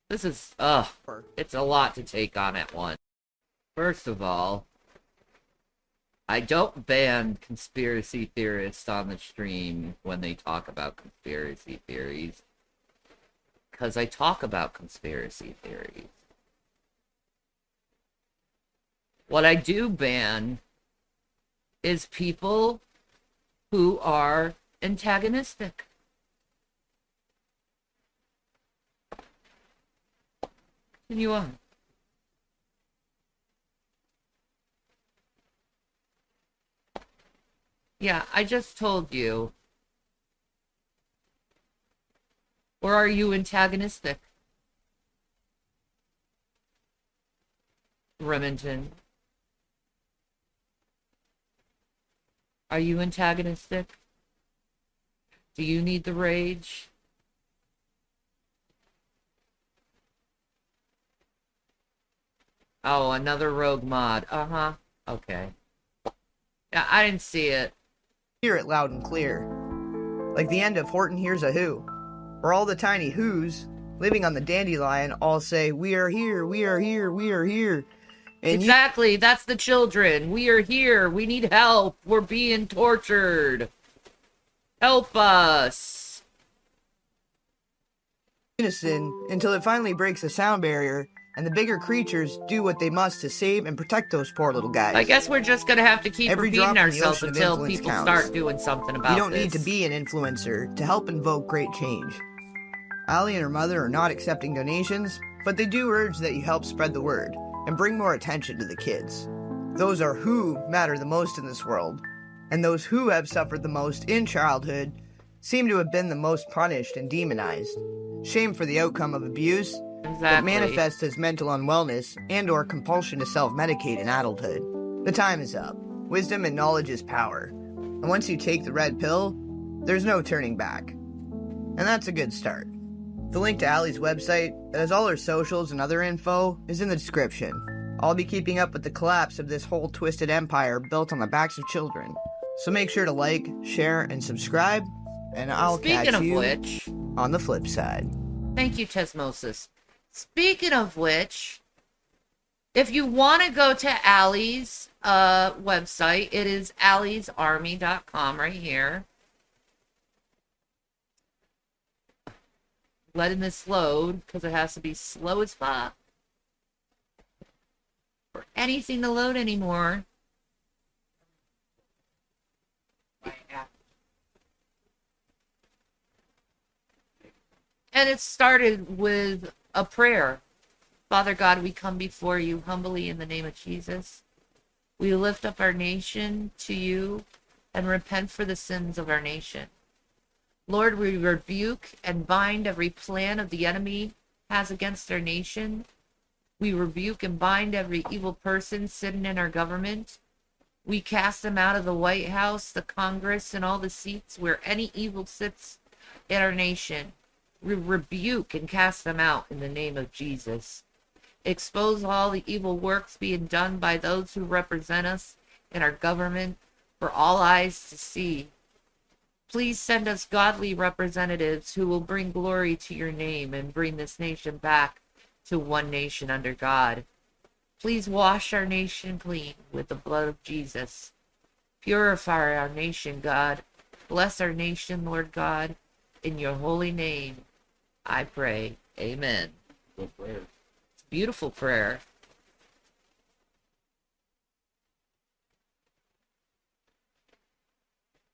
This is, it's a lot to take on at once. First of all, I don't ban conspiracy theorists on the stream when they talk about conspiracy theories. Because I talk about conspiracy theories. What I do ban is people who are antagonistic. Continue on. Yeah, I just told you. Or are you antagonistic? Remington. Are you antagonistic? Do you need the rage? Oh, another rogue mod. Uh-huh. Okay. Yeah, I didn't see it. Hear it loud and clear. Like the end of Horton Hears a Who, where all the tiny who's living on the dandelion all say, "We are here, we are here, we are here." And exactly, that's the children. We are here. We need help. We're being tortured. Help us. Unison until it finally breaks the sound barrier and the bigger creatures do what they must to save and protect those poor little guys. I guess we're just gonna have to keep Every drop repeating in the ourselves ocean of until influence people counts. start doing something about You don't this. need to be an influencer to help invoke great change. Allie and her mother are not accepting donations, but they do urge that you help spread the word and bring more attention to the kids. Those are who matter the most in this world, and those who have suffered the most in childhood seem to have been the most punished and demonized. Shame for the outcome of abuse that manifests as mental unwellness and or compulsion to self-medicate in adulthood. The time is up. Wisdom and knowledge is power. And once you take the red pill, there's no turning back. And that's a good start. The link to Allie's website, that has all her socials and other info, is in the description. I'll be keeping up with the collapse of this whole twisted empire built on the backs of children. So make sure to like, share, and subscribe, and I'll catch you on the flip side. Thank you, Tesmosis. Speaking of which, if you want to go to Allie's website, it is alliesarmy.com right here. Letting this load, because it has to be slow as fuck for anything to load anymore. And it started with a prayer. Father God, we come before you humbly in the name of Jesus. We lift up our nation to you and repent for the sins of our nation. Lord, we rebuke and bind every plan of the enemy has against our nation. We rebuke and bind every evil person sitting in our government. We cast them out of the White House, the Congress, and all the seats where any evil sits in our nation. We rebuke and cast them out in the name of Jesus. Expose all the evil works being done by those who represent us in our government for all eyes to see. Please send us godly representatives who will bring glory to your name and bring this nation back to one nation under God. Please wash our nation clean with the blood of Jesus. Purify our nation, God. Bless our nation, Lord God. In your holy name, I pray. Amen. Good prayer. It's a beautiful prayer.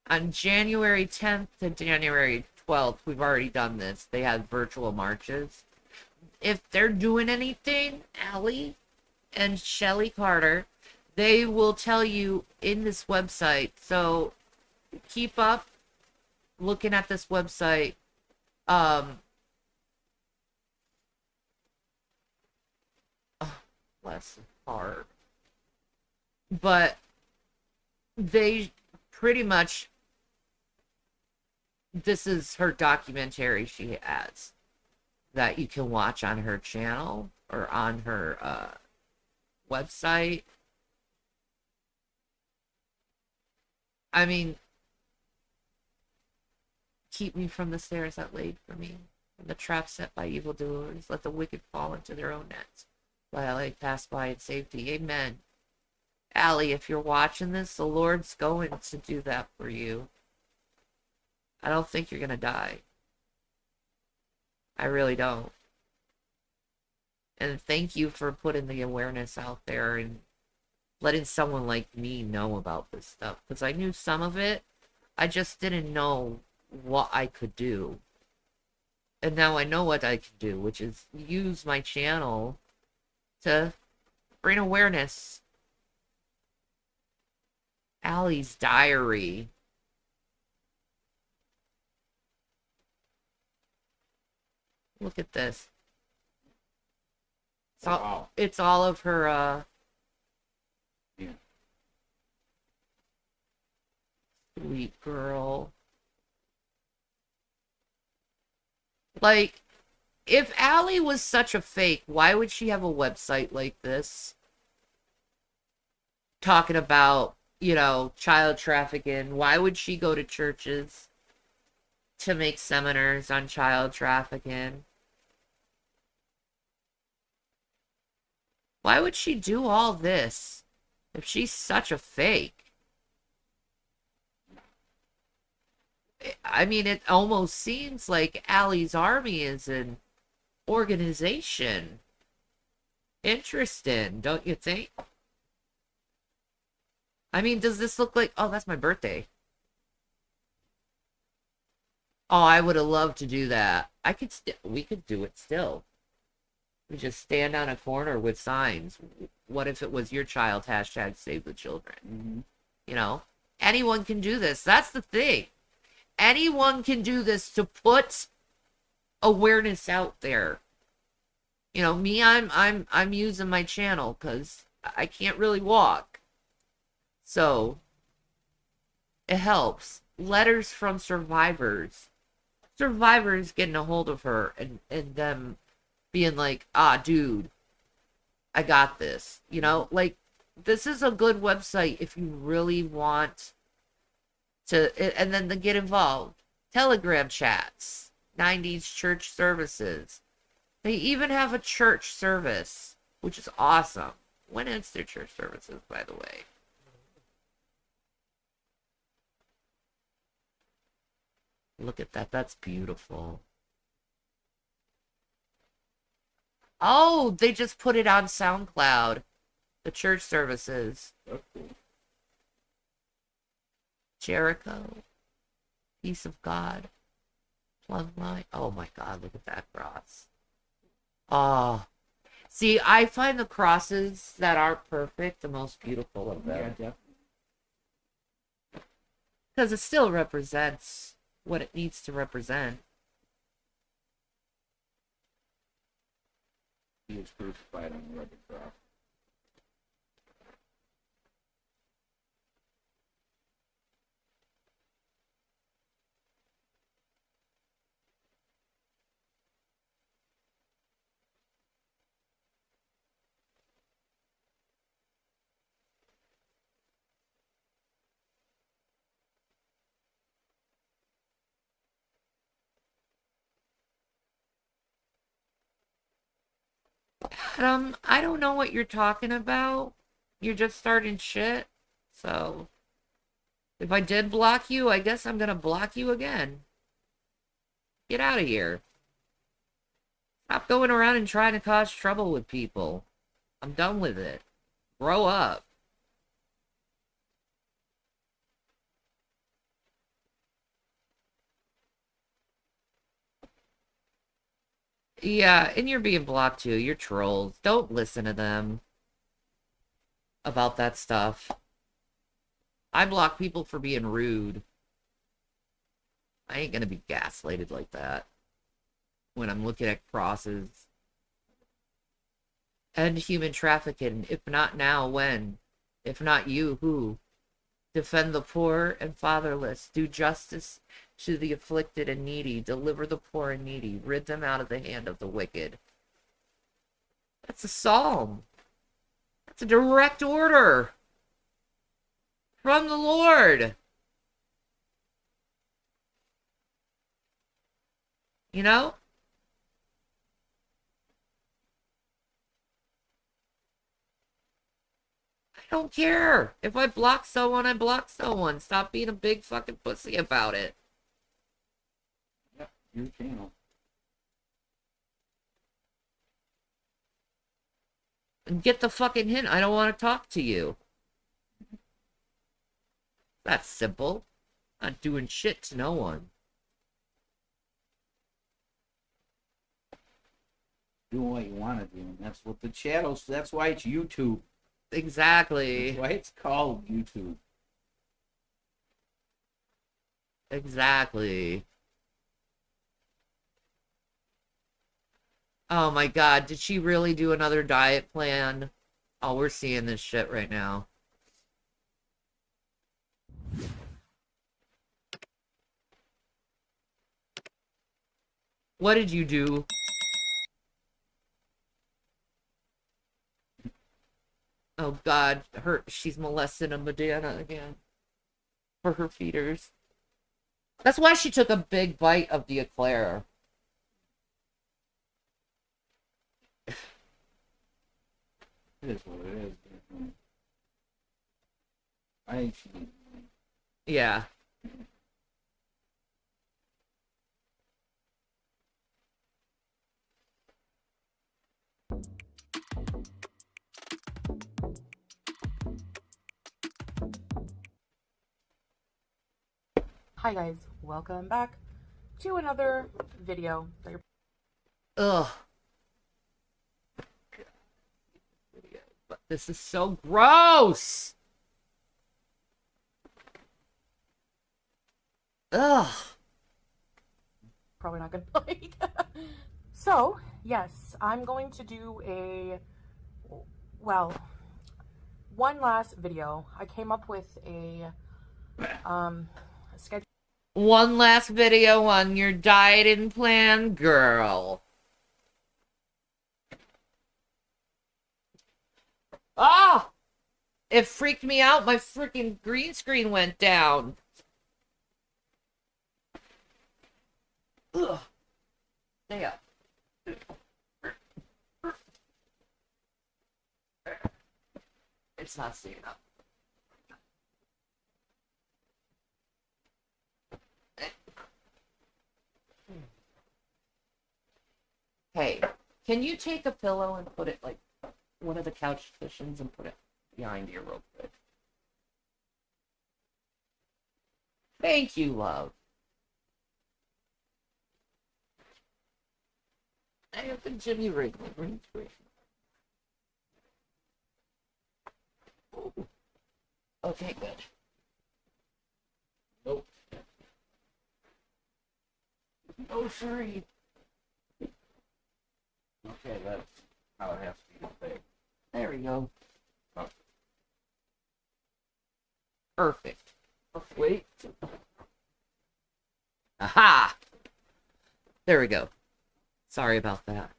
On January 10th to January 12th, we've already done this. They had virtual marches. If they're doing anything, Allie and Shelly Carter, they will tell you in this website. So keep up looking at this website. Less hard. But they pretty much, this is her documentary she has that you can watch on her channel or on her website. I mean, Keep Me from the Stairs That Laid for Me. And the trap set by evildoers, let the wicked fall into their own nets. While I pass by in safety. Amen. Allie, if you're watching this, the Lord's going to do that for you. I don't think you're going to die. I really don't. And thank you for putting the awareness out there and letting someone like me know about this stuff. Because I knew some of it. I just didn't know what I could do. And now I know what I can do, which is use my channel to bring awareness. Allie's diary. Look at this. It's all of her, Yeah. Sweet girl. Like, if Allie was such a fake, why would she have a website like this? Talking about, you know, child trafficking. Why would she go to churches to make seminars on child trafficking? Why would she do all this if she's such a fake? I mean, it almost seems like Allie's Army is an organization. Interesting, don't you think? I mean, does this look like... Oh, that's my birthday. Oh, I would have loved to do that. We could do it still. We just stand on a corner with signs. What if it was your child? Hashtag save the children. Mm-hmm. You know? Anyone can do this. That's the thing. Anyone can do this to put awareness out there. You know, me, I'm using my channel because I can't really walk. So it helps. Letters from survivors. Survivors getting a hold of her and them being like, ah, dude, I got this. You know, like, this is a good website if you really want to, and then to get involved. Telegram chats, 90s church services. They even have a church service, which is awesome. When is their church services, by the way? Look at that. That's beautiful. Oh, they just put it on SoundCloud. The church services. Jericho. Peace of God. Plum line. Oh my God, look at that cross. Oh. See, I find the crosses that aren't perfect the most beautiful of them. Yeah, definitely. Because it still represents what it needs to represent. He was crucified on the rugged cross. I don't know what you're talking about. You're just starting shit. So, if I did block you, I guess I'm gonna block you again. Get out of here. Stop going around and trying to cause trouble with people. I'm done with it. Grow up. Yeah, and you're being blocked too. You're trolls. Don't listen to them about that stuff. I block people for being rude. I ain't gonna be gaslighted like that when I'm looking at crosses. End human trafficking. If not now, when? If not you, who? Defend the poor and fatherless. Do justice to the afflicted and needy. Deliver the poor and needy. Rid them out of the hand of the wicked. That's a psalm. That's a direct order from the Lord. You know? I don't care. If I block someone, I block someone. Stop being a big fucking pussy about it. Yep, your channel. And get the fucking hint. I don't want to talk to you. That's simple. Not doing shit to no one. Doing what you want to do, and that's what the channels. That's why it's YouTube. Exactly. That's why it's called YouTube. Exactly. Oh my god, did she really do another diet plan? Oh, we're seeing this shit right now. What did you do? Oh god, she's molesting a Madonna again. For her feeders. That's why she took a big bite of the eclair. It is what it is. I think she. Yeah. Hi guys, welcome back to another video. Ugh. But this is so gross! Ugh. Probably not gonna like. So, yes, I'm going to do one last video. I came up with a schedule. One last video on your dieting plan, girl. Ah! It freaked me out. My freaking green screen went down. Ugh. Stay up. It's not staying up. Hey, can you take a pillow and put it, like, one of the couch cushions and put it behind you real quick? Thank you, love. I have the Jimmy Wrigley green screen. Okay, good. Nope. Oh, sorry. Okay, that's how it has to be today. There we go. Oh. Perfect. Wait. Aha! There we go. Sorry about that.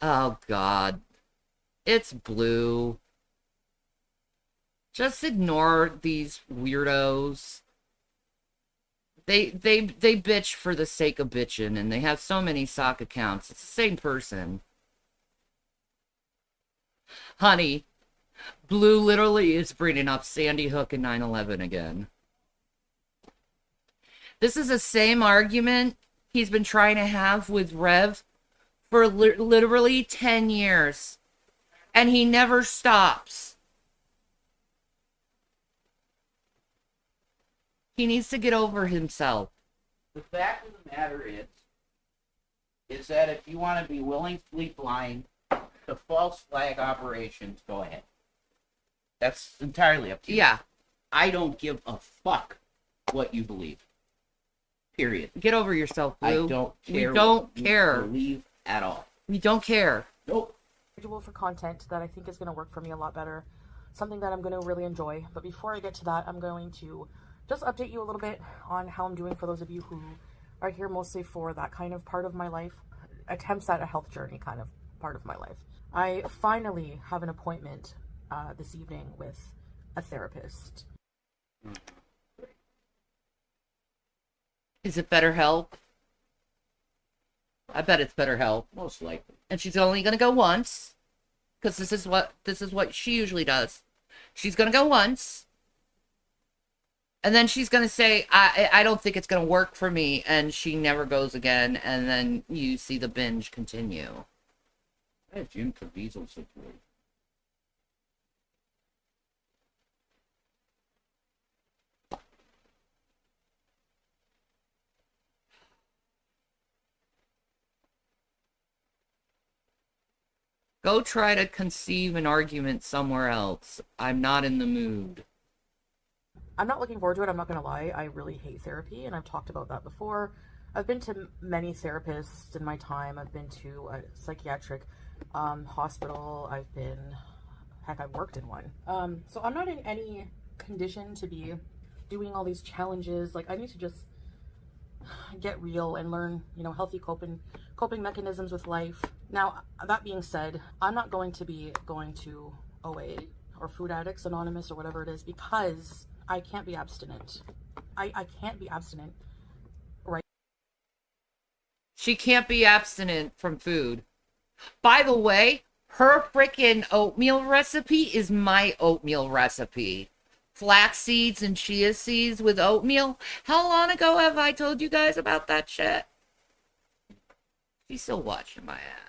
Oh, God. It's blue. Just ignore these weirdos. They bitch for the sake of bitching, and they have so many sock accounts. It's the same person. Honey, blue literally is bringing up Sandy Hook and 9/11 again. This is the same argument he's been trying to have with Rev for literally 10 years. And he never stops. He needs to get over himself. The fact of the matter is that if you want to be willingly blind to false flag operations, go ahead. That's entirely up to you. Yeah. I don't give a fuck what you believe. Period. Get over yourself, Blue. I don't care. We don't what care. You believe at all. We don't care. Nope. For content that I think is going to work for me a lot better. Something that I'm going to really enjoy. But before I get to that, I'm going to just update you a little bit on how I'm doing for those of you who are here mostly for that kind of part of my life. Attempts at a health journey kind of part of my life. I finally have an appointment this evening with a therapist. Is it BetterHelp? I bet it's BetterHelp. Most likely. And she's only gonna go once. Because this is what she usually does. She's gonna go once. And then she's gonna say, I don't think it's gonna work for me, and she never goes again, and then you see the binge continue. I have Jim Caviezel situation. Go try to conceive an argument somewhere else. I'm not in the mood. I'm not looking forward to it, I'm not going to lie. I really hate therapy, and I've talked about that before. I've been to many therapists in my time. I've been to a psychiatric hospital. I've worked in one. So I'm not in any condition to be doing all these challenges. Like, I need to just get real and learn, healthy coping mechanisms with life. Now, that being said, I'm not going to be going to OA or Food Addicts Anonymous or whatever it is, because I can't be abstinent. I can't be abstinent, right? She can't be abstinent from food. By the way, her freaking oatmeal recipe is my oatmeal recipe. Flax seeds and chia seeds with oatmeal. How long ago have I told you guys about that shit? She's still watching my ass.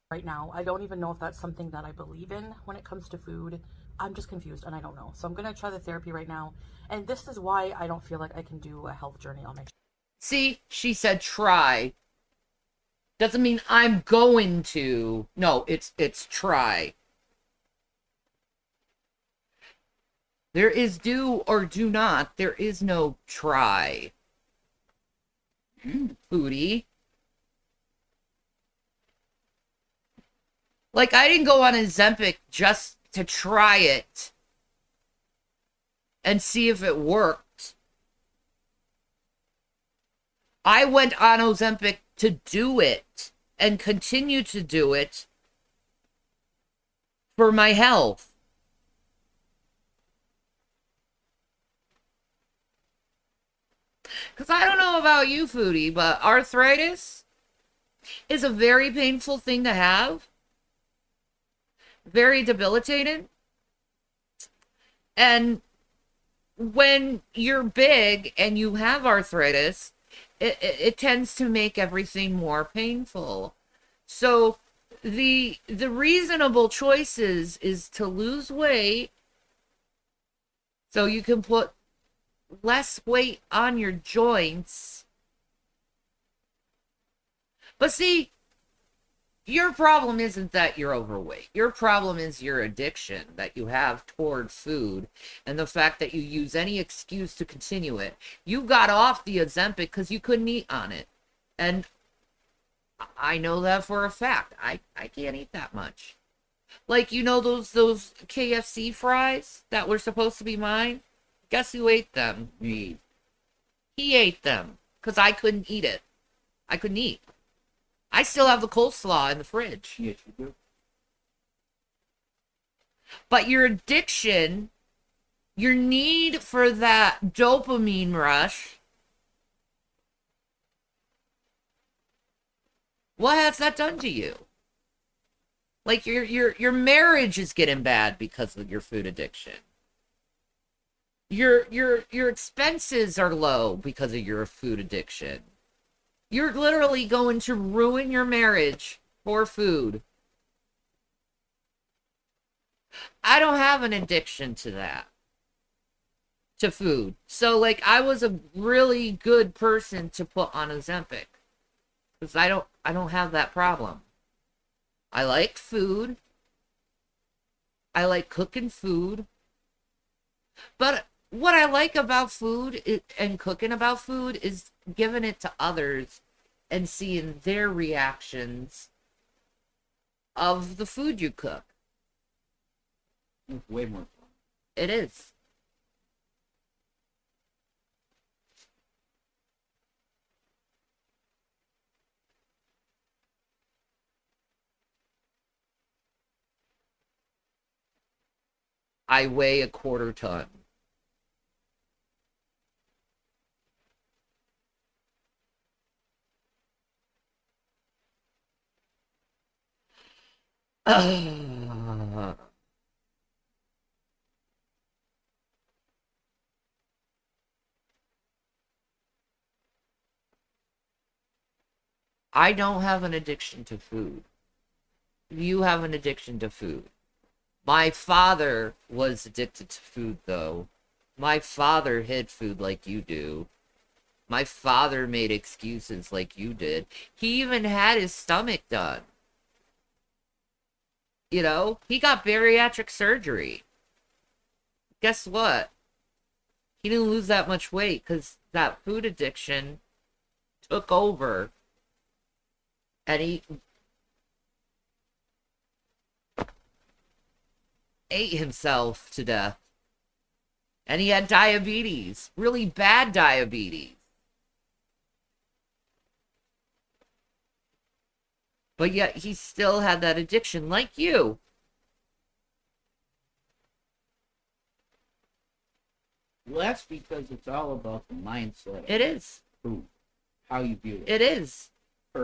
Right now, I don't even know if that's something that I believe in when it comes to food. I'm just confused and I don't know. So I'm gonna try the therapy right now. And this is why I don't feel like I can do a health journey on my. See, she said try. Doesn't mean I'm going to. No, it's try. There is do or do not. There is no try. Foodie. Like, I didn't go on Ozempic just to try it and see if it worked. I went on Ozempic to do it and continue to do it for my health. Because I don't know about you, foodie, but arthritis is a very painful thing to have. Very debilitating. And when you're big and you have arthritis, it tends to make everything more painful. So the reasonable choices is to lose weight so you can put less weight on your joints. But see, your problem isn't that you're overweight. Your problem is your addiction that you have toward food and the fact that you use any excuse to continue it. You got off the Ozempic because you couldn't eat on it. And I know that for a fact. I can't eat that much. Like, those KFC fries that were supposed to be mine? Guess who ate them? Me. He ate them because I couldn't eat it. I couldn't eat. I still have the coleslaw in the fridge. Yes, you do. But your addiction, your need for that dopamine rush, what has that done to you? Like, your marriage is getting bad because of your food addiction. Your expenses are low because of your food addiction. You're literally going to ruin your marriage for food. I don't have an addiction to that. To food. So, like, I was a really good person to put on Ozempic. Because I don't have that problem. I like food. I like cooking food. But what I like about food and cooking about food is giving it to others and seeing their reactions of the food you cook. It's way more fun. It is. I weigh a quarter ton. I don't have an addiction to food. You have an addiction to food. My father was addicted to food, though. My father hid food like you do. My father made excuses like you did. He even had his stomach done. You know, he got bariatric surgery. Guess what? He didn't lose that much weight because that food addiction took over. And he ate himself to death. And he had diabetes. Really bad diabetes. But yet he still had that addiction like you. Well, that's because it's all about the mindset. It is. Food. How you view it. It is.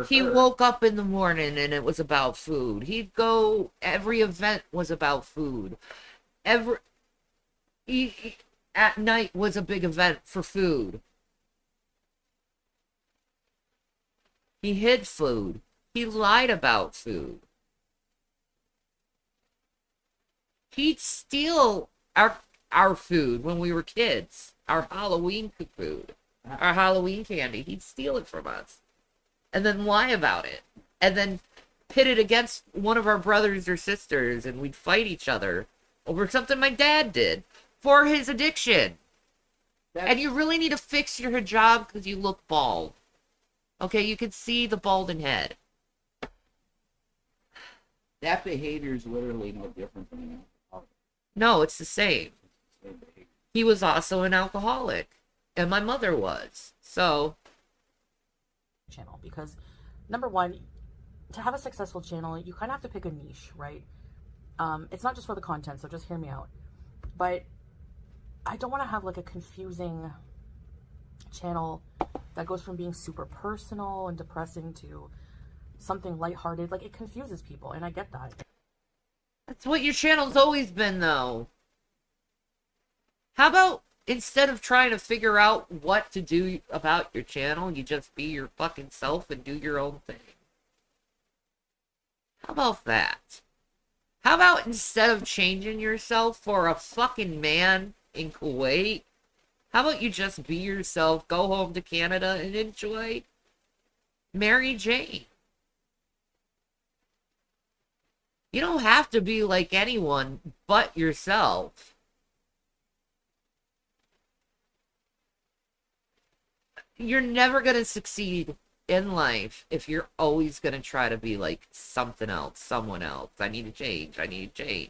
He woke up in the morning and it was about food. He'd go, every event was about food. At night was a big event for food. He hid food. He lied about food. He'd steal our food when we were kids. Our Halloween food. Our Halloween candy. He'd steal it from us. And then lie about it. And then pit it against one of our brothers or sisters. And we'd fight each other over something my dad did for his addiction. And you really need to fix your hijab because you look bald. Okay, you can see the balding head. That behavior is literally no different from an alcoholic. No, it's the same. He was also an alcoholic. And my mother was. So... channel, because number one, to have a successful channel, you kind of have to pick a niche, right? It's not just for the content, so just hear me out. But I don't want to have like a confusing channel that goes from being super personal and depressing to something lighthearted. Like, it confuses people, and I get that. That's what your channel's always been, though. How about instead of trying to figure out what to do about your channel, you just be your fucking self and do your own thing? How about that? How about instead of changing yourself for a fucking man in Kuwait, how about you just be yourself, go home to Canada, and enjoy Mary Jane? You don't have to be like anyone but yourself. You're never going to succeed in life if you're always going to try to be like something else, someone else. I need to change. I need to change.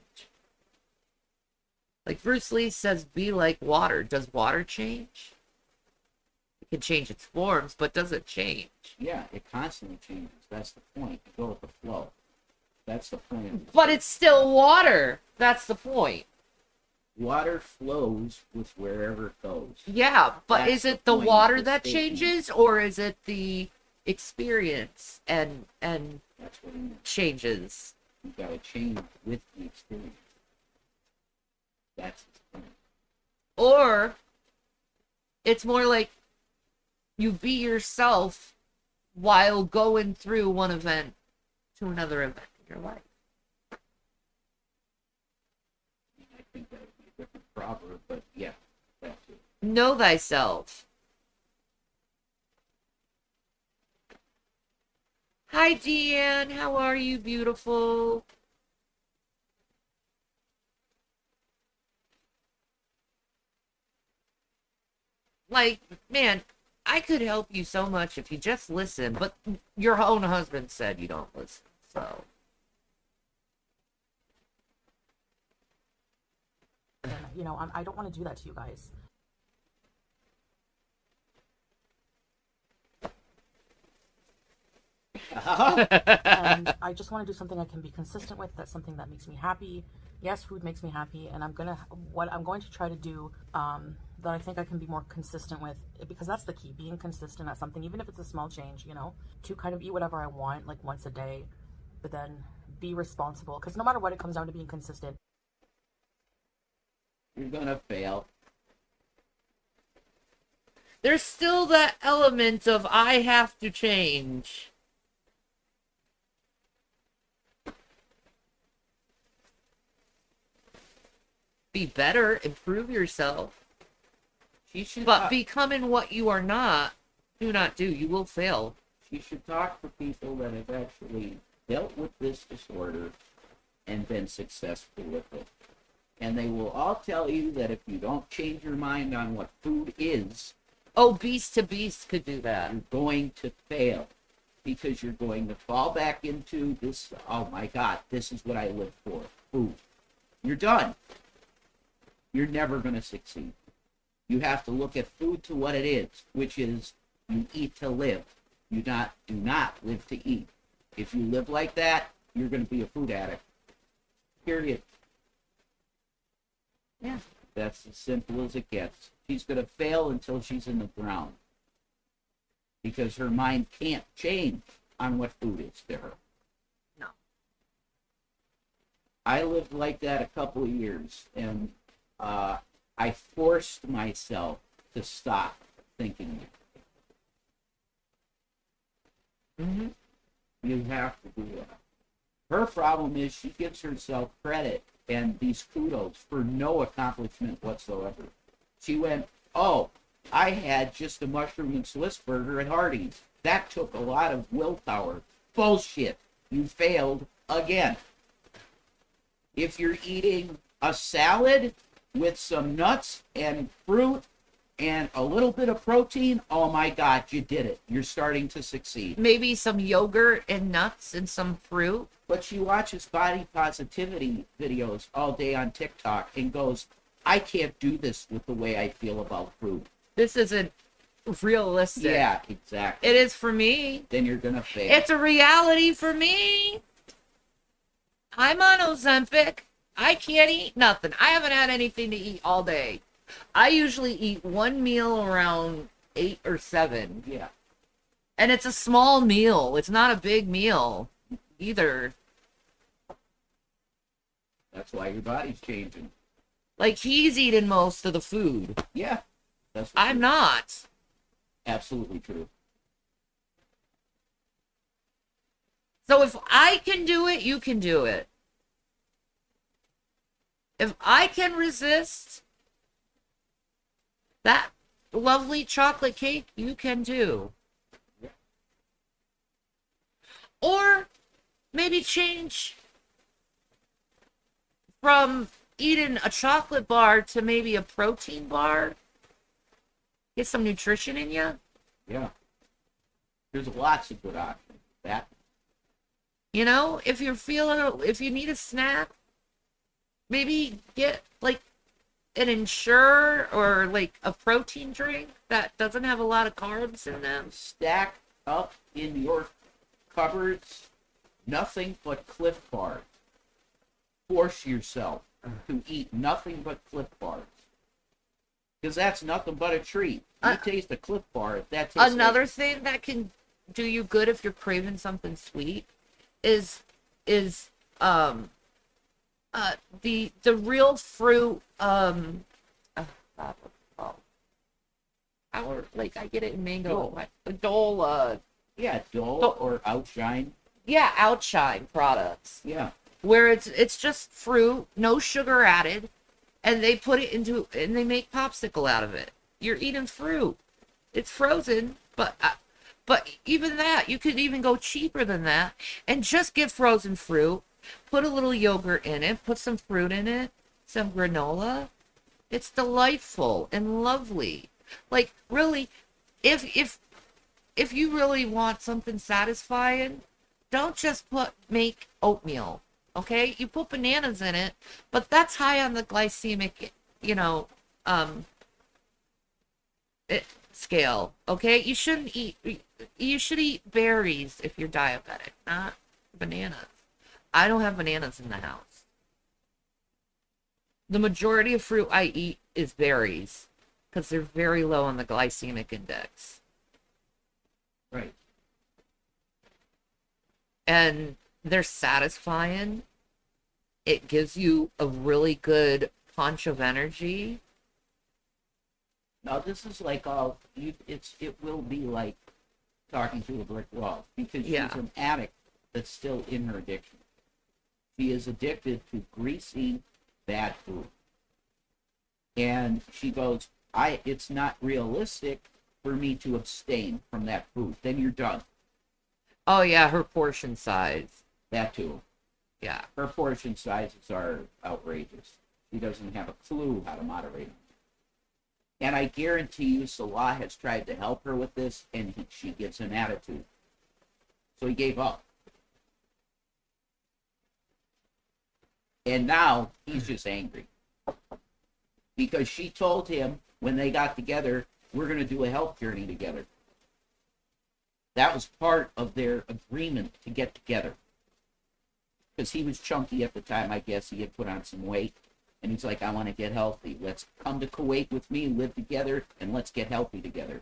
Like Bruce Lee says, be like water. Does water change? It can change its forms, but does it change? Yeah, it constantly changes. That's the point. You go with the flow. That's the point. But it's still water. That's the point. Water flows with wherever it goes. Yeah, but That's is it the point water of the that statement. changes, or is it the experience and That's what it means. changes? You gotta change with the experience. That's the point. Or it's more like you be yourself while going through one event to another event in your life. I think that would be a different proverb, but yeah, that's it. Know thyself. Hi, Deanne. How are you, beautiful? Like, man, I could help you so much if you just listen, but your own husband said you don't listen, so. You know, I don't want to do that to you guys. And I just want to do something I can be consistent with. That's something that makes me happy. Yes, food makes me happy, and what I'm going to try to do that I think I can be more consistent with, because that's the key, being consistent at something, even if it's a small change, you know, to kind of eat whatever I want, like once a day, but then be responsible, because no matter what, it comes down to being consistent. You're gonna fail. There's still that element of I have to change. Be better, improve yourself. But becoming what you are not, do not do. You will fail. She should talk to people that have actually dealt with this disorder and been successful with it. And they will all tell you that if you don't change your mind on what food is, oh, Beast to Beast could do that. You're going to fail, because you're going to fall back into this, oh my God, this is what I live for, food. You're done. You're never going to succeed. You have to look at food to what it is, which is you eat to live. You do not live to eat. If you live like that, you're going to be a food addict. Period. Yeah. That's as simple as it gets. She's going to fail until she's in the ground, because her mind can't change on what food is to her. No. I lived like that a couple of years, and I forced myself to stop thinking that. Mm-hmm. You have to do that. Her problem is she gives herself credit and these kudos for no accomplishment whatsoever. She went, oh, I had just a mushroom and Swiss burger at Hardee's. That took a lot of willpower. Bullshit. You failed again. If you're eating a salad with some nuts and fruit and a little bit of protein, oh my God, you did it. You're starting to succeed. Maybe some yogurt and nuts and some fruit. But she watches body positivity videos all day on TikTok and goes, I can't do this with the way I feel about food. This isn't realistic. Yeah, exactly. It is for me. Then you're going to fail. It's a reality for me. I'm on Ozempic. I can't eat nothing. I haven't had anything to eat all day. I usually eat one meal around 8 or 7. Yeah. And it's a small meal. It's not a big meal either. That's why your body's changing. Like, he's eating most of the food. Yeah. I'm not. Absolutely true. So if I can do it, you can do it. If I can resist that lovely chocolate cake, you can too. Yeah. Or maybe change from eating a chocolate bar to maybe a protein bar. Get some nutrition in you. Yeah. There's lots of good options. That. You know, if you need a snack, maybe get like an Ensure or like a protein drink that doesn't have a lot of carbs in them. Stack up in your cupboards nothing but Cliff Bars. Force yourself to eat nothing but Cliff Bars. Because that's nothing but a treat. You taste a Cliff Bar. That tastes another thing that can do you good if you're craving something sweet is the real fruit like I get it in mango. Dole. Yeah, Dole or Outshine. Yeah, Outshine products. Yeah. Where it's just fruit, no sugar added, and they put it into and they make popsicle out of it. You're eating fruit. It's frozen, but even that, you could even go cheaper than that and just get frozen fruit, put a little yogurt in it, put some fruit in it, some granola. It's delightful and lovely. Like really, if you really want something satisfying, don't just make oatmeal. Okay, you put bananas in it, but that's high on the glycemic, scale, okay? You shouldn't eat, you should eat berries if you're diabetic, not bananas. I don't have bananas in the house. The majority of fruit I eat is berries because they're very low on the glycemic index. Right. And they're satisfying. It gives you a really good punch of energy. Now this is like it will be like talking to a brick wall because she's an addict that's still in her addiction. She is addicted to greasy, bad food. And she goes, it's not realistic for me to abstain from that food. Then you're done. Oh yeah, her portion size. That too. Yeah. Her portion sizes are outrageous. She doesn't have a clue how to moderate them. And I guarantee you Salah has tried to help her with this, and she gives an attitude. So he gave up. And now he's just angry. Because she told him when they got together, we're going to do a health journey together. That was part of their agreement to get together. Because he was chunky at the time, I guess. He had put on some weight. And he's like, I want to get healthy. Let's come to Kuwait with me, live together, and let's get healthy together.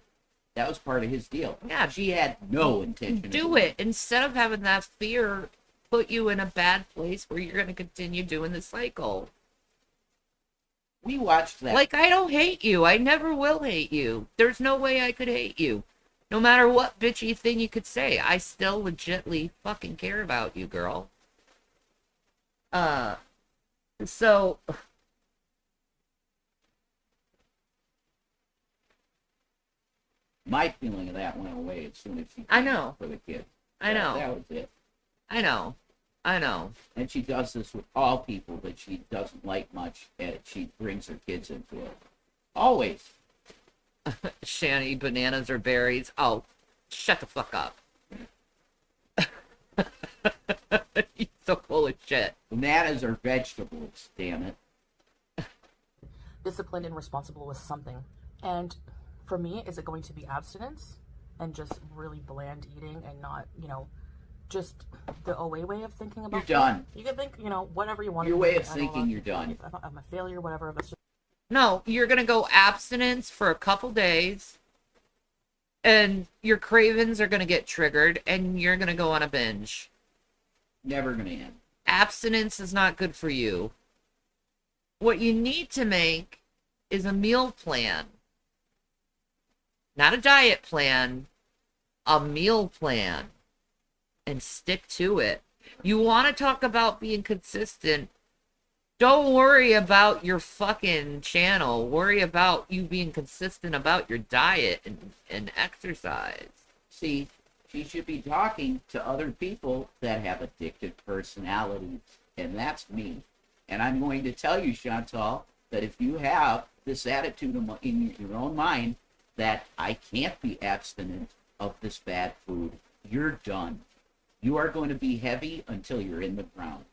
That was part of his deal. Yeah. She had no intention. Do it. Instead of having that fear put you in a bad place where you're going to continue doing the cycle. We watched that. Like, I don't hate you. I never will hate you. There's no way I could hate you. No matter what bitchy thing you could say, I still legitly fucking care about you, girl. So... My feeling of that went away as soon as she I know. For the kids. I know. That was it. I know. I know. And she does this with all people that she doesn't like much, and she brings her kids into it. Always. Shanny, bananas or berries? Oh, shut the fuck up. You're so full of shit. Bananas are vegetables, damn it. Disciplined and responsible with something. And for me, is it going to be abstinence and just really bland eating and not, just the OA way of thinking about You're done. You can think, whatever you want. Your way of thinking, you're done. If I'm a failure, whatever. If it's just... No, you're going to go abstinence for a couple days, and your cravings are going to get triggered, and you're going to go on a binge. Never going to end. Abstinence is not good for you. What you need to make is a meal plan. Not a diet plan, a meal plan. And stick to it. You want to talk about being consistent. Don't worry about your fucking channel. Worry about you being consistent about your diet and exercise. See, she should be talking to other people that have addicted personalities. And that's me. And I'm going to tell you, Chantal, that if you have this attitude in your own mind that I can't be abstinent of this bad food, you're done. You are going to be heavy until you're in the ground.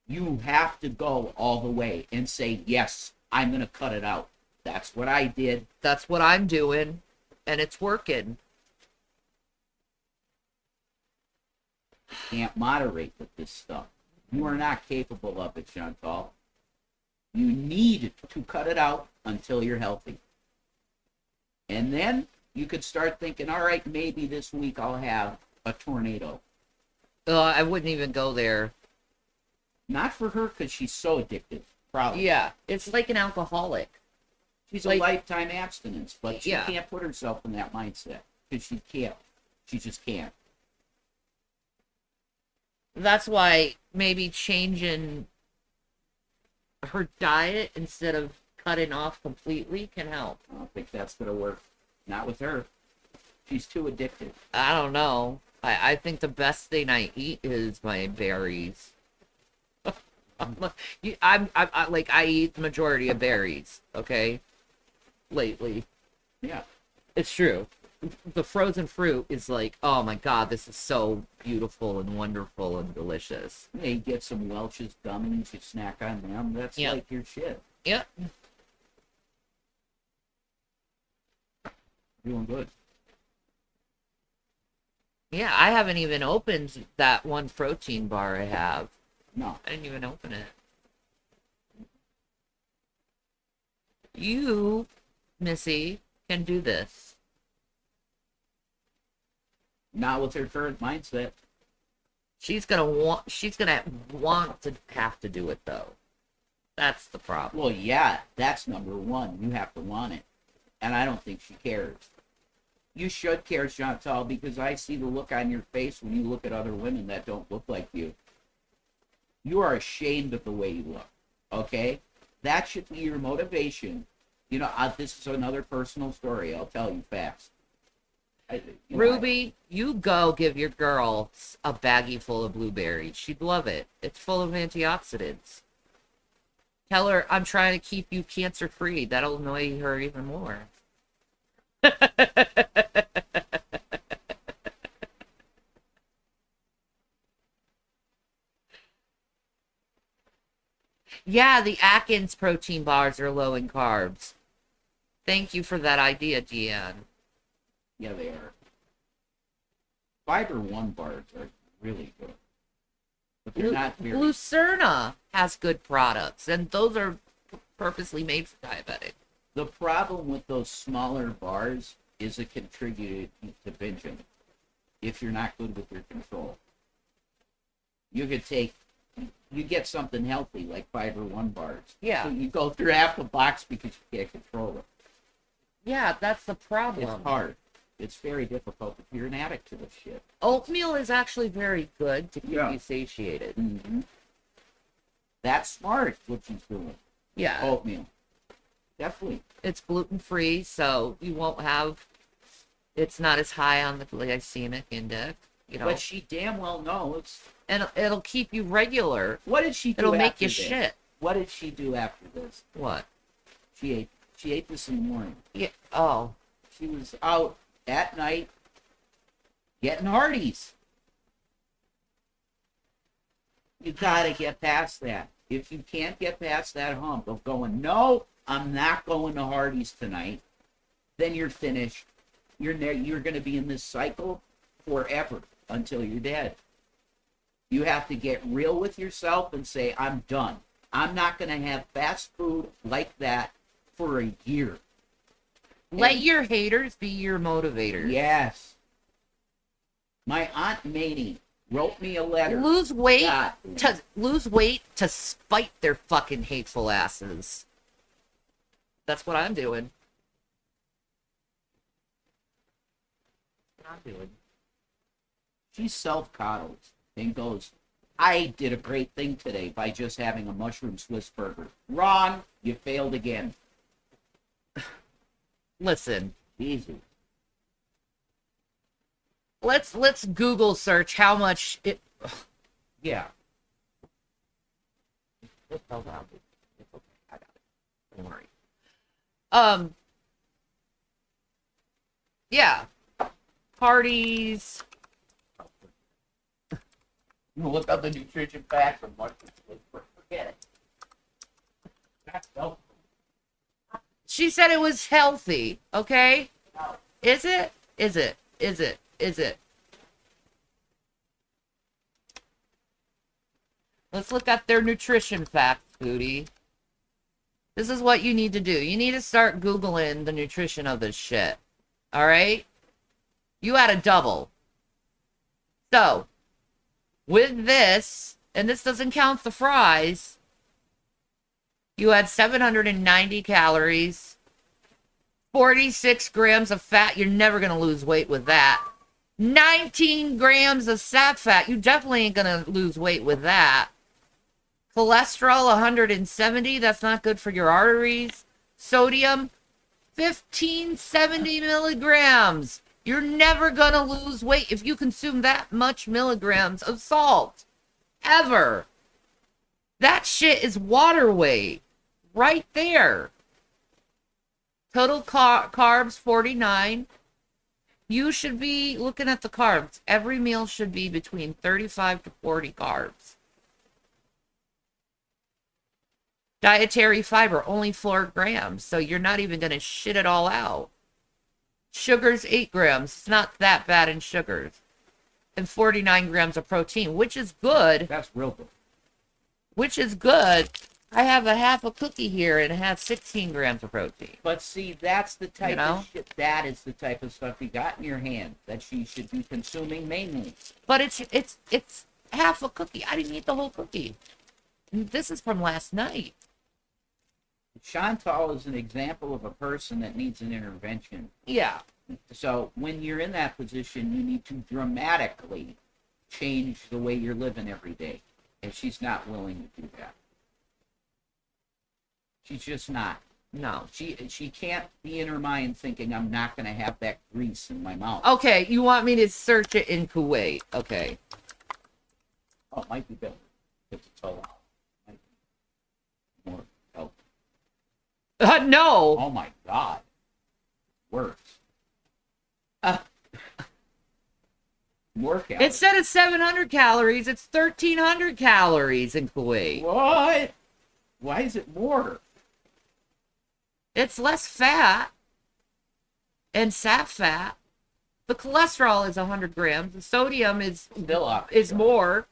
You have to go all the way and say, yes, I'm going to cut it out. That's what I did. That's what I'm doing. And it's working. You can't moderate with this stuff. You are not capable of it, Chantal. You need to cut it out until you're healthy. And then you could start thinking, all right, maybe this week I'll have a tornado. I wouldn't even go there. Not for her, because she's so addicted. Probably. Yeah, it's like an alcoholic. She's like, a lifetime abstinence, but she can't put herself in that mindset. Because she can't. She just can't. That's why maybe changing her diet instead of cutting off completely can help. I don't think that's going to work. Not with her. She's too addicted. I don't know. I think the best thing I eat is my berries. I eat the majority of berries, okay? Lately. Yeah. It's true. The frozen fruit is like, oh my god, this is so beautiful and wonderful and delicious. Yeah, you get some Welch's gummies, you snack on them. That's like your shit. Yep. Doing good. Yeah, I haven't even opened that one protein bar I have. No. I didn't even open it. You, Missy, can do this. Not with her current mindset. She's gonna want to have to do it though. That's the problem. Well, yeah, that's number one. You have to want it. And I don't think she cares. You should care, Chantal, because I see the look on your face when you look at other women that don't look like you. You are ashamed of the way you look, okay? That should be your motivation. You know, this is another personal story. I'll tell you fast. Ruby, you go give your girl a baggie full of blueberries. She'd love it. It's full of antioxidants. Tell her I'm trying to keep you cancer-free. That'll annoy her even more. Yeah, the Atkins protein bars are low in carbs. Thank you for that idea, Deanne. Yeah, they are. Fiber One bars are really good. But they're not very... Lucerna has good products, and those are purposely made for diabetics. The problem with those smaller bars is it contributed to binging if you're not good with your control. You get something healthy like Fiber One bars. Yeah. So you go through half the box because you can't control it. Yeah, that's the problem. It's hard. It's very difficult if you're an addict to this shit. Oatmeal is actually very good to keep you satiated. Mm-hmm. That's smart, what she's doing. Yeah. Oatmeal. Definitely. It's gluten-free, so you won't have... It's not as high on the glycemic index, you know. But she damn well knows. And it'll keep you regular. What did she do It'll make after you this? shit. What did she do after this? What? She ate this in the morning. Yeah. Oh. She was out at night getting Hardee's. You gotta get past that. If you can't get past that hump of going, no, I'm not going to Hardee's tonight, then you're finished. You're going to be in this cycle forever until you're dead. You have to get real with yourself and say, I'm done. I'm not going to have fast food like that for a year. Let your haters be your motivators. Yes. My Aunt Mamie wrote me a letter. Lose weight to spite their fucking hateful asses. That's what I'm doing. What I'm doing. She self-coddles and goes, I did a great thing today by just having a mushroom Swiss burger. Wrong. You failed again. Listen. Easy. Let's Google search how much it... Yeah. Hold on. It's okay. I got it. Don't worry. Yeah. Parties. You look up the nutrition facts of mushroom Swiss burger. Forget it. That's helpful. She said it was healthy, okay? No. Is it? Is it? Is it? Is it? Let's look at their nutrition facts, Booty. This is what you need to do. You need to start Googling the nutrition of this shit. Alright? You had a double. So, with this, and this doesn't count the fries, you had 790 calories, 46 grams of fat. You're never going to lose weight with that. 19 grams of sat fat. You definitely ain't going to lose weight with that. Cholesterol, 170. That's not good for your arteries. Sodium, 1570 milligrams. You're never going to lose weight if you consume that much milligrams of salt. Ever. That shit is water weight. Right there. Total carbs, 49. You should be looking at the carbs. Every meal should be between 35 to 40 carbs. Dietary fiber, only 4 grams. So you're not even going to shit it all out. Sugar's 8 grams. It's not that bad in sugars. And 49 grams of protein, which is good. That's real good. Which is good. I have a half a cookie here and it has 16 grams of protein. But see, that's the type You know? of shit, that is the type of stuff you got in your hand that she should be consuming mainly. But it's half a cookie. I didn't eat the whole cookie. This is from last night. Chantal is an example of a person that needs an intervention. Yeah. So when you're in that position, you need to dramatically change the way you're living every day. And she's not willing to do that. She's just not. No. She can't be in her mind thinking, I'm not going to have that grease in my mouth. Okay, you want me to search it in Kuwait. Okay. Oh, it might be better. If it's all might be more healthy. No. Oh my God. Worse. More calories. Instead of 700 calories, it's 1,300 calories in Kuwait. What? Why is it more? It's less fat and sat fat. The cholesterol is 100 grams. The sodium is still up. Is more.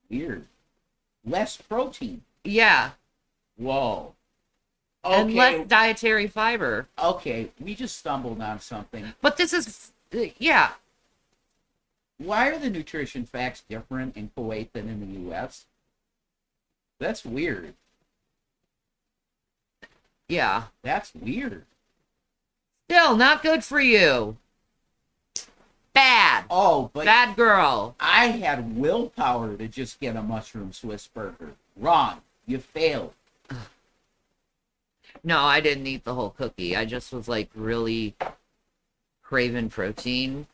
Weird. Less protein. Yeah. Whoa. And less dietary fiber. Okay, we just stumbled on something. But this is, yeah. Why are the nutrition facts different in Kuwait than in the U.S.? That's weird. Yeah. That's weird. Still not good for you. Bad. Oh, but bad girl. I had willpower to just get a mushroom Swiss burger. Wrong. You failed. No, I didn't eat the whole cookie. I just was like really craving protein.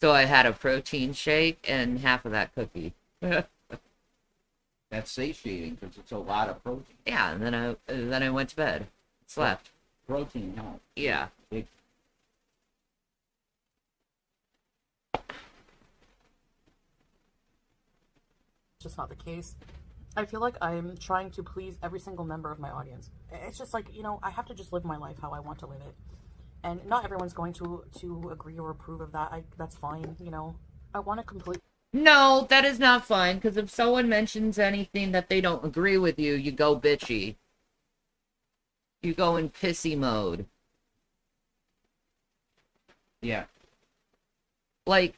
So I had a protein shake and half of that cookie. That's satiating because it's a lot of protein. Yeah, and then I went to bed. Slept. Protein helps. Yeah. Just not the case. I feel like I'm trying to please every single member of my audience. It's just like, you know, I have to just live my life how I want to live it. And not everyone's going to agree or approve of that. That's fine, you know. I want to complete. No, that is not fine, because if someone mentions anything that they don't agree with you, you go bitchy. You go in pissy mode. Yeah. Like,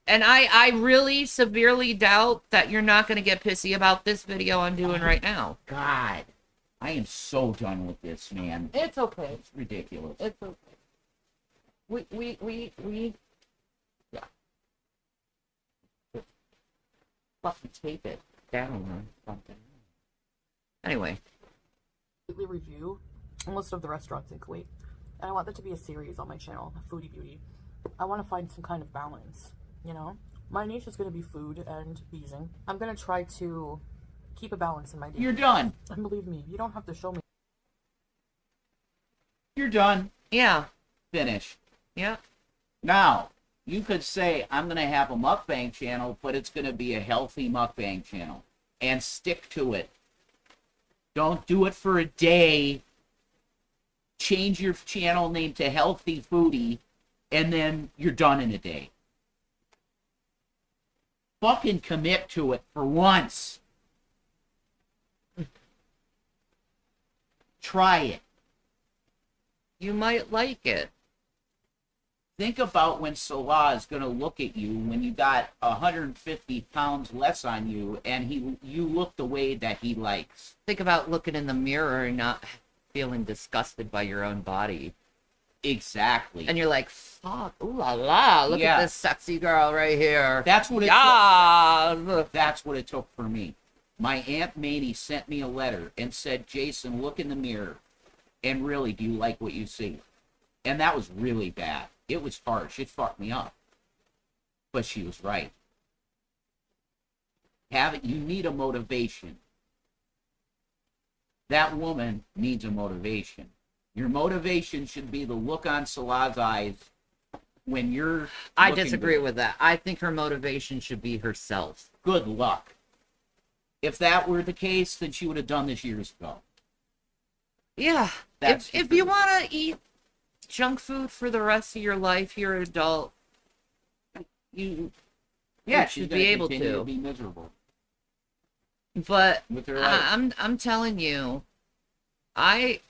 and I really severely doubt that you're not going to get pissy about this video I'm doing right now. God, I am so done with this, man. It's okay. It's ridiculous. It's okay. Yeah. Fucking tape it down or something. Anyway. Review most of the restaurants in Kuwait. And I want that to be a series on my channel, Foodie Beauty. I want to find some kind of balance, you know? My niche is going to be food and beezing. I'm going to try to keep a balance in my day. You're done. And believe me, you don't have to show me. You're done. Yeah. Finish. Yeah. Now, you could say, I'm going to have a mukbang channel, but it's going to be a healthy mukbang channel. And stick to it. Don't do it for a day. Change your channel name to Healthy Foodie, and then you're done in a day. Fucking commit to it for once. Try it. You might like it. Think about when Salah is going to look at you when you got 150 pounds less on you and you look the way that he likes. Think about looking in the mirror and not feeling disgusted by your own body. Exactly. And you're like, fuck, ooh la la, look at this sexy girl right here. That's what it took. That's what it took for me. My Aunt Mamie sent me a letter and said, Jason, look in the mirror and really, do you like what you see? And that was really bad. It was harsh. It fucked me up. But she was right. You need a motivation. That woman needs a motivation. Your motivation should be the look on Salah's eyes when you're I disagree with that. I think her motivation should be herself. Good luck. If that were the case, then she would have done this years ago. Yeah. That's If you want to eat junk food for the rest of your life, you're an adult. You yeah, should be able to to. be miserable. But with her life. I'm telling you, I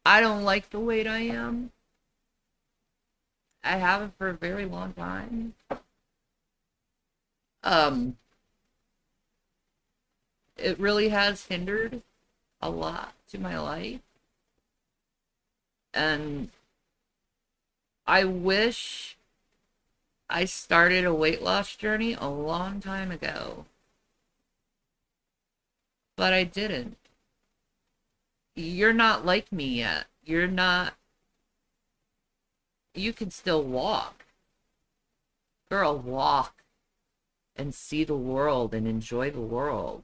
don't like the weight I am. I haven't for a very long time. It really has hindered a lot to my life. And I wish I started a weight loss journey a long time ago. But I didn't. You're not like me yet. You're not. You can still walk. Girl, walk and see the world and enjoy the world.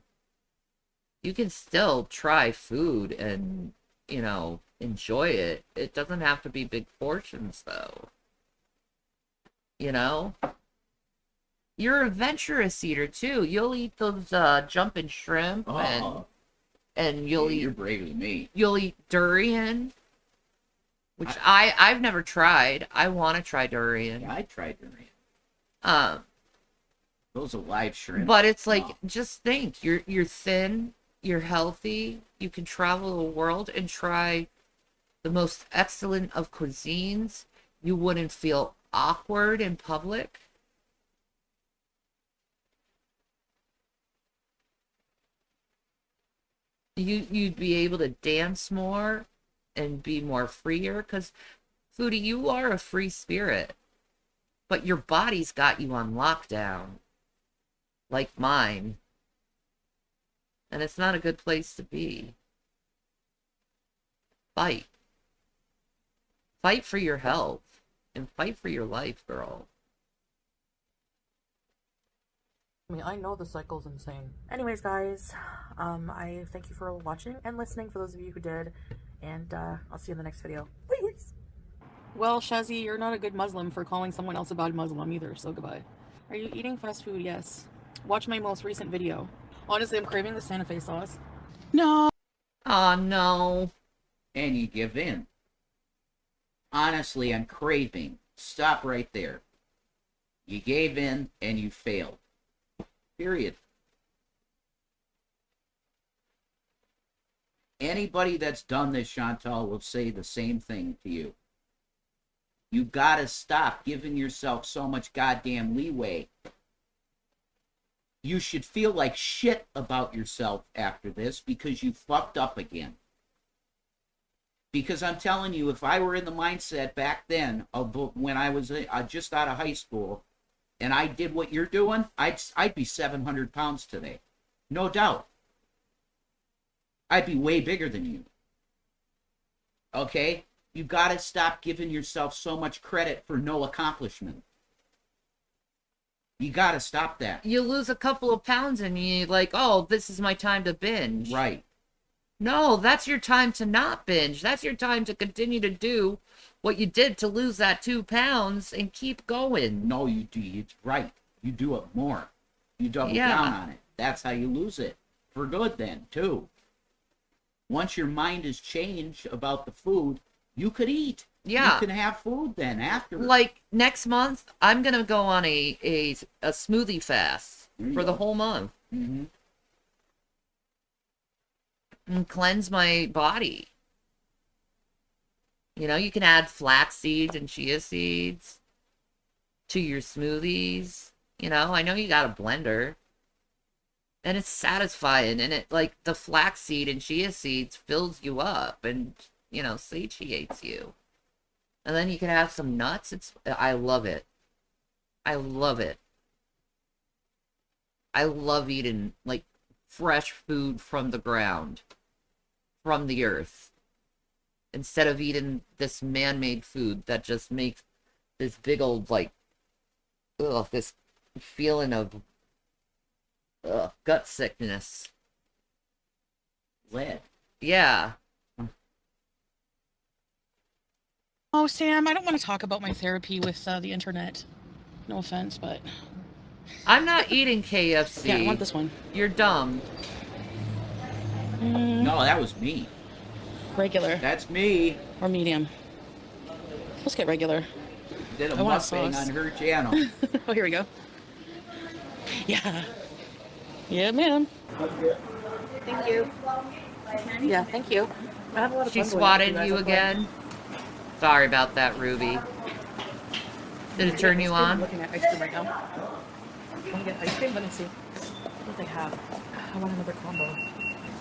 You can still try food and, enjoy it. It doesn't have to be big portions, though. You're a adventurous eater, too. You'll eat those jumping shrimp and you'll eat... You're braver than me. You'll eat durian, which I've never tried. I want to try durian. Yeah, I tried durian. Those are live shrimp. But it's like, just think, you're thin, you're healthy, you can travel the world and try the most excellent of cuisines. You wouldn't feel awkward in public. You'd be able to dance more and be more freer, because Foodie, you are a free spirit, but your body's got you on lockdown, like mine, and it's not a good place to be. Fight for your health and fight for your life, girl. I mean, I know the cycle's insane. Anyways, guys, I thank you for watching and listening, for those of you who did, and I'll see you in the next video. Please. Well, Shazzy, you're not a good Muslim for calling someone else a bad Muslim either, so goodbye. Are you eating fast food? Yes. Watch my most recent video. Honestly, I'm craving the Santa Fe sauce. No. Oh, no. And you give in. Honestly, I'm craving. Stop right there. You gave in and you failed. Period. Anybody that's done this, Chantal, will say the same thing to you. You gotta stop giving yourself so much goddamn leeway. You should feel like shit about yourself after this because you fucked up again. Because I'm telling you, if I were in the mindset back then of when I was just out of high school and I did what you're doing, I'd be 700 pounds today. No doubt. I'd be way bigger than you. Okay? You gotta stop giving yourself so much credit for no accomplishment. You gotta stop that. You lose a couple of pounds and you're like, oh, this is my time to binge. Right. No, that's your time to not binge. That's your time to continue to do what you did to lose that 2 pounds and keep going. No, you do. It's right. You do it more. You double down on it. That's how you lose it. For good then, too. Once your mind is changed about the food, you could eat. Yeah. You can have food then after. Like next month, I'm going to go on a smoothie fast for the whole month. Mm-hmm. And cleanse my body. You can add flax seeds and chia seeds to your smoothies. I know you got a blender. And it's satisfying. And it, like, the flax seed and chia seeds fills you up and, satiates you. And then you can have some nuts. I love it. I love it. I love eating, like, fresh food from the ground, from the earth, instead of eating this man-made food that just makes this big old, like, this feeling of gut sickness. Lead. Yeah. Oh, Sam, I don't want to talk about my therapy with the internet. No offense, but... I'm not eating KFC. Yeah, I want this one. You're dumb. No, that was me. Regular. That's me. Or medium. Let's get regular. Did a I want mukbang sauce. on her channel. Oh, here we go. Yeah. Yeah, man. Thank you. Yeah, thank you. I have a lot of She fun going out with swatted guys. you That's why- again? Sorry about that, Ruby. Did it turn you I'm on? looking at ice cream right now. Want to get ice cream? Let me see what they have. I want another combo.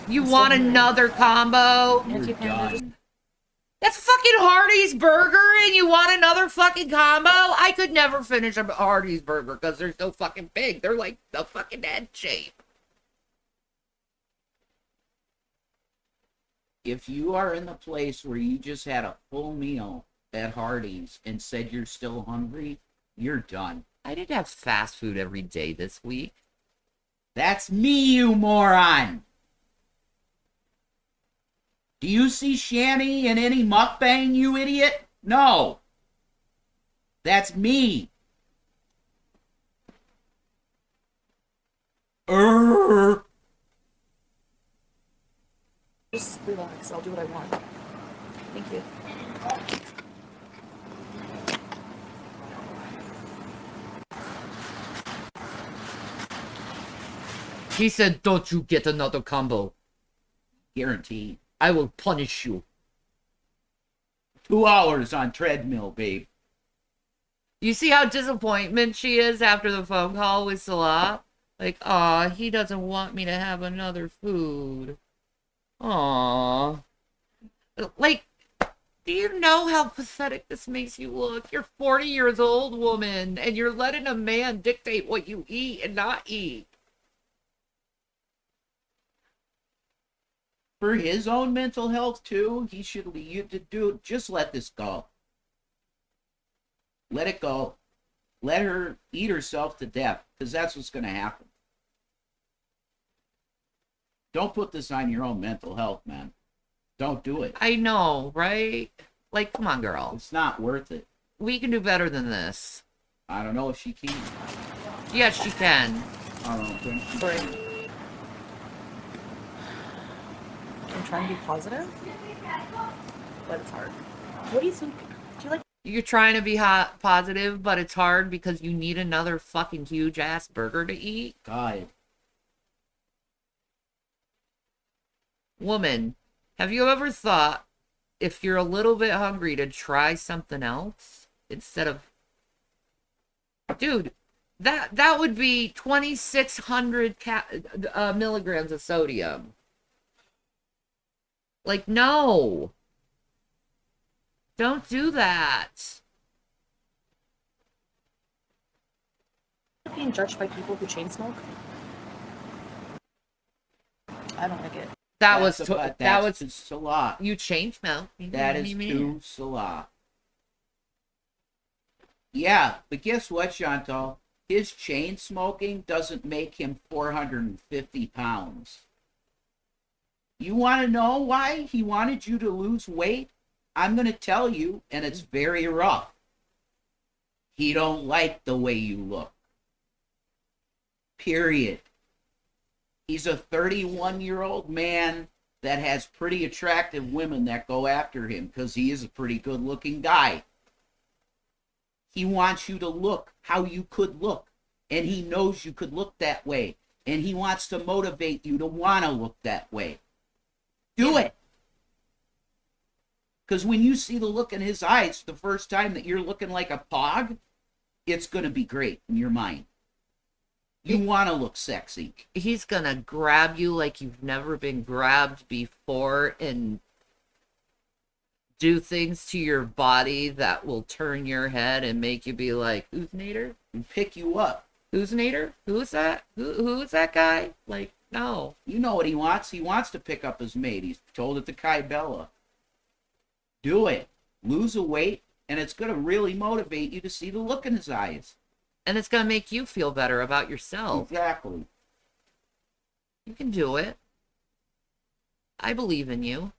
You want another combo? That's fucking Hardee's burger and you want another fucking combo? I could never finish a Hardee's burger because they're so fucking big. They're like the fucking head shape. If you are in the place where you just had a full meal at Hardee's and said you're still hungry, you're done. I didn't have fast food every day this week. That's me, you moron! Do you see Shanny in any mukbang, you idiot? No. That's me. Just relax. I'll do what I want. Thank you. He said, don't you get another combo. Guaranteed. I will punish you. 2 hours on treadmill, babe. You see how disappointment she is after the phone call with Salah? Like, aw, he doesn't want me to have another food. Aw. Like, do you know how pathetic this makes you look? You're 40 years old, woman, and you're letting a man dictate what you eat and not eat. For his own mental health, too, he should you to do just let this go. Let it go. Let her eat herself to death, because that's what's going to happen. Don't put this on your own mental health, man. Don't do it. I know, right? Like, come on, girl. It's not worth it. We can do better than this. I don't know if she can. Yes, she can. I don't think she Sorry. can. I'm trying to be positive, but it's hard. What do you think? Do you like? You're trying to be positive, but it's hard because you need another fucking huge ass burger to eat. God. Woman, have you ever thought if you're a little bit hungry to try something else instead of... Dude, that would be 2,600 milligrams of sodium. Like, no. Don't do that. Being judged by people who chain smoke. I don't like it. That was too Salah. You changed now. That is too Salah. Yeah, but guess what, Chantal? His chain smoking doesn't make him 450 pounds. You want to know why he wanted you to lose weight? I'm going to tell you, and it's very rough. He don't like the way you look. Period. He's a 31-year-old man that has pretty attractive women that go after him because he is a pretty good-looking guy. He wants you to look how you could look, and he knows you could look that way, and he wants to motivate you to want to look that way. Do it. Because when you see the look in his eyes the first time that you're looking like a pog, it's going to be great in your mind. You want to look sexy. He's going to grab you like you've never been grabbed before and do things to your body that will turn your head and make you be like, who's Nader? And pick you up. Who's Nader? Who's that? Who's that guy? Like, no. You know what he wants? He wants to pick up his mate. He's told it to Kai Bella. Do it. Lose a weight, and it's going to really motivate you to see the look in his eyes. And it's going to make you feel better about yourself. Exactly. You can do it. I believe in you.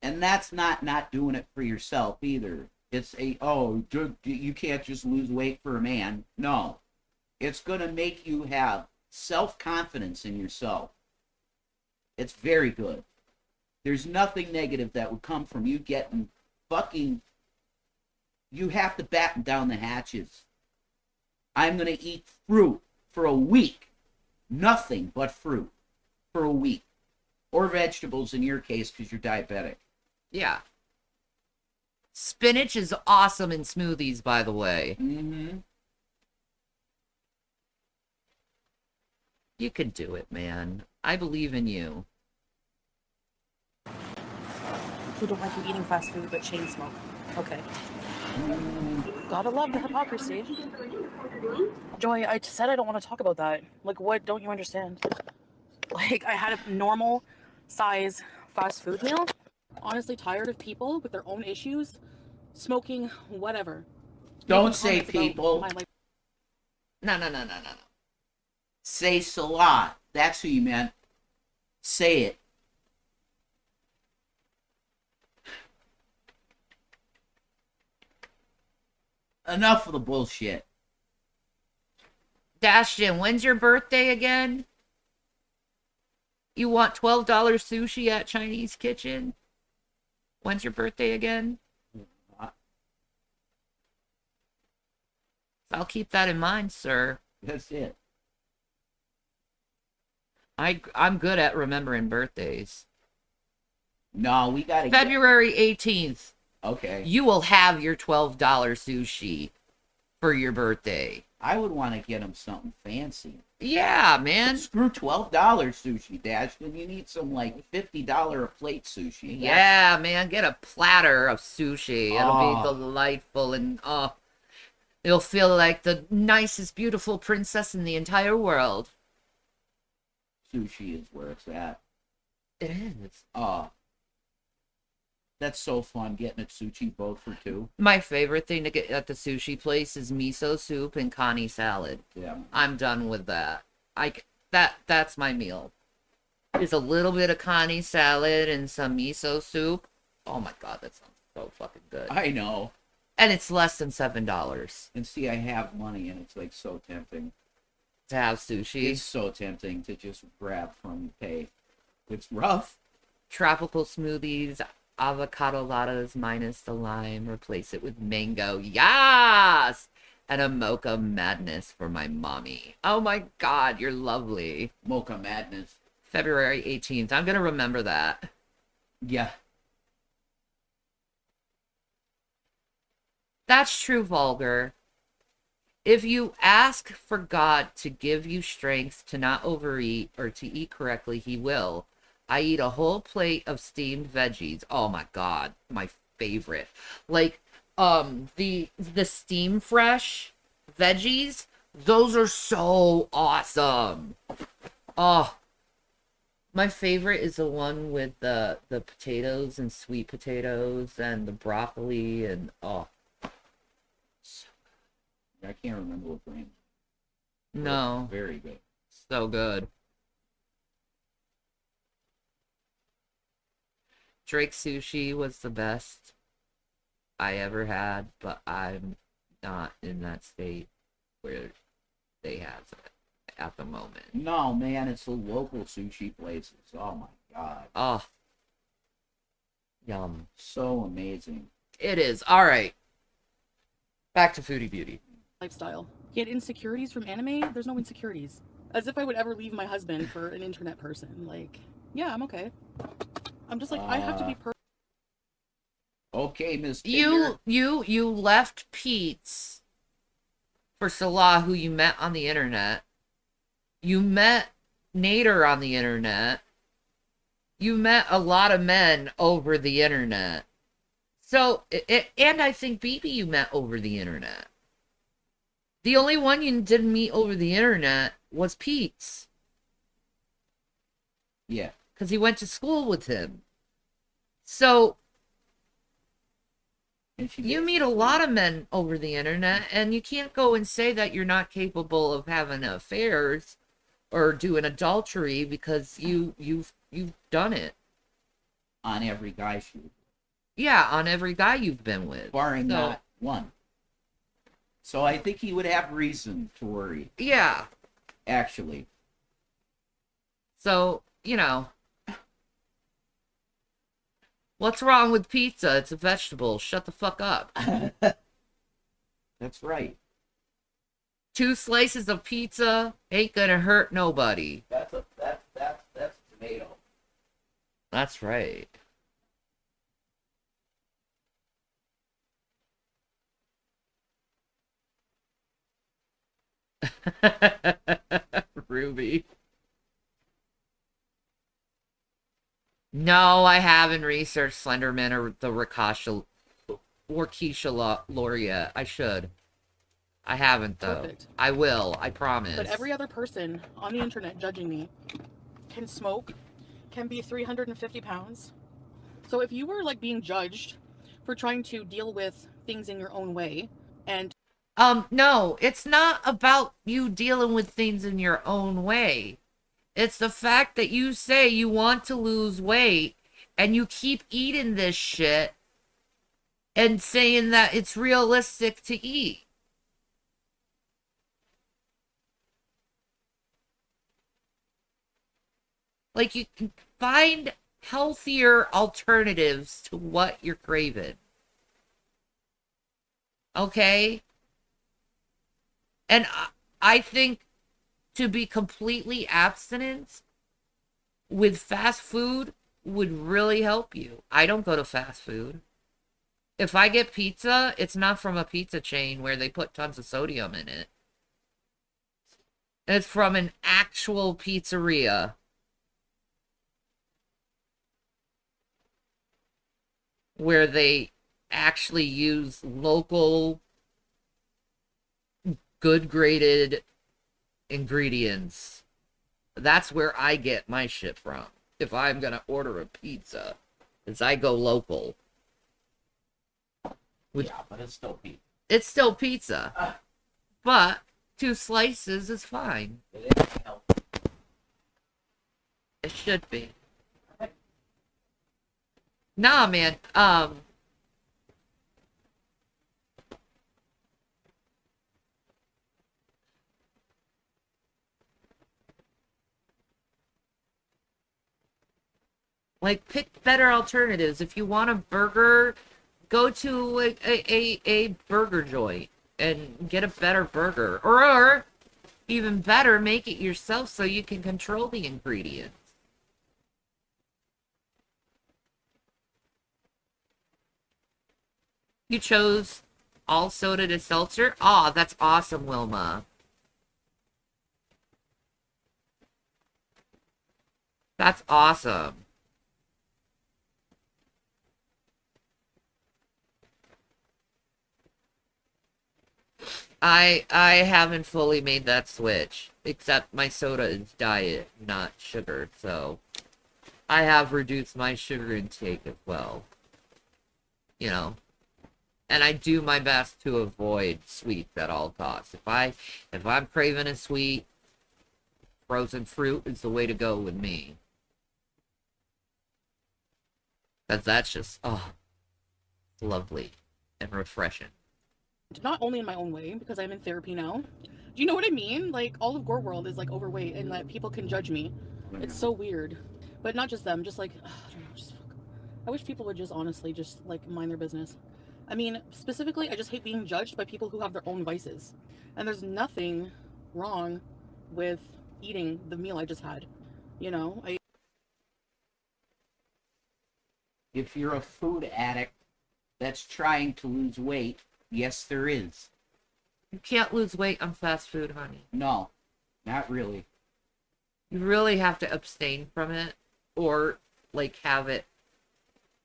And that's not doing it for yourself either. It's you can't just lose weight for a man. No. It's going to make you have self-confidence in yourself. It's very good. There's nothing negative that would come from you getting fucking... You have to batten down the hatches. I'm going to eat fruit for a week. Nothing but fruit for a week. Or vegetables in your case because you're diabetic. Yeah. Spinach is awesome in smoothies, by the way. Mm-hmm. You can do it, man. I believe in you. Who don't like you eating fast food but chain smoke. Okay. Gotta love the hypocrisy. Joy, I said I don't want to talk about that. Like, what don't you understand? Like, I had a normal size fast food meal. Honestly tired of people with their own issues, smoking, whatever. Don't say people. No. Say Salah. That's who you meant. Say it. Enough of the bullshit. Dashton, when's your birthday again? You want $12 sushi at Chinese Kitchen? When's your birthday again? I'll keep that in mind, sir. That's it. I'm good at remembering birthdays. No, we gotta February 18th. Okay. You will have your $12 sushi for your birthday. I would want to get him something fancy. Yeah, man. Screw $12 sushi, Dashton. You need some, like, $50 a plate sushi. Yeah, man. Get a platter of sushi. It'll be Oh. delightful and, you'll feel like the nicest, beautiful princess in the entire world. Sushi is where it's at. It is. That's so fun, getting a sushi boat for two. My favorite thing to get at the sushi place is miso soup and kani salad. Yeah. I'm done with that. That's my meal. Is a little bit of kani salad and some miso soup. Oh my god, that sounds so fucking good. I know. And it's less than $7. And see, I have money, and it's, like, so tempting. To have sushi. It's so tempting to just grab from pay. It's rough. Tropical smoothies, avocado lattes minus the lime. Replace it with mango. Yes! And a mocha madness for my mommy. Oh my god, you're lovely. Mocha madness. February 18th. I'm gonna remember that. Yeah. That's true, Vulgar. If you ask for God to give you strength to not overeat or to eat correctly, he will. I eat a whole plate of steamed veggies. Oh my god, my favorite. Like, the steam fresh veggies, those are so awesome. Oh, my favorite is the one with the potatoes and sweet potatoes and the broccoli and I can't remember what brand. no. Very good. So good. Drake Sushi was the best I ever had, but I'm not in that state where they have it at the moment. No, man, it's the local sushi places. Oh my god. Oh. Yum. So amazing. It is. All right. Back to Foodie Beauty. Lifestyle. He had insecurities from anime. There's no insecurities. As if I would ever leave my husband for an internet person. Like, yeah, I'm okay. I'm just like, I have to be perfect. Okay, Miss You left Pete's for Salah, who you met on the internet. You met Nader on the internet. You met a lot of men over the internet. So, and I think BB you met over the internet. The only one you didn't meet over the internet was Pete's. Yeah. Because he went to school with him. So, you meet a lot of men over the internet, and you can't go and say that you're not capable of having affairs or doing adultery because you've done it. On every guy shoot. Yeah, on every guy you've been with. Barring not one. So I think he would have reason to worry. Yeah. Actually. So, you know, What's wrong with pizza? It's a vegetable. Shut the fuck up. That's right. 2 slices of pizza ain't gonna hurt nobody. That's tomato. That's right. Ruby. No, I haven't researched Slenderman or the Keisha lore yet. I should. I haven't, though. Perfect. I will. I promise. But every other person on the internet judging me can smoke, can be 350 pounds. So if you were like being judged for trying to deal with things in your own way and no, it's not about you dealing with things in your own way. It's the fact that you say you want to lose weight and you keep eating this shit and saying that it's realistic to eat. Like, you can find healthier alternatives to what you're craving. Okay? And I think to be completely abstinent with fast food would really help you. I don't go to fast food. If I get pizza, it's not from a pizza chain where they put tons of sodium in it. It's from an actual pizzeria. Where they actually use local, good graded ingredients. That's where I get my shit from. If I'm gonna order a pizza, is I go local. Yeah, but it's still pizza. It's still pizza. But 2 slices is fine. It should be. Nah, man. Like, pick better alternatives. If you want a burger, go to a burger joint and get a better burger. Or, even better, make it yourself so you can control the ingredients. You chose all soda to seltzer? Aw, that's awesome, Wilma. That's awesome. I haven't fully made that switch, except my soda is diet, not sugar, so I have reduced my sugar intake as well. You know. And I do my best to avoid sweets at all costs. If I'm craving a sweet, frozen fruit is the way to go with me. Because that's just, oh, lovely and refreshing. not only in my own way, because I'm in therapy now. Do you know what I mean? Like, all of Gore World is like overweight and that people can judge me. It's so weird. But not just them, just like, I don't know, just fuck. I wish people would just honestly just like mind their business. I mean, specifically, I just hate being judged by people who have their own vices. And there's nothing wrong with eating the meal I just had. You know, If you're a food addict that's trying to lose weight, yes, there is. You can't lose weight on fast food, honey. No, not really. You really have to abstain from it, or like have it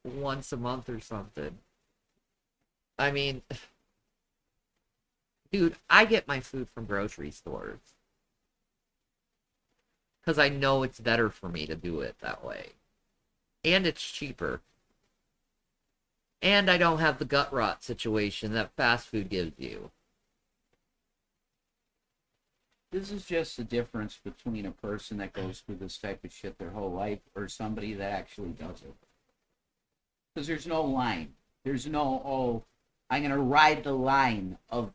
once a month or something. I mean, dude, I get my food from grocery stores because I know it's better for me to do it that way, and it's cheaper, and I don't have the gut rot situation that fast food gives you. This is just the difference between a person that goes through this type of shit their whole life or somebody that actually does it. Because there's no line. There's no, oh, I'm going to ride the line of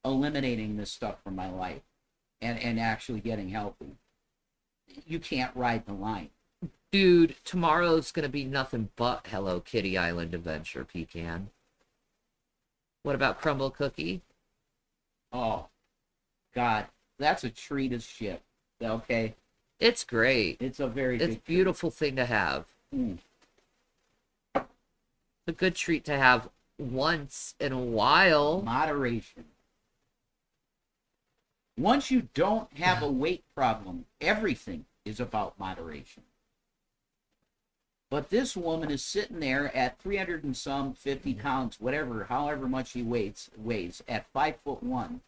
eliminating this stuff from my life and actually getting healthy. You can't ride the line. Dude, tomorrow's gonna be nothing but Hello Kitty Island Adventure, Pecan. What about Crumble Cookie? Oh, God. That's a treat as shit. Okay? It's great. It's a very It's a beautiful thing to have. Mm. It's a good treat to have once in a while. Moderation. Once you don't have a weight problem, everything is about moderation. But this woman is sitting there at 300 and some 50 pounds, whatever, however much she weighs at 5'1",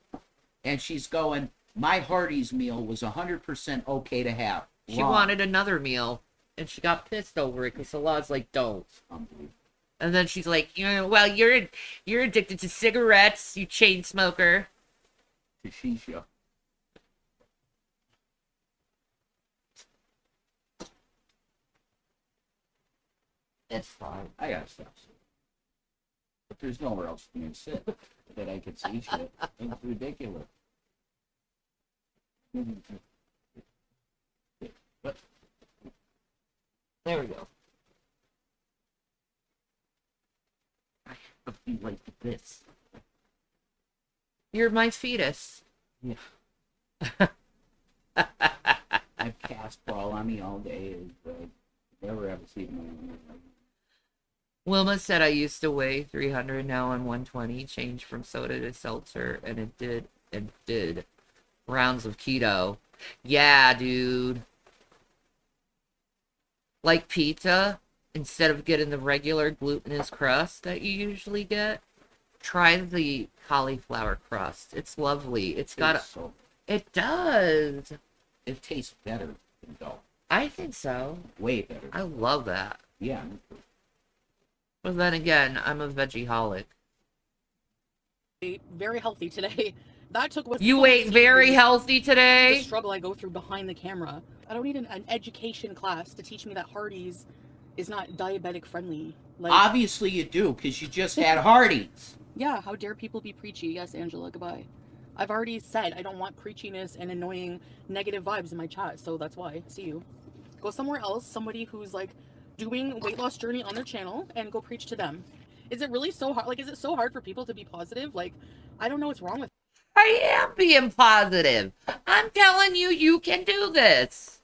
and she's going, my Hardee's meal was 100% okay to have. She wanted another meal, and she got pissed over it because the law's like, don't. And then she's like, well, you're addicted to cigarettes, you chain smoker. To shisha. It's fine. I got stuff. But there's nowhere else for me to sit that I could see shit. It's ridiculous. But there we go. I have to be like this. You're my fetus. Yeah. I've cast ball on me all day. Never ever seen my. Wilma said I used to weigh 300, now I'm 120, changed from soda to seltzer, and it did rounds of keto. Yeah, dude. Like pizza, instead of getting the regular glutinous crust that you usually get, try the cauliflower crust. It's lovely. It does. It tastes better than dough. I think so. Way better. I love that. Yeah. But then again, I'm a veggieholic. Very healthy today. That took what you ate very healthy today. The struggle I go through behind the camera. I don't need an education class to teach me that Hardee's is not diabetic friendly. Like, obviously you do, because you just had Hardee's. Yeah, how dare people be preachy? Yes, Angela, goodbye. I've already said I don't want preachiness and annoying negative vibes in my chat, so that's why. See you. Go somewhere else, somebody who's like doing weight loss journey on their channel, and go preach to them. Is it really so hard? Like, is it so hard for people to be positive? Like, I don't know what's wrong with I am being positive. I'm telling you, you can do this.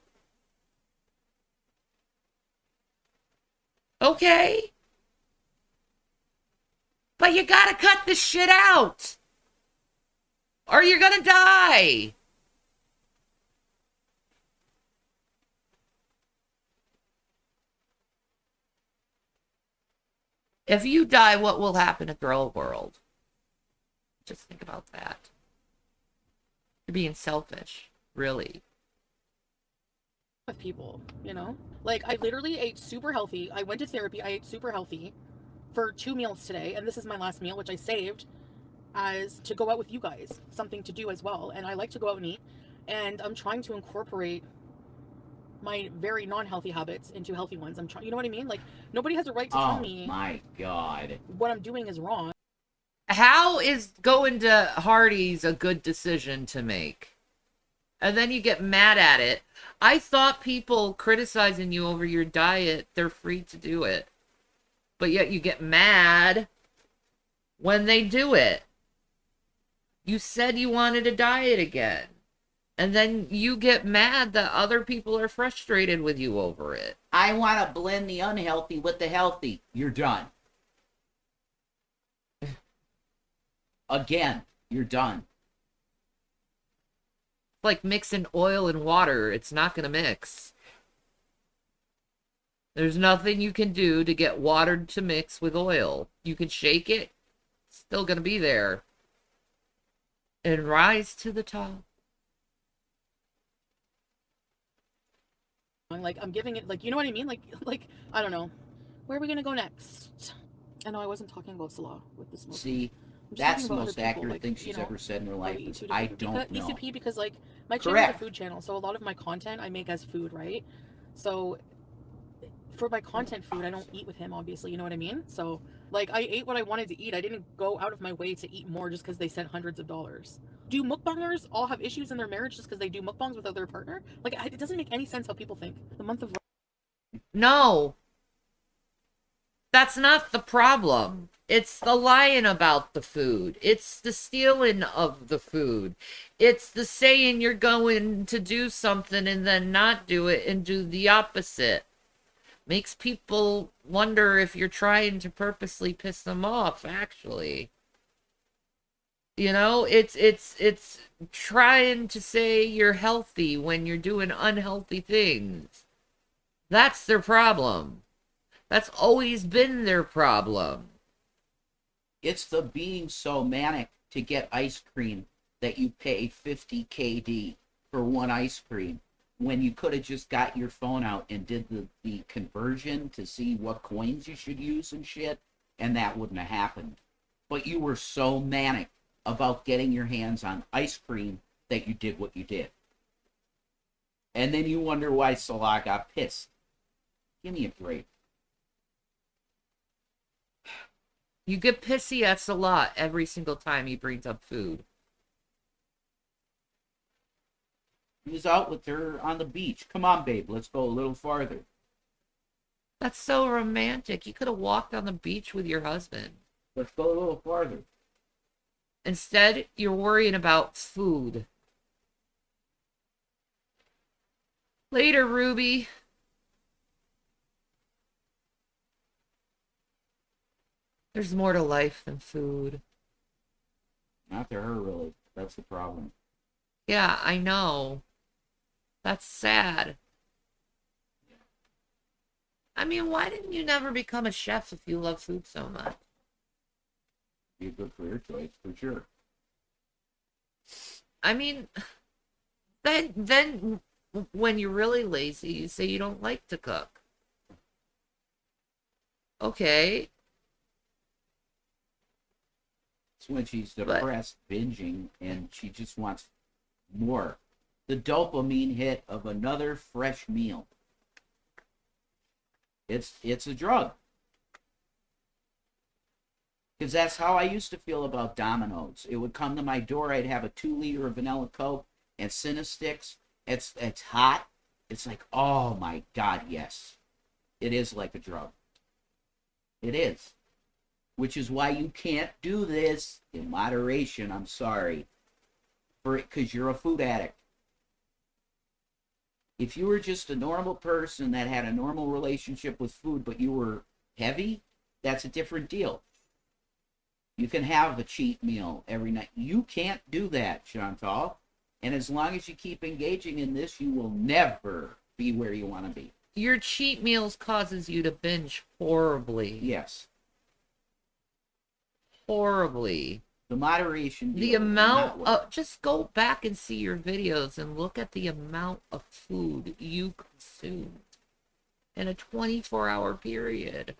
Okay? But you gotta cut this shit out. Or you're gonna die. If you die, what will happen to Girl World? Just think about that. You're being selfish, really. with people, you know? Like, I literally ate super healthy. I went to therapy. I ate super healthy for 2 meals today. And this is my last meal, which I saved as to go out with you guys. Something to do as well. And I like to go out and eat. And I'm trying to incorporate my very non-healthy habits into healthy ones. I'm trying, you know what I mean? Like, nobody has a right to tell me. Oh my God. What I'm doing is wrong. How is going to Hardee's a good decision to make? And then you get mad at it. I thought people criticizing you over your diet, they're free to do it. But yet you get mad when they do it. You said you wanted a diet again. And then you get mad that other people are frustrated with you over it. I want to blend the unhealthy with the healthy. You're done. Again, you're done. It's like mixing oil and water. It's not going to mix. There's nothing you can do to get water to mix with oil. You can shake it. It's still going to be there. And rise to the top. Like, I'm giving it, like, you know what I mean? Like, I don't know. Where are we going to go next? I know I wasn't talking about Salah with the smoke. See, that's the most accurate thing she's ever said in her life. I don't know. ECP, because, like, my channel is a food channel, so a lot of my content I make as food, right? So, for my content food, I don't eat with him, obviously, you know what I mean? So, like, I ate what I wanted to eat. I didn't go out of my way to eat more just because they sent hundreds of dollars. Do mukbangers all have issues in their marriage just because they do mukbangs with their partner? Like, it doesn't make any sense how people think. The month of No. That's not the problem. It's the lying about the food. It's the stealing of the food. It's the saying you're going to do something and then not do it and do the opposite. Makes people wonder if you're trying to purposely piss them off, actually. You know, it's trying to say you're healthy when you're doing unhealthy things. That's their problem. That's always been their problem. It's the being so manic to get ice cream that you pay 50 KD for one ice cream when you could have just got your phone out and did the conversion to see what coins you should use and shit, and that wouldn't have happened. But you were so manic about getting your hands on ice cream that you did what you did. And then you wonder why Salah got pissed. Give me a break. You get pissy at Salah every single time he brings up food. He was out with her on the beach. Come on, babe, let's go a little farther. That's so romantic. You could have walked on the beach with your husband. Let's go a little farther. Instead, you're worrying about food. Later, Ruby. There's more to life than food. Not to her, really. That's the problem. Yeah, I know. That's sad. I mean, why didn't you never become a chef if you love food so much? Be a good career choice, for sure. I mean, then when you're really lazy, you say you don't like to cook. Okay. It's when she's depressed, binging, and she just wants more. The dopamine hit of another fresh meal. It's a drug. Because that's how I used to feel about Domino's. It would come to my door, I'd have a 2-liter of vanilla Coke and Cinnasticks. It's hot. It's like, oh my God, yes. It is like a drug. It is. Which is why you can't do this in moderation, I'm sorry. Because you're a food addict. If you were just a normal person that had a normal relationship with food, but you were heavy, that's a different deal. You can have a cheat meal every night. You can't do that, Chantal. And as long as you keep engaging in this, you will never be where you want to be. Your cheat meals causes you to binge horribly. Yes. Horribly. The moderation deal. The amount of, just go back and see your videos and look at the amount of food you consume in a 24-hour period.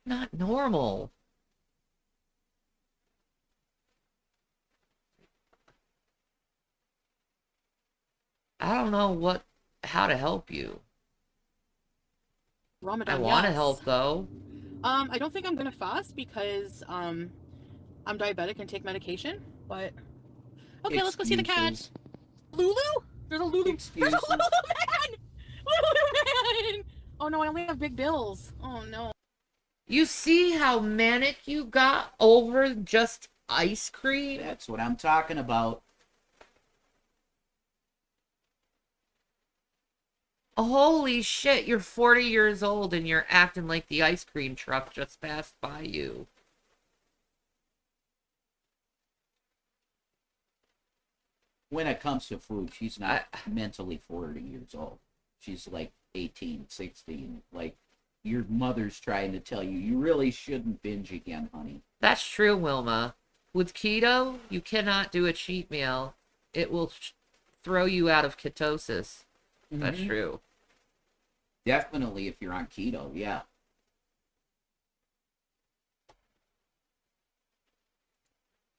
Not normal. I don't know how to help you. Ramadan, I want to yes. help though. I don't think I'm gonna fast because I'm diabetic and take medication. But okay, let's go see the cat. Lulu? There's a Lulu. There's a Lulu man. Lulu man. Oh no, I only have big bills. Oh no. You see how manic you got over just ice cream? That's what I'm talking about. Holy shit, you're 40 years old and you're acting like the ice cream truck just passed by you. When it comes to food, she's not mentally 40 years old. She's like 18, 16. Like, your mother's trying to tell you, you really shouldn't binge again, honey. That's true, Wilma. With keto, you cannot do a cheat meal. It will throw you out of ketosis. That's true. Definitely if you're on keto, yeah.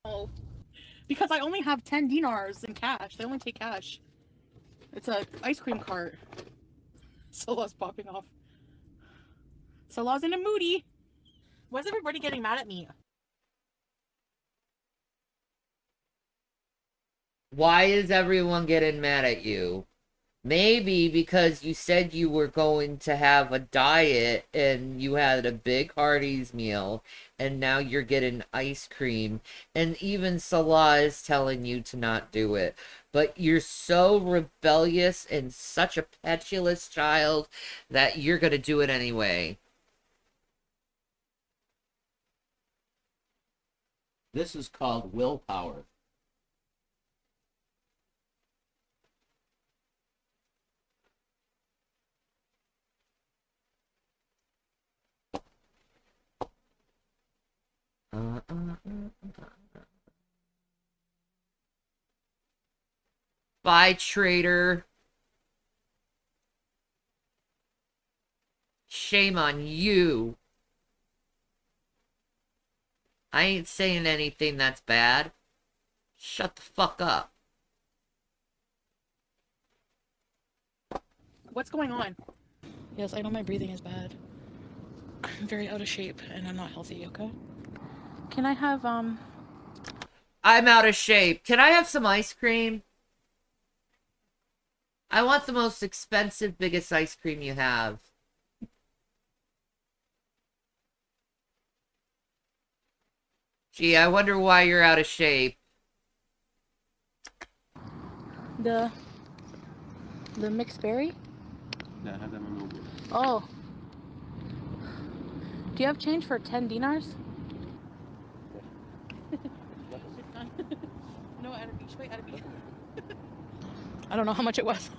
Oh, because I only have 10 dinars in cash. They only take cash. It's a ice cream cart. Salah's popping off. Salah's in a moody. Why is everybody getting mad at me? Why is everyone getting mad at you? Maybe because you said you were going to have a diet and you had a big Hardee's meal and now you're getting ice cream, and even Salah is telling you to not do it. But you're so rebellious and such a petulant child that you're going to do it anyway. This is called willpower. Bye, traitor. Shame on you. I ain't saying anything that's bad. Shut the fuck up. What's going on? Yes, I know my breathing is bad. I'm very out of shape and I'm not healthy, okay? Can I have, I'm out of shape. Can I have some ice cream? I want the most expensive, biggest ice cream you have. Gee, I wonder why you're out of shape. the mixed berry? لا هذا ما موجود. Oh. Do you have change for 10 dinars? No, wait, I don't know how much it was.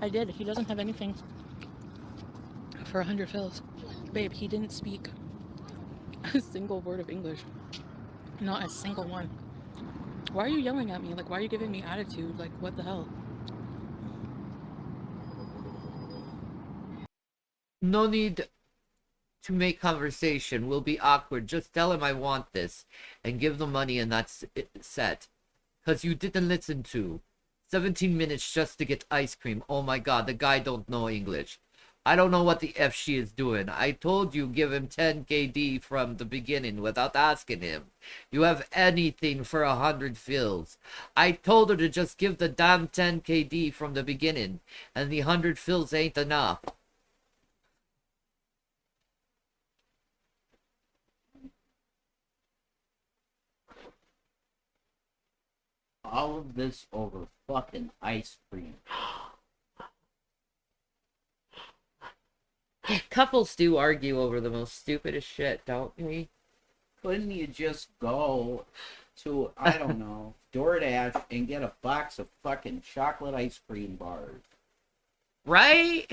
I did. He doesn't have anything for 100 fills. Babe, he didn't speak a single word of English. Not a single one. Why are you yelling at me? Like, why are you giving me attitude? Like, what the hell? No need to make conversation. Will be awkward. Just tell him I want this and give the money and that's it set. Because you didn't listen to. 17 minutes just to get ice cream. Oh my god, the guy don't know English. I don't know what the F she is doing. I told you give him 10 KD from the beginning without asking him. You have anything for 100 fills. I told her to just give the damn 10 KD from the beginning, and the 100 fills ain't enough. All of this over fucking ice cream. Couples do argue over the most stupidest shit, don't we? Couldn't you just go to, I don't know, DoorDash and get a box of fucking chocolate ice cream bars? Right?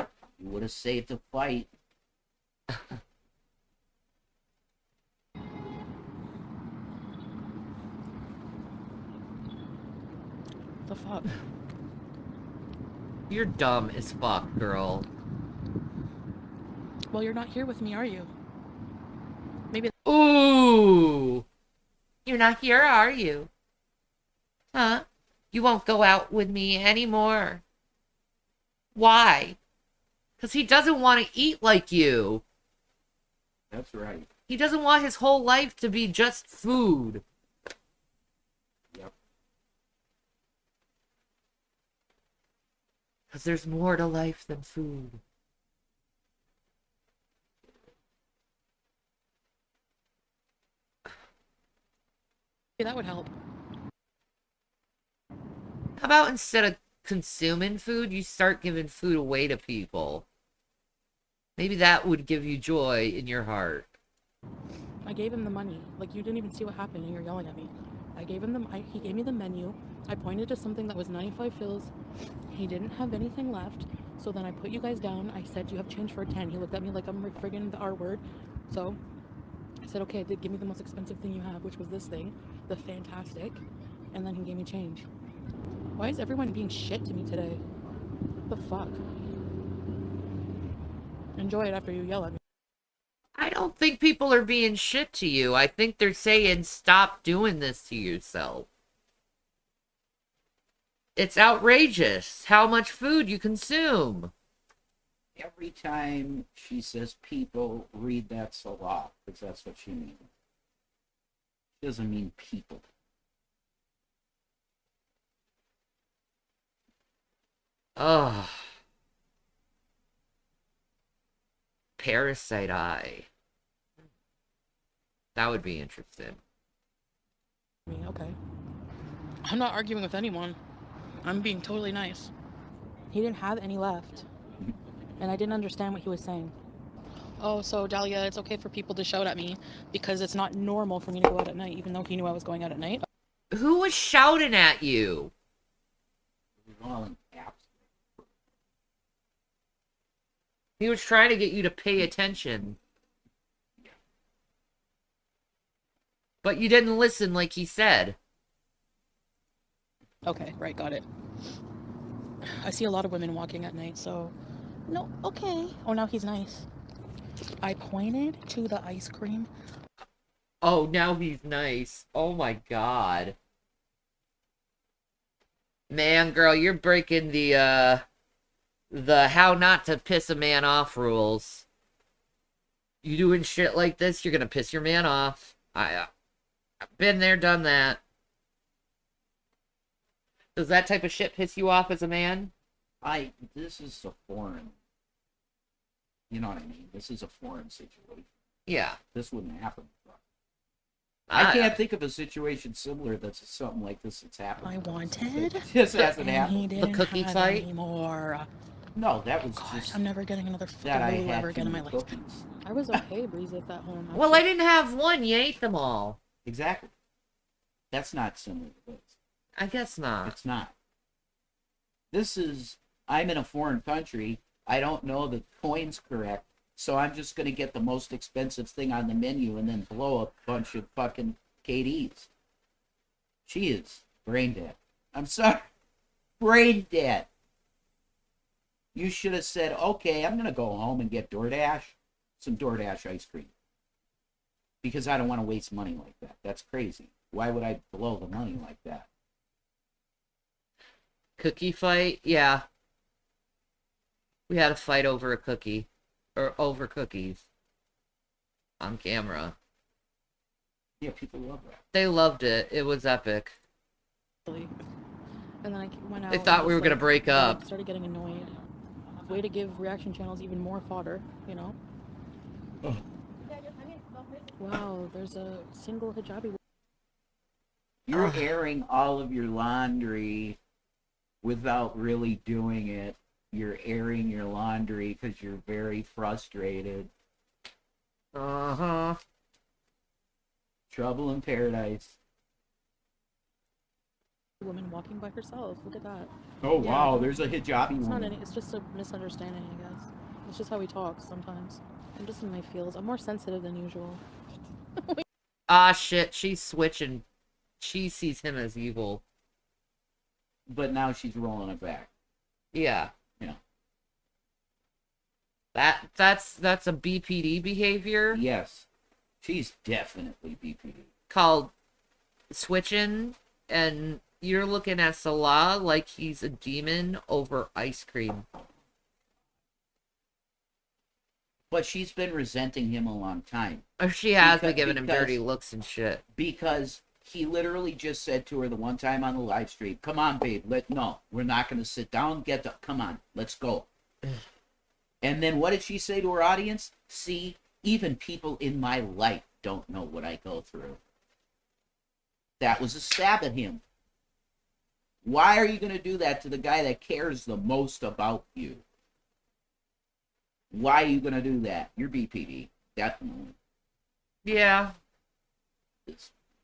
You would have saved the fight. The fuck? You're dumb as fuck, girl. Well, you're not here with me, are you? Maybe. Ooh! You're not here, are you? Huh? You won't go out with me anymore. Why? Because he doesn't want to eat like you. That's right. He doesn't want his whole life to be just food. Yep. Because there's more to life than food. That would help. How about instead of consuming food, you start giving food away to people? Maybe that would give you joy in your heart. I gave him the money. Like, you didn't even see what happened and you're yelling at me. I gave him he gave me the menu. I pointed to something that was 95 fills. He didn't have anything left. So then I put you guys down. I said, you have change for 10. He looked at me like I'm friggin' the R word. So I said, okay, give me the most expensive thing you have, which was this thing, the Fantastic. And then he gave me change. Why is everyone being shit to me today? What the fuck? Enjoy it after you yell at me. I don't think people are being shit to you. I think they're saying stop doing this to yourself. It's outrageous how much food you consume. Every time she says people, read that Salah, because that's what she means. She doesn't mean people. Oh. Parasite Eye. That would be interesting. Okay. I'm not arguing with anyone. I'm being totally nice. He didn't have any left. And I didn't understand what he was saying. Oh, so Dahlia, it's okay for people to shout at me because it's not normal for me to go out at night, even though he knew I was going out at night. Who was shouting at you? He was trying to get you to pay attention. But you didn't listen like he said. Okay, right, got it. I see a lot of women walking at night, so... No, okay. Oh, now he's nice. I pointed to the ice cream. Oh, now he's nice. Oh my god. Man, girl, you're breaking the how not to piss a man off rules. You doing shit like this, you're gonna piss your man off. I've been there, done that. Does that type of shit piss you off as a man? This is a foreign. You know what I mean? This is a foreign situation. Yeah. This wouldn't happen. I can't think of a situation similar that's something like this that's happened. I wanted. This hasn't and happened. He didn't The cookie have fight? anymore. No, that was God, just. I'm never getting another that I fucking Lulu had ever again in my life. cookies. I was okay, Breezy, at that home. Well, I didn't have one. You ate them all. Exactly. That's not similar to this. I guess not. It's not. This is. I'm in a foreign country. I don't know the coin's correct, so I'm just going to get the most expensive thing on the menu and then blow a bunch of fucking KDs. She is brain dead. I'm sorry. Brain dead. You should have said, okay, I'm going to go home and get some DoorDash ice cream. Because I don't want to waste money like that. That's crazy. Why would I blow the money like that? Cookie fight? Yeah. We had a fight over a cookie. Or over cookies. On camera. Yeah, people love that. They loved it. It was epic. And then I went out. They thought and we were just, gonna break up. Started getting annoyed. Way to give reaction channels even more fodder, you know? Oh. Wow, there's a single hijabi. You're airing all of your laundry without really doing it. You're airing your laundry because you're very frustrated. Uh-huh. Trouble in paradise. Woman walking by herself. Look at that. Oh, Yeah. wow, there's a hijabi It's woman. not any. It's just a misunderstanding, I guess. It's just how he talks sometimes. I'm just in my feels. I'm more sensitive than usual. Ah, shit. She's switching. She sees him as evil. But now she's rolling it back. Yeah. Yeah. That's a BPD behavior. Yes. She's definitely BPD. Called switching, and you're looking at Salah like he's a demon over ice cream. But she's been resenting him a long time. Or she has been giving him dirty looks and shit. Because he literally just said to her the one time on the live stream, "Come on, babe, no, we're not going to sit down, come on, let's go." And then what did she say to her audience? See, even people in my life don't know what I go through. That was a stab at him. Why are you going to do that to the guy that cares the most about you? Why are you going to do that? You're BPD, definitely. Yeah.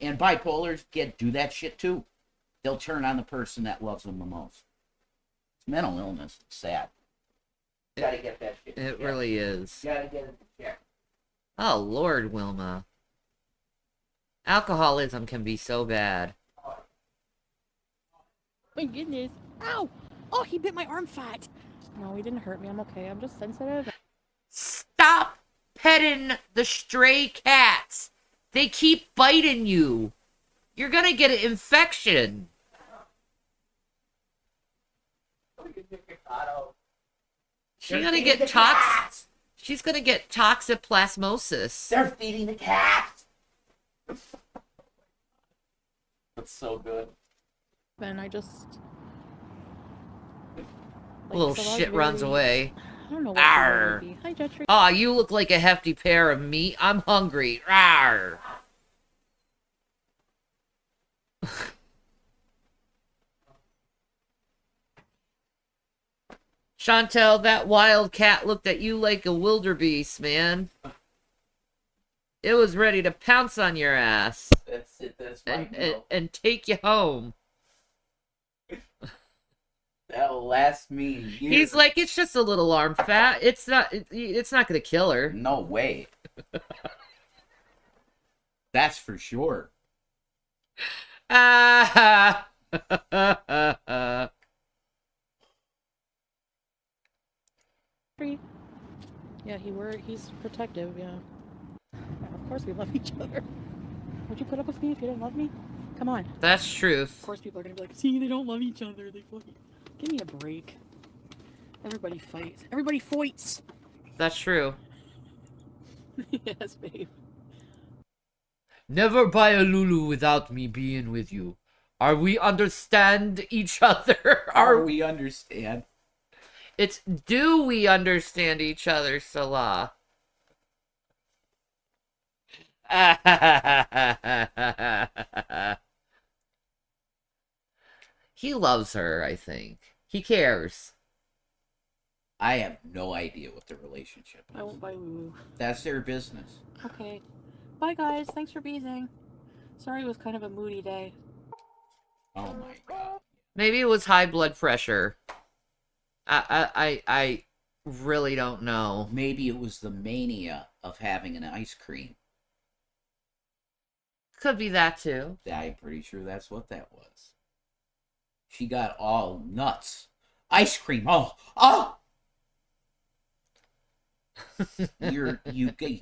And bipolars do that shit too. They'll turn on the person that loves them the most. It's mental illness. It's sad. You gotta get that shit. It really is. You gotta get it checked. Oh, Lord, Wilma. Alcoholism can be so bad. My goodness. Ow! Oh, he bit my arm fat. No, he didn't hurt me. I'm okay. I'm just sensitive. Stop petting the stray cats. They keep biting you. You're gonna get an infection. She's gonna get She's gonna get toxoplasmosis. They're feeding the cats. That's so good. And I just... Little Salah's shit runs very- away. I don't know what the word would be. Hi, Jetri. Aw, you look like a hefty pair of meat. I'm hungry. Rawr. Chantel, that wild cat looked at you like a wildebeest, man. It was ready to pounce on your ass. That's it. That's right. And take you home. That'll last me years. He's like, it's just a little arm fat. It's not gonna kill her. No way. That's for sure. Ah. Yeah, he's protective, yeah. Of course we love each other. Would you put up with me if you didn't love me? Come on. That's truth. Of course people are gonna be like, see, they don't love each other. They fucking... Give me a break. Everybody fights. Everybody fights! That's true. Yes, babe. Never buy a Lulu without me being with you. Are we understand each other? Are we understand? It's do we understand each other, Salah? He loves her, I think. He cares. I have no idea what the relationship is. I won't buy Lulu. That's their business. Okay. Bye, guys. Thanks for beezing. Sorry it was kind of a moody day. Oh my god. Maybe it was high blood pressure. I really don't know. Maybe it was the mania of having an ice cream. Could be that too. I'm pretty sure that's what that was. She got all nuts. Ice cream. Oh. You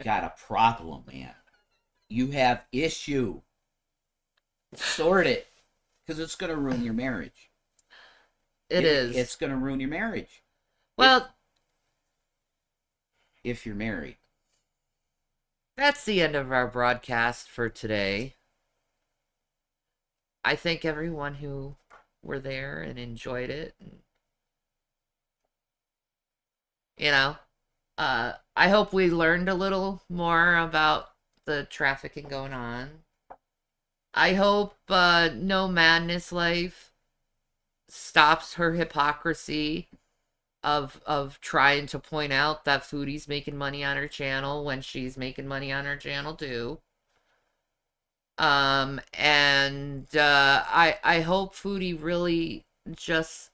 got a problem, man. You have issue. Sort it, because it's going to ruin your marriage. It is. It's going to ruin your marriage. Well, if you're married. That's the end of our broadcast for today. I thank everyone who were there and enjoyed it. You know, I hope we learned a little more about the trafficking going on. I hope No Madness Life stops her hypocrisy of trying to point out that Foodie's making money on her channel when she's making money on her channel too. I hope Foodie really just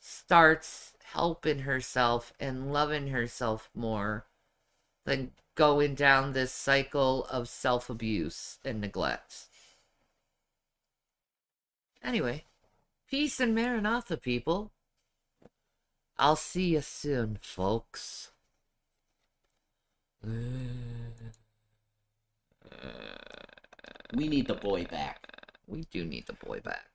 starts helping herself and loving herself more than going down this cycle of self-abuse and neglect. Anyway, peace and Maranatha, people. I'll see you soon, folks. We need the boy back. We do need the boy back.